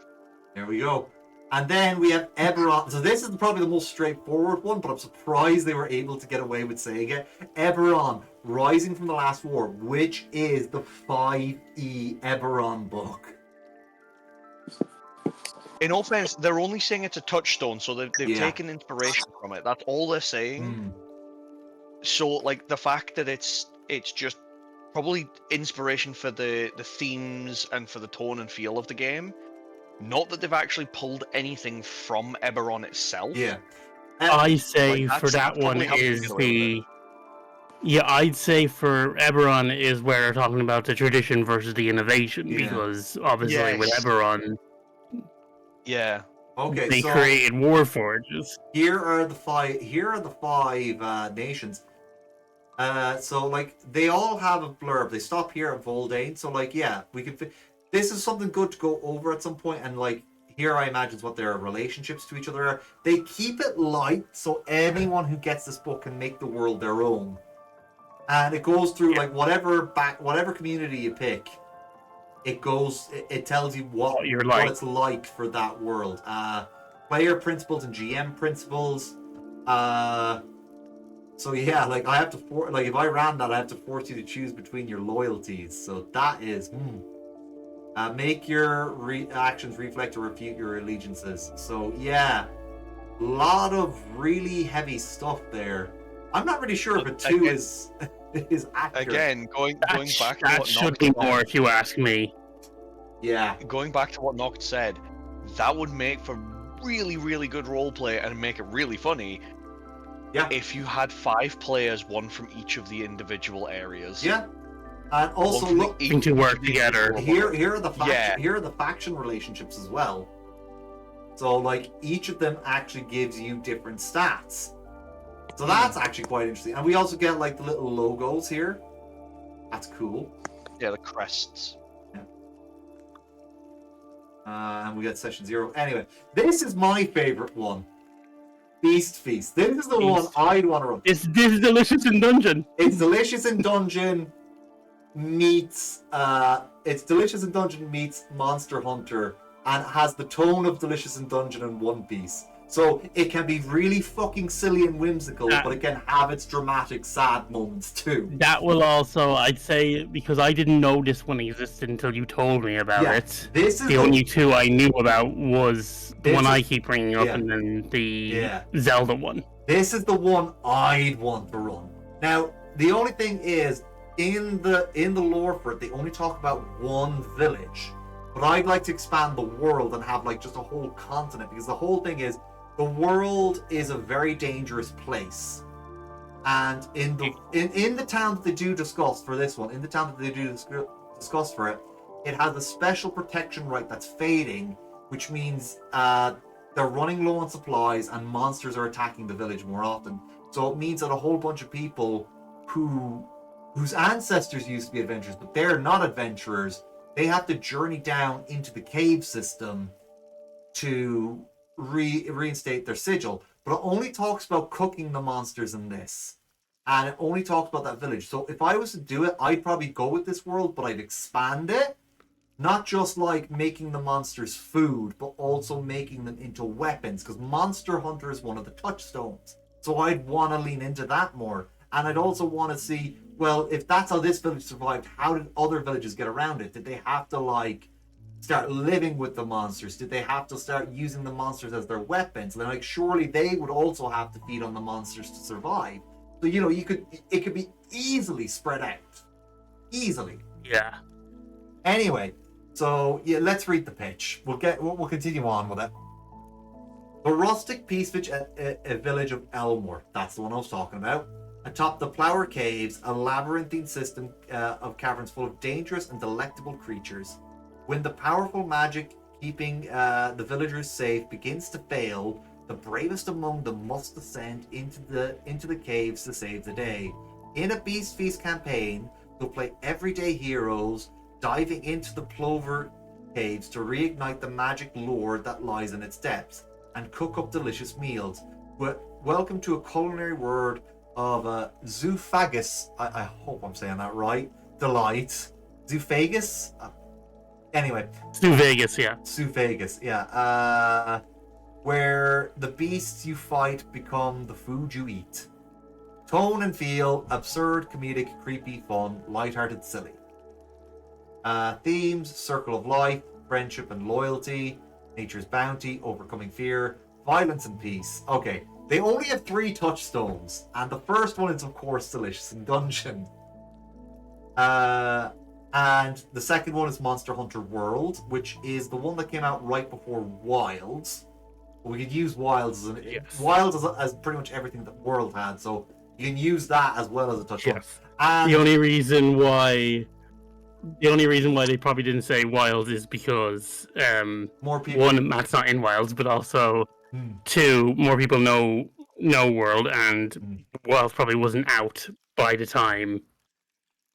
there we go. And then we have Eberron. So this is probably the most straightforward one, but I'm surprised they were able to get away with saying it. Eberron, Rising from the Last War, which is the 5e Eberron book. In all fairness, they're only saying it's a touchstone, so they've Yeah. taken inspiration from it. That's all they're saying. So, like, the fact that it's just probably inspiration for the themes and for the tone and feel of the game. Not that they've actually pulled anything from Eberron itself. Yeah. I say Like, for that one probably how they is get away with the... Yeah, I'd say for Eberron is where they're talking about the tradition versus the innovation, Yeah. because obviously with Yes. Eberron, Yeah. Okay, they so created Warforges. here are the five nations. So like they all have a blurb. They stop here at Voldane. So like yeah, we can. This is something good to go over at some point. And like here, I imagine is what their relationships to each other are. They keep it light, so anyone who gets this book can make the world their own. And it goes through like whatever community you pick. It goes. It tells you what it's like for that world. Player principles and GM principles. So yeah, like I have to if I ran that, I have to force you to choose between your loyalties. So that is make your actions reflect or refute your allegiances. So yeah, a lot of really heavy stuff there. I'm not really sure if a 2 is accurate. Again, going back to That what should Noct be said, more, if you ask me. Yeah. Going back to what Noct said, that would make for really, really good roleplay and make it really funny. Yeah. If you had 5 players, one from each of the individual areas. Yeah. And also look to work together. Here are the faction relationships as well. So like each of them actually gives you different stats. So that's actually quite interesting. And we also get like the little logos here. That's cool. Yeah, the crests. Yeah. And we got session 0. Anyway, this is my favorite one. Beast Feast. This is the one I'd want to run. This is Delicious in Dungeon. It's Delicious in Dungeon meets Monster Hunter, and has the tone of Delicious in Dungeon and One Piece. So it can be really fucking silly and whimsical, but it can have its dramatic, sad moments too. That will also, I'd say, because I didn't know this one existed until you told me about it. This is the only 2 I knew about was the one I keep bringing up, and then the Zelda one. This is the one I'd want to run. Now, the only thing is, in the lore for it, they only talk about one village. But I'd like to expand the world and have like just a whole continent, because the whole thing is, the world is a very dangerous place. And in the town that they do discuss for this one, discuss for it, it has a special protection right that's fading, which means they're running low on supplies and monsters are attacking the village more often. So it means that a whole bunch of people whose ancestors used to be adventurers, but they're not adventurers, they have to journey down into the cave system to reinstate their sigil, but it only talks about cooking the monsters in this, and it only talks about that village. So if I was to do it, I'd probably go with this world, but I'd expand it, not just like making the monsters food, but also making them into weapons, because Monster Hunter is one of the touchstones. So I'd want to lean into that more, and I'd also want to see, well, if that's how this village survived, how did other villages get around it? Did they have to like start living with the monsters? Did they have to start using the monsters as their weapons? Then like surely they would also have to feed on the monsters to survive. So it could be easily spread out. Easily. Yeah. Anyway, so yeah, let's read the pitch. We'll continue on with it. A rustic peace village of Elmore, that's the one I was talking about. Atop the Flower Caves, a labyrinthine system of caverns full of dangerous and delectable creatures. When the powerful magic keeping the villagers safe begins to fail, the bravest among them must descend into the caves to save the day. In a Beast Feast campaign, they'll play everyday heroes, diving into the Plover Caves to reignite the magic lore that lies in its depths, and cook up delicious meals. Welcome to a culinary world of Zoophagus. I hope I'm saying that right. Delight. Zoophagus? Anyway. Vegas, yeah. Zoophagus, yeah. Where the beasts you fight become the food you eat. Tone and feel, absurd, comedic, creepy, fun, lighthearted, silly. Themes, circle of life, friendship and loyalty, nature's bounty, overcoming fear, violence and peace. Okay, they only have 3 touchstones, and the first one is of course Delicious in Dungeon. And the second one is Monster Hunter World, which is the one that came out right before Wilds. We could use Wilds as pretty much everything that World had, so you can use that as well as a touchstone. Yes. And The only reason why they probably didn't say Wilds is because more people. one, Matt's not in Wilds, but also two, more people know World, and Wilds probably wasn't out by the time.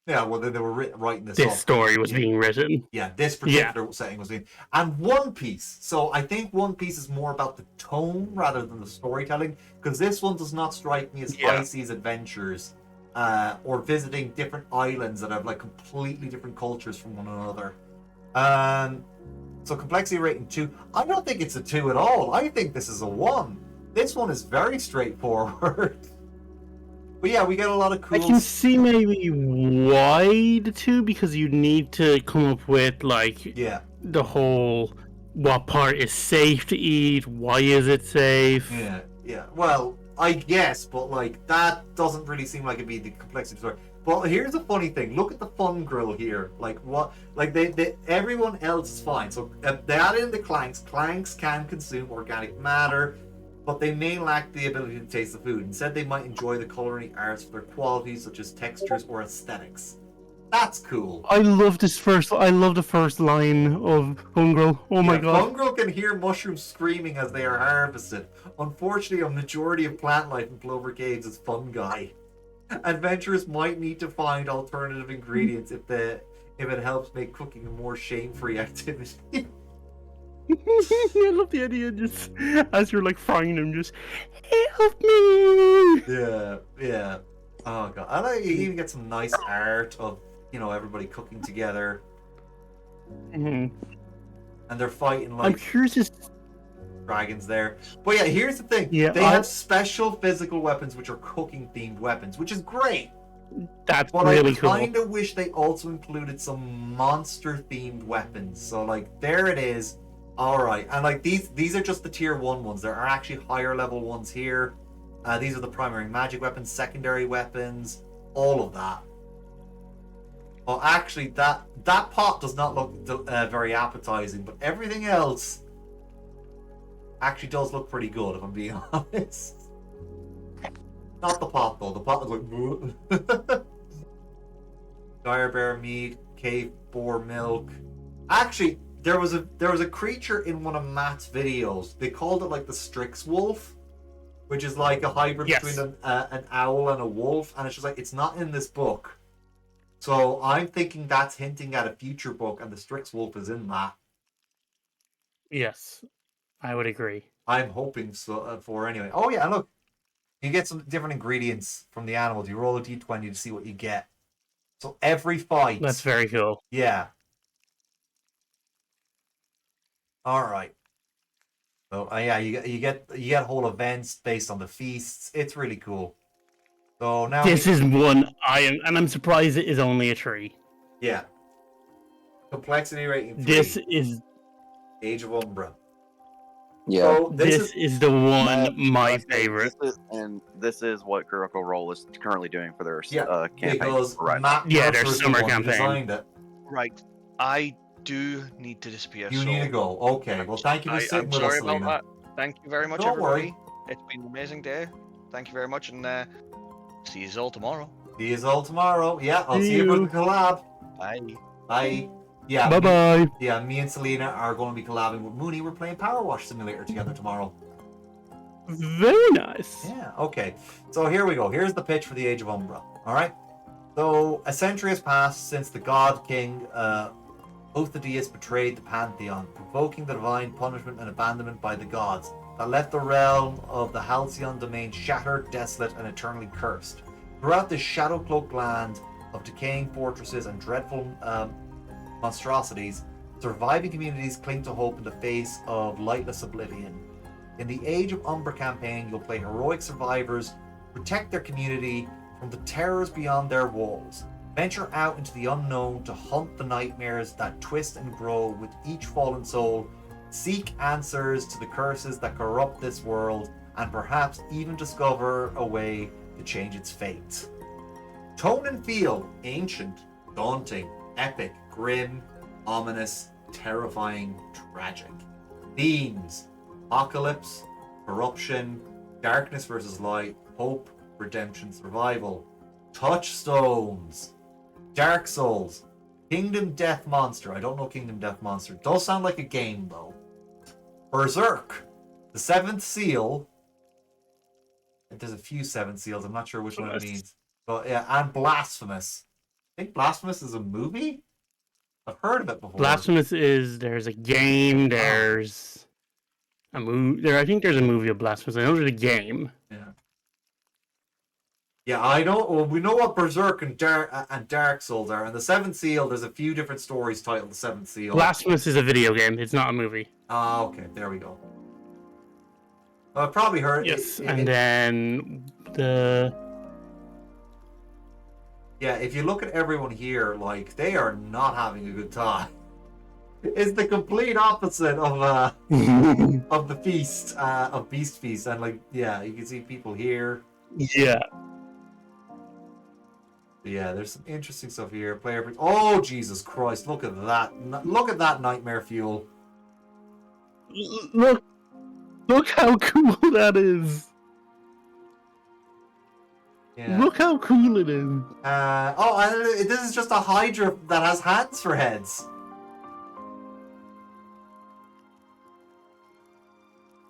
Yeah, well, they were writing this This up. story was being written. Yeah, this particular setting was being. And One Piece. So I think One Piece is more about the tone rather than the storytelling, because this one does not strike me as high seas adventures or visiting different islands that have like completely different cultures from one another. So complexity rating 2. I don't think it's a 2 at all. I think this is a 1. This one is very straightforward. But yeah, we get a lot of cool. I can see maybe why the 2, because you need to come up with like the whole what part is safe to eat, why is it safe? Yeah. Well, I guess, but like that doesn't really seem like it'd be the complexity story. But here's a funny thing. Look at the fun grill here. Like what? Like they everyone else is fine. So they added in the clanks. Clanks can consume organic matter, but they may lack the ability to taste the food. Instead, they might enjoy the culinary arts for their qualities, such as textures or aesthetics. That's cool. I love the first line of Fungrel. Oh my god. Fungrel can hear mushrooms screaming as they are harvested. Unfortunately, a majority of plant life in Plover Caves is fungi. Adventurers might need to find alternative ingredients if it helps make cooking a more shame-free activity. I love the idea, just as you're like frying them, just help me. Yeah. Oh god, I like you even get some nice art of everybody cooking together, and they're fighting like. I'm curious. Dragons there, but yeah, here's the thing. Yeah, they have special physical weapons which are cooking themed weapons, which is great. That's but really I cool. kind of wish they also included some monster themed weapons. So like there it is. All right, and like these are just the tier 1 ones. There are actually higher level ones here. These are the primary magic weapons, secondary weapons, all of that. Well, actually, that pot does not look very appetizing, but everything else actually does look pretty good, if I'm being honest. Not the pot though. The pot looks like dire bear meat, cave boar milk. Actually, there was a creature in one of Matt's videos. They called it like the Strix wolf, which is like a hybrid between an owl and a wolf, and it's just like it's not in this book. So I'm thinking that's hinting at a future book, and the Strix wolf is in that. Yes, I would agree. I'm hoping so for anyway. Oh yeah, and look, you get some different ingredients from the animals. You roll a d20 to see what you get. So every fight. That's very cool. Yeah. All right. So yeah, you get whole events based on the feasts. It's really cool. So now This is one I'm surprised it is only a 3. yeah. Complexity rating 3. This is Age of Umbra. Yeah. So this is the one my Matt, favorite. This is what Critical Role is currently doing for their campaign because right now. Matt Yeah, Mercer their is the summer one who campaign. designed it. Right. I do need to disappear. You need to go. Okay. Well, thank you for sitting I'm with sorry us, about Selena. that. Thank you very much, Don't everybody. worry. It's been an amazing day. Thank you very much, and see you all tomorrow. See you all tomorrow. Yeah, I'll See see you for the you. collab. Bye. Bye. Yeah. Bye bye. Yeah, me and Selena are going to be collabing with Mooney. We're playing Power Wash Simulator together tomorrow. Very nice. Yeah, okay. So here we go. Here's the pitch for the Age of Umbra. Alright? So, a century has passed since the God King, Othadius, betrayed the Pantheon, provoking the divine punishment and abandonment by the gods that left the realm of the Halcyon domain shattered, desolate, and eternally cursed. Throughout this shadow-cloaked land of decaying fortresses and dreadful monstrosities, surviving communities cling to hope in the face of lightless oblivion. In the Age of Umbra campaign, you'll play heroic survivors, protect their community from the terrors beyond their walls, venture out into the unknown to hunt the nightmares that twist and grow with each fallen soul, seek answers to the curses that corrupt this world, and perhaps even discover a way to change its fate. Tone and feel: ancient, daunting, epic, grim, ominous, terrifying, tragic. Themes: apocalypse, corruption, darkness versus light, hope, redemption, survival. Touchstones: Dark Souls, Kingdom Death Monster. I don't know Kingdom Death Monster. It does sound like a game though. Berserk, the Seventh Seal. There's a few Seventh Seals. I'm not sure which one it means. But yeah, and Blasphemous. I think Blasphemous is a movie. I've heard of it before. Blasphemous is there's a game, there's a movie. I think there's a movie of Blasphemous. I know there's a game. Yeah. Yeah, I know. Well, we know what Berserk and Dark Souls are, and the Seventh Seal. There's a few different stories titled the Seventh Seal. Blasphemous is a video game. It's not a movie. Ah, okay. There we go. Well, I've probably heard. Yes, and then the. Yeah, if you look at everyone here, like they are not having a good time. It's the complete opposite of of the feast, of Beast Feast, and like yeah, you can see people here. Yeah. Yeah, there's some interesting stuff here. Player, oh Jesus Christ! Look at that! Look at that nightmare fuel. Look how cool that is. Yeah. Look how cool it is. And this is just a Hydra that has hands for heads.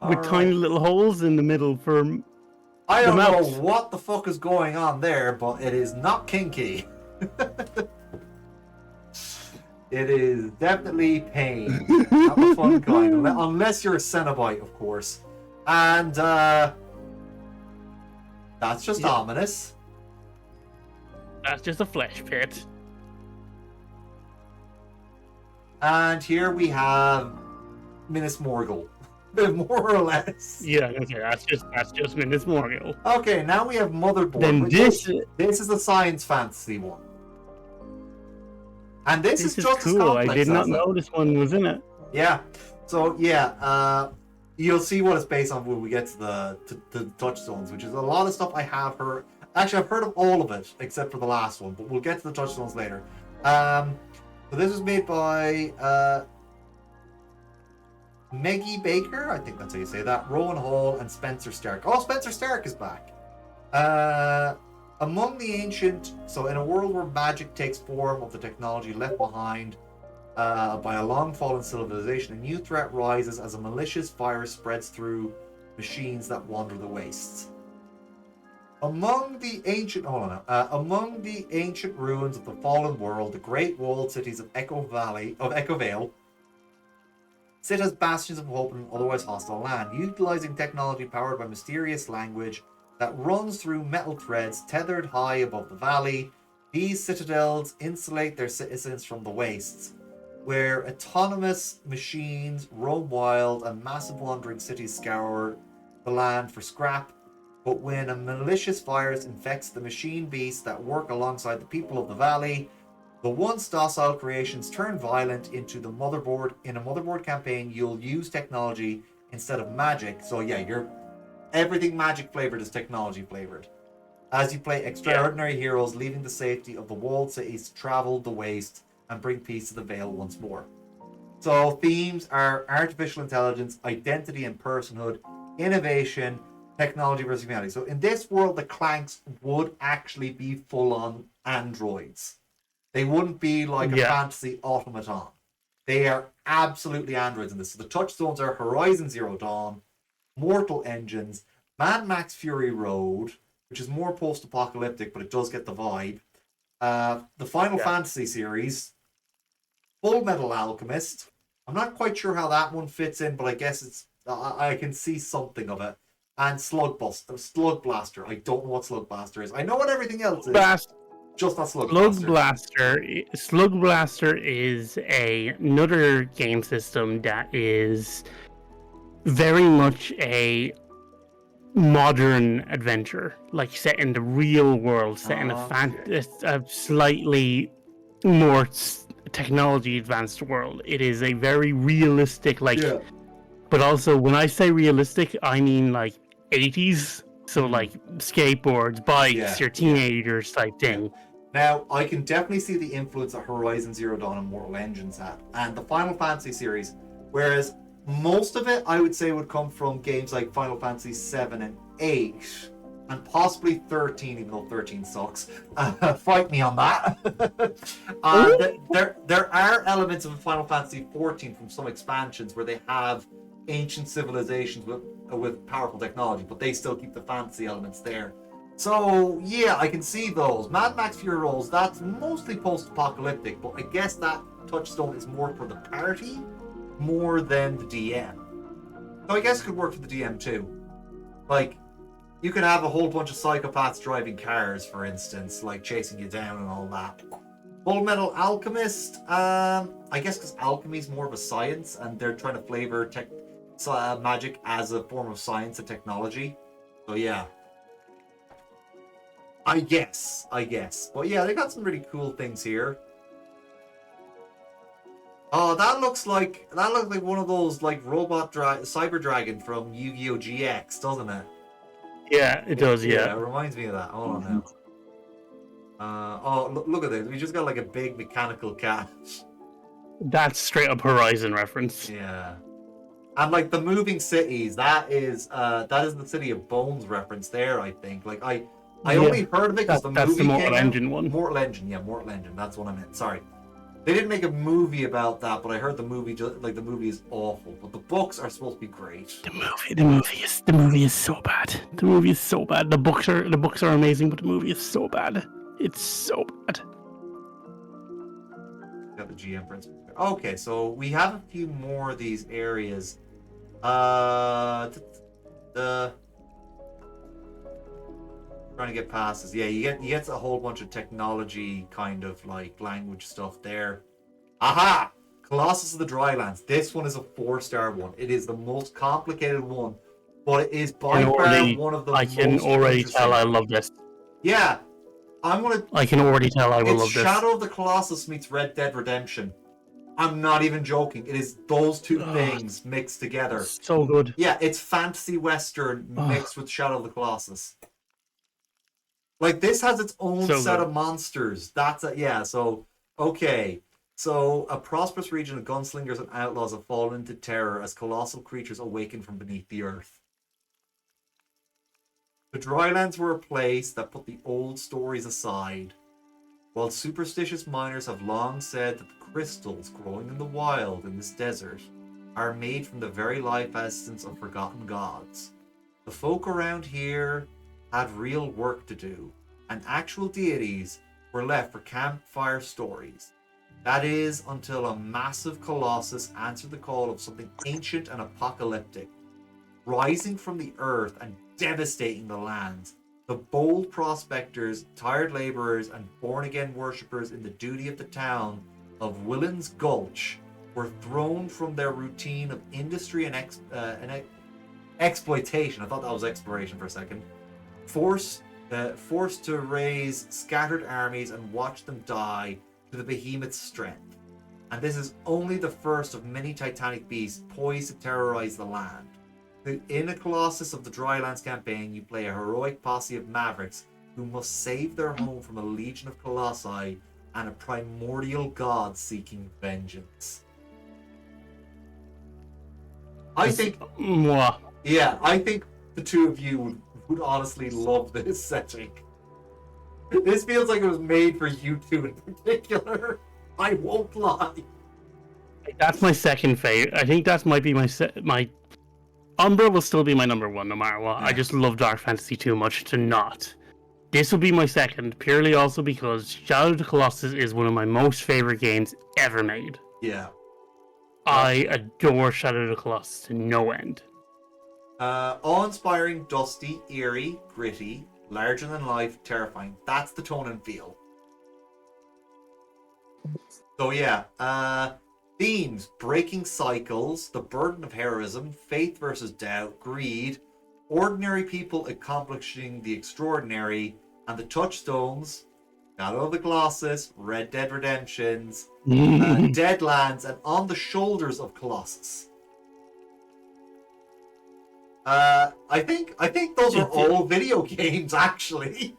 With tiny little holes in the middle for. I don't know mouth. what the fuck is going on there, but it is not kinky. It is definitely pain. Not the fun kind. Unless you're a Cenobite, of course. And that's just ominous. That's just a flesh pit. And here we have Minas Morgul. More or less. Yeah, okay, that's just Minas Morgul. Okay, now we have Motherboard. Then this is a science fantasy one. And this is just as cool. complex I did not as know this one was in it. Yeah. So yeah, you'll see what it's based on when we get to the touchstones, which is a lot of stuff I have heard. Actually, I've heard of all of it except for the last one, but we'll get to the touchstones later. So this was made by Meggie Baker, I think that's how you say that. Rowan Hall and Spencer Stark. Oh, Spencer Stark is back. Among the ancient, so in a world where magic takes form of the technology left behind by a long-fallen civilization, a new threat rises as a malicious virus spreads through machines that wander the wastes. Among the ancient ruins of the fallen world, the great walled cities of Echo Vale sit as bastions of hope in an otherwise hostile land, utilizing technology powered by mysterious language that runs through metal threads tethered high above the valley. These citadels insulate their citizens from the wastes, where autonomous machines roam wild and massive wandering cities scour the land for scrap. But when a malicious virus infects the machine beasts that work alongside the people of the valley, the once docile creations turn violent into the motherboard. In a motherboard campaign, you'll use technology instead of magic. So yeah, you're everything magic flavored is technology flavored. As you play extraordinary heroes, leaving the safety of the walled cities to travel the waste and bring peace to the Vale once more. So themes are artificial intelligence, identity and personhood, innovation, technology versus humanity. So in this world, the Clanks would actually be full-on androids. They wouldn't be like a fantasy automaton. They are absolutely androids in this. So the touchstones are Horizon Zero Dawn, Mortal Engines, Mad Max Fury Road, which is more post-apocalyptic, but it does get the vibe. The Final Fantasy series, Full Metal Alchemist. I'm not quite sure how that one fits in, but I guess it's I can see something of it. And Slug Blaster. I don't know what Slug Blaster is. I know what everything else is. Just not Slug Blaster. Slug Blaster is another game system that is very much a modern adventure, like set in the real world, set in a slightly more technology advanced world. It is a very realistic, but also when I say realistic, I mean like 80s. So like skateboards, bikes, your teenagers type thing. Now, I can definitely see the influence that Horizon Zero Dawn and Mortal Engines had, and the Final Fantasy series, whereas most of it, I would say, would come from games like Final Fantasy 7 and 8, and possibly 13, even though 13 sucks. Fight me on that. There are elements of Final Fantasy 14 from some expansions where they have ancient civilizations with powerful technology, but they still keep the fantasy elements there. So yeah, I can see those. Mad Max Fury Road, that's mostly post-apocalyptic, but I guess that touchstone is more for the party more than the DM. So I guess it could work for the DM too. Like, you could have a whole bunch of psychopaths driving cars, for instance, like chasing you down and all that. Full Metal Alchemist, I guess because alchemy is more of a science and they're trying to flavor magic as a form of science and technology. So yeah. I guess. But yeah, they got some really cool things here. Oh, that looks like one of those like cyber dragon from Yu-Gi-Oh! GX, doesn't it? Yeah, it does. Yeah, it reminds me of that. Hold on now. Look at this. We just got like a big mechanical cat. That's straight up Horizon reference. Yeah. And like the moving cities, that is the City of Bones reference there, I think. Like I only heard of it because the movie that's the Mortal came out. Engine one. Mortal Engine. That's what I meant. Sorry. They didn't make a movie about that, but I heard the movie the movie is awful. But the books are supposed to be great. The movie is so bad. The movie is so bad. The books are amazing, but the movie is so bad. It's so bad. Got the GM principle. Okay, so we have a few more of these areas. Trying to get past this. Yeah, you get a whole bunch of technology kind of like language stuff there. Aha! Colossus of the Drylands. This one is a 4-star one. It is the most complicated one, but it is by far one of the most. I can already tell I love this. Yeah, I can already tell I will love this. this. Shadow of the Colossus meets Red Dead Redemption. I'm not even joking. It is those two things mixed together. So good. Yeah, it's fantasy western mixed with Shadow of the Colossus. Like, this has its own set of monsters. So a prosperous region of gunslingers and outlaws have fallen into terror as colossal creatures awaken from beneath the earth. The Drylands were a place that put the old stories aside. While superstitious miners have long said that the crystals growing in the wild in this desert are made from the very life essence of forgotten gods, the folk around here had real work to do, and actual deities were left for campfire stories. That is until a massive colossus answered the call of something ancient and apocalyptic, rising from the earth and devastating the lands. The bold prospectors, tired laborers, and born-again worshippers in the duty of the town of Willen's Gulch were thrown from their routine of industry and exploitation. I thought that was exploration for a second. Forced to raise scattered armies and watch them die to the behemoth's strength. And this is only the first of many titanic beasts poised to terrorize the land. In a Colossus of the Drylands campaign, you play a heroic posse of mavericks who must save their home from a legion of colossi and a primordial god seeking vengeance. I think the two of you would honestly love this setting. This feels like it was made for you two in particular. I won't lie. That's my second favorite. I think that might be my Umbra will still be my number one no matter what. Yeah. I just love Dark Fantasy too much to not. This will be my second, purely also because Shadow of the Colossus is one of my most favorite games ever made. Yeah. I adore Shadow of the Colossus to no end. Awe-inspiring, dusty, eerie, gritty, larger than life, terrifying. That's the tone and feel. So yeah, themes: breaking cycles, the burden of heroism, faith versus doubt, greed, ordinary people accomplishing the extraordinary, and the touchstones: Shadow of the Colossus, Red Dead Redemptions, Deadlands, and On the Shoulders of Colossus. I think those are all video games, actually.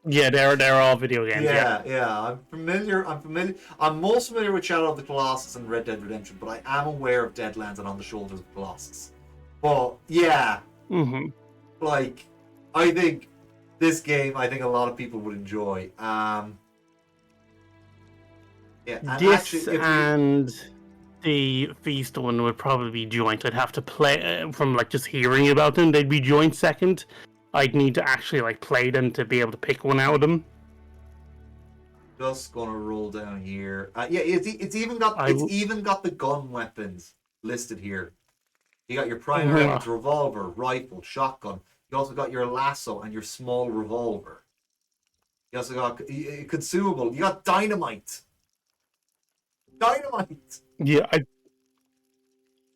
Yeah, they're all video games. Yeah. I'm familiar. I'm most familiar with Shadow of the Colossus and Red Dead Redemption, but I am aware of Deadlands and On the Shoulders of Colossus. But yeah, like I think this game, I think a lot of people would enjoy. Yeah, and This actually, and the Feast one would probably be joint. I'd have to play from like just hearing about them. They'd be joint second. I'd need to actually like play them to be able to pick one out of them. just gonna roll down here. Yeah, it's even got the gun weapons listed here. You got your primary weapons, revolver, rifle, shotgun. You also got your lasso and your small revolver. You also got consumable. You got dynamite. Dynamite. Yeah,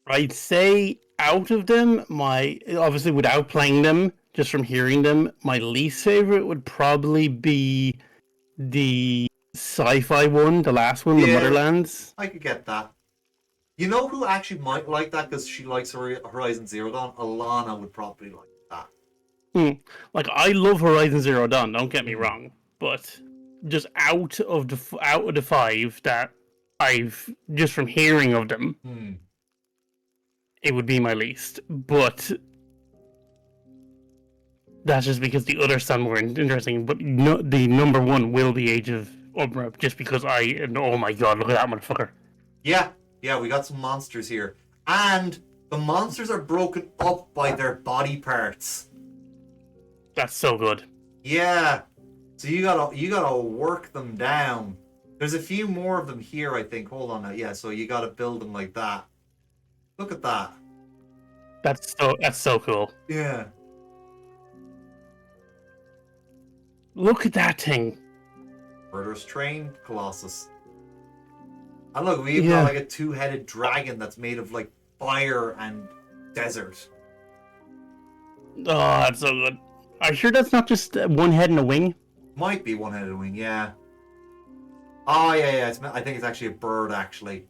I'd say out of them, my obviously without playing them, just from hearing them, my least favorite would probably be the sci-fi one, the last one, the Yeah. Motherlands. I could get that. You know who actually might like that because she likes Horizon Zero Dawn? Alana would probably like that. Like I love Horizon Zero Dawn. Don't get me wrong, but just out of the five that I've just from hearing of them, it would be my least. But that's just because the others sound more interesting. But no, the number one will be Age of Umbra, just because oh my god, look at that motherfucker. Yeah, we got some monsters here. And the monsters are broken up by their body parts. That's so good. Yeah. So you gotta work them down. There's a few more of them here, I think. Hold on now. Yeah, so you gotta build them like that. Look at that. That's so cool. Yeah. Look at that thing. Murderous Train Colossus. And look, we've got like a two-headed dragon that's made of like fire and desert. Oh, that's so good. Are you sure that's not just one head and a wing? Might be one-headed wing, yeah. Oh, yeah. I think it's actually a bird, actually.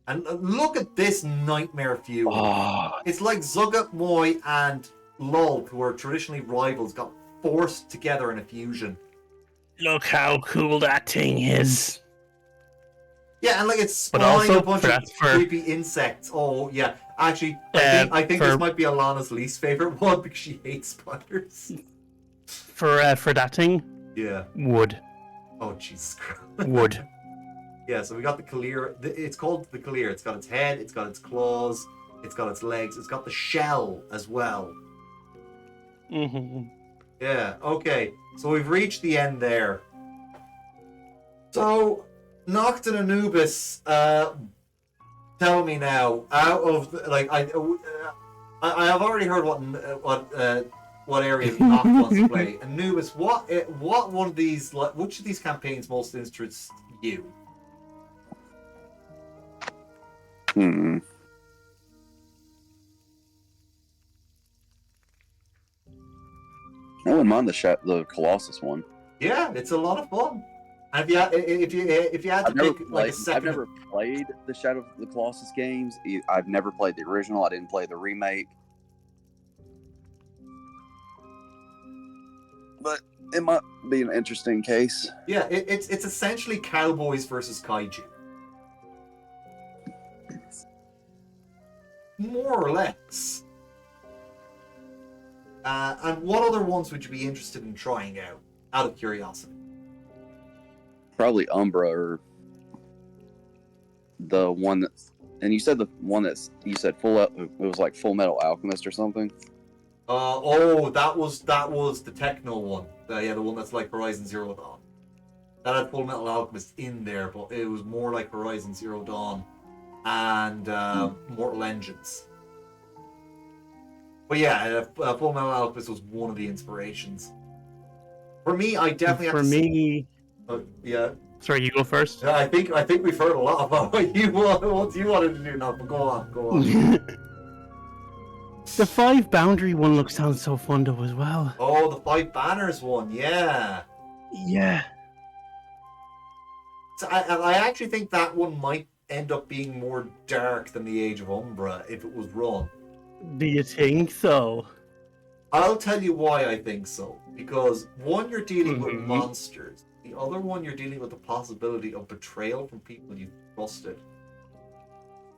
And look at this nightmare feud. Oh. It's like Zugat Moy and Lulk, who are traditionally rivals, got forced together in a fusion. Look how cool that thing is. Yeah, and like it's spawning a bunch of creepy insects. Oh, yeah. Actually, I think this might be Alana's least favorite one because she hates spiders. For that thing? Yeah. Wood. Oh, Jesus Christ. Wood. Yeah, so we got the Kalir. It's called the Kalir. It's got its head, it's got its claws, it's got its legs, it's got the shell as well. Mm-hmm. Yeah, okay. So we've reached the end there. So Noct and Anubis, tell me now, out of like I have already heard what area Noct wants to play. Anubis, what one of these, which of these campaigns most interests you? Hmm. I wouldn't mind the Colossus one. Yeah, it's a lot of fun. And if you had to pick like a second, I've never played the Shadow of the Colossus games. I've never played the original. I didn't play the remake. But it might be an interesting case. Yeah, it's essentially cowboys versus kaiju, more or less. And what other ones would you be interested in trying out of curiosity? Probably Umbra or the one that's. And you said the one that's you said it was like Full Metal Alchemist or something. That was the techno one. The one that's like Horizon Zero Dawn. That had Full Metal Alchemist in there, but it was more like Horizon Zero Dawn and Mortal Engines. But yeah, Full Metal Alchemist was one of the inspirations. For me, I definitely have For to me, yeah. sorry, you go first. Yeah, I think we've heard a lot about what you wanted to do now, but go on. The 5 boundary one sounds so fun though as well. Oh, the 5 banners one, yeah. Yeah. So I actually think that one might end up being more dark than the Age of Umbra if it was run. Do you think so? I'll tell you why I think so. Because one, you're dealing with Mhm. monsters. The other one, you're dealing with the possibility of betrayal from people you've trusted.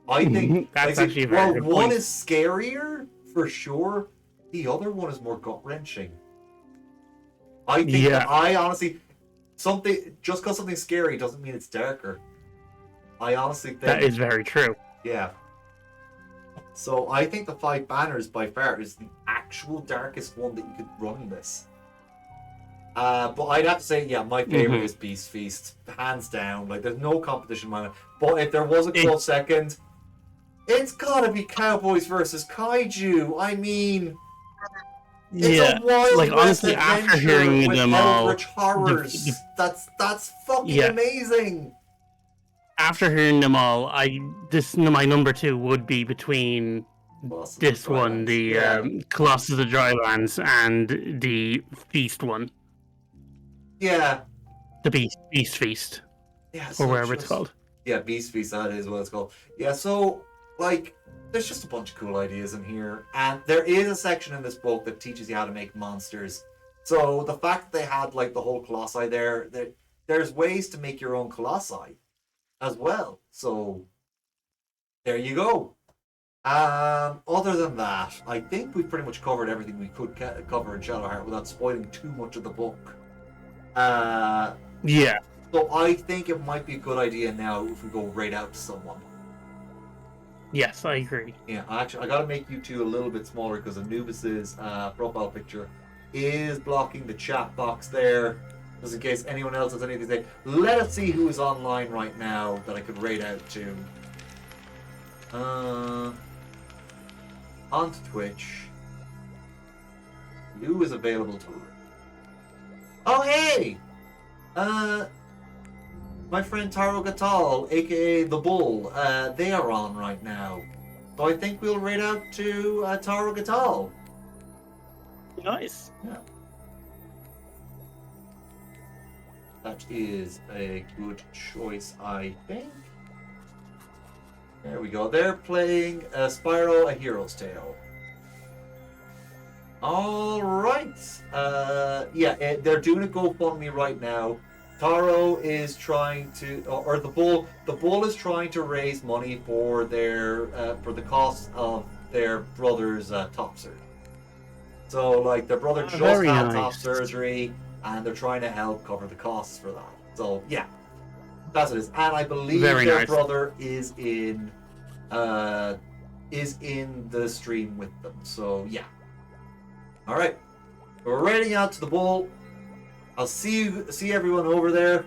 I think That's actually a very good one point. is scarier for sure. The other one is more gut wrenching. I think Yeah. that I honestly just because something's scary doesn't mean it's darker. I honestly think That is very true. yeah. So I think the 5 banners by far is the actual darkest one that you could run this. But I'd have to say, yeah, my favorite is Beast Feast, hands down. Like, there's no competition, man. But if there was a close second, it's gotta be Cowboys versus Kaiju. I mean, it's Yeah. a Wild Like, West honestly, after adventure hearing with them all, eldritch horrors. That's fucking Yeah. amazing. after hearing them all, my number 2 would be between Colossus this of one, Drylands. the Yeah. Colossus of the Drylands, and the Feast one, Yeah. the Beast Feast, Yeah. or So wherever it's called. Yeah, Beast Feast, that is what it's called. Yeah, so, like, there's just a bunch of cool ideas in here. And there is a section in this book that teaches you how to make monsters. So the fact that they had, like, the whole colossi there's ways to make your own colossi as well. So, there you go. Other than that, I think we've pretty much covered everything we could cover in Shadowheart without spoiling too much of the book. Yeah. So I think it might be a good idea now if we go right out to someone. Yes, I agree. Yeah, actually, I gotta make you two a little bit smaller because Anubis's profile picture is blocking the chat box there. Just in case anyone else has anything to say. Let us see who is online right now that I could rate out to. Onto Twitch. Who is available to rate? Oh, hey! My friend Taro Gatal, aka The Bull, they are on right now. So I think we'll rate out to Taro Gatal. Nice. Yeah. That is a good choice, I think. There we go. They're playing Spyro: A Hero's Tale. All right. They're doing a GoFundMe right now. Taro is trying to, or the bull. The bull is trying to raise money for for the cost of their brother's top surgery. So, like, their brother just very had nice. top surgery, and they're trying to help cover the costs for that. So, yeah, that's what it is. And I believe Very their nice. brother is in the stream with them. So, yeah. All right, we're raiding out to the bull. I'll see everyone over there.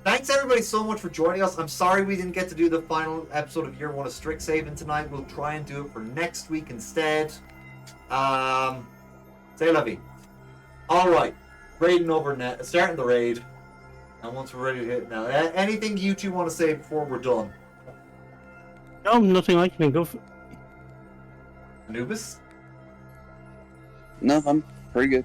Thanks everybody so much for joining us. I'm sorry we didn't get to do the final episode of Year 1 of Strixhaven tonight. We'll try and do it for next week instead. Say la vie. Alright. Raiding over now. Starting the raid. And once we're ready to hit now. Anything you two want to say before we're done? No, nothing I can think of. Anubis? No, I'm pretty good.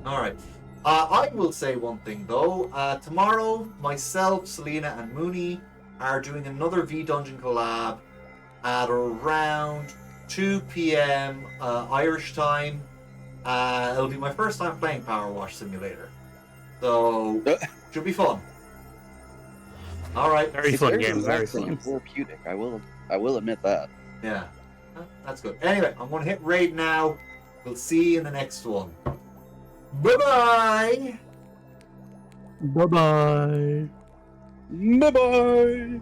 Alright. I will say one thing though. Tomorrow, myself, Selena, and Mooney are doing another V Dungeon collab at around 2 p.m. Irish time. It'll be my first time playing Power Wash Simulator. So, should be fun. Alright. Very fun game, very relaxing fun. and therapeutic. I will admit that. Yeah. That's good. Anyway, I'm going to hit raid now. We'll see you in the next one. Bye-bye! Bye-bye. Bye bye.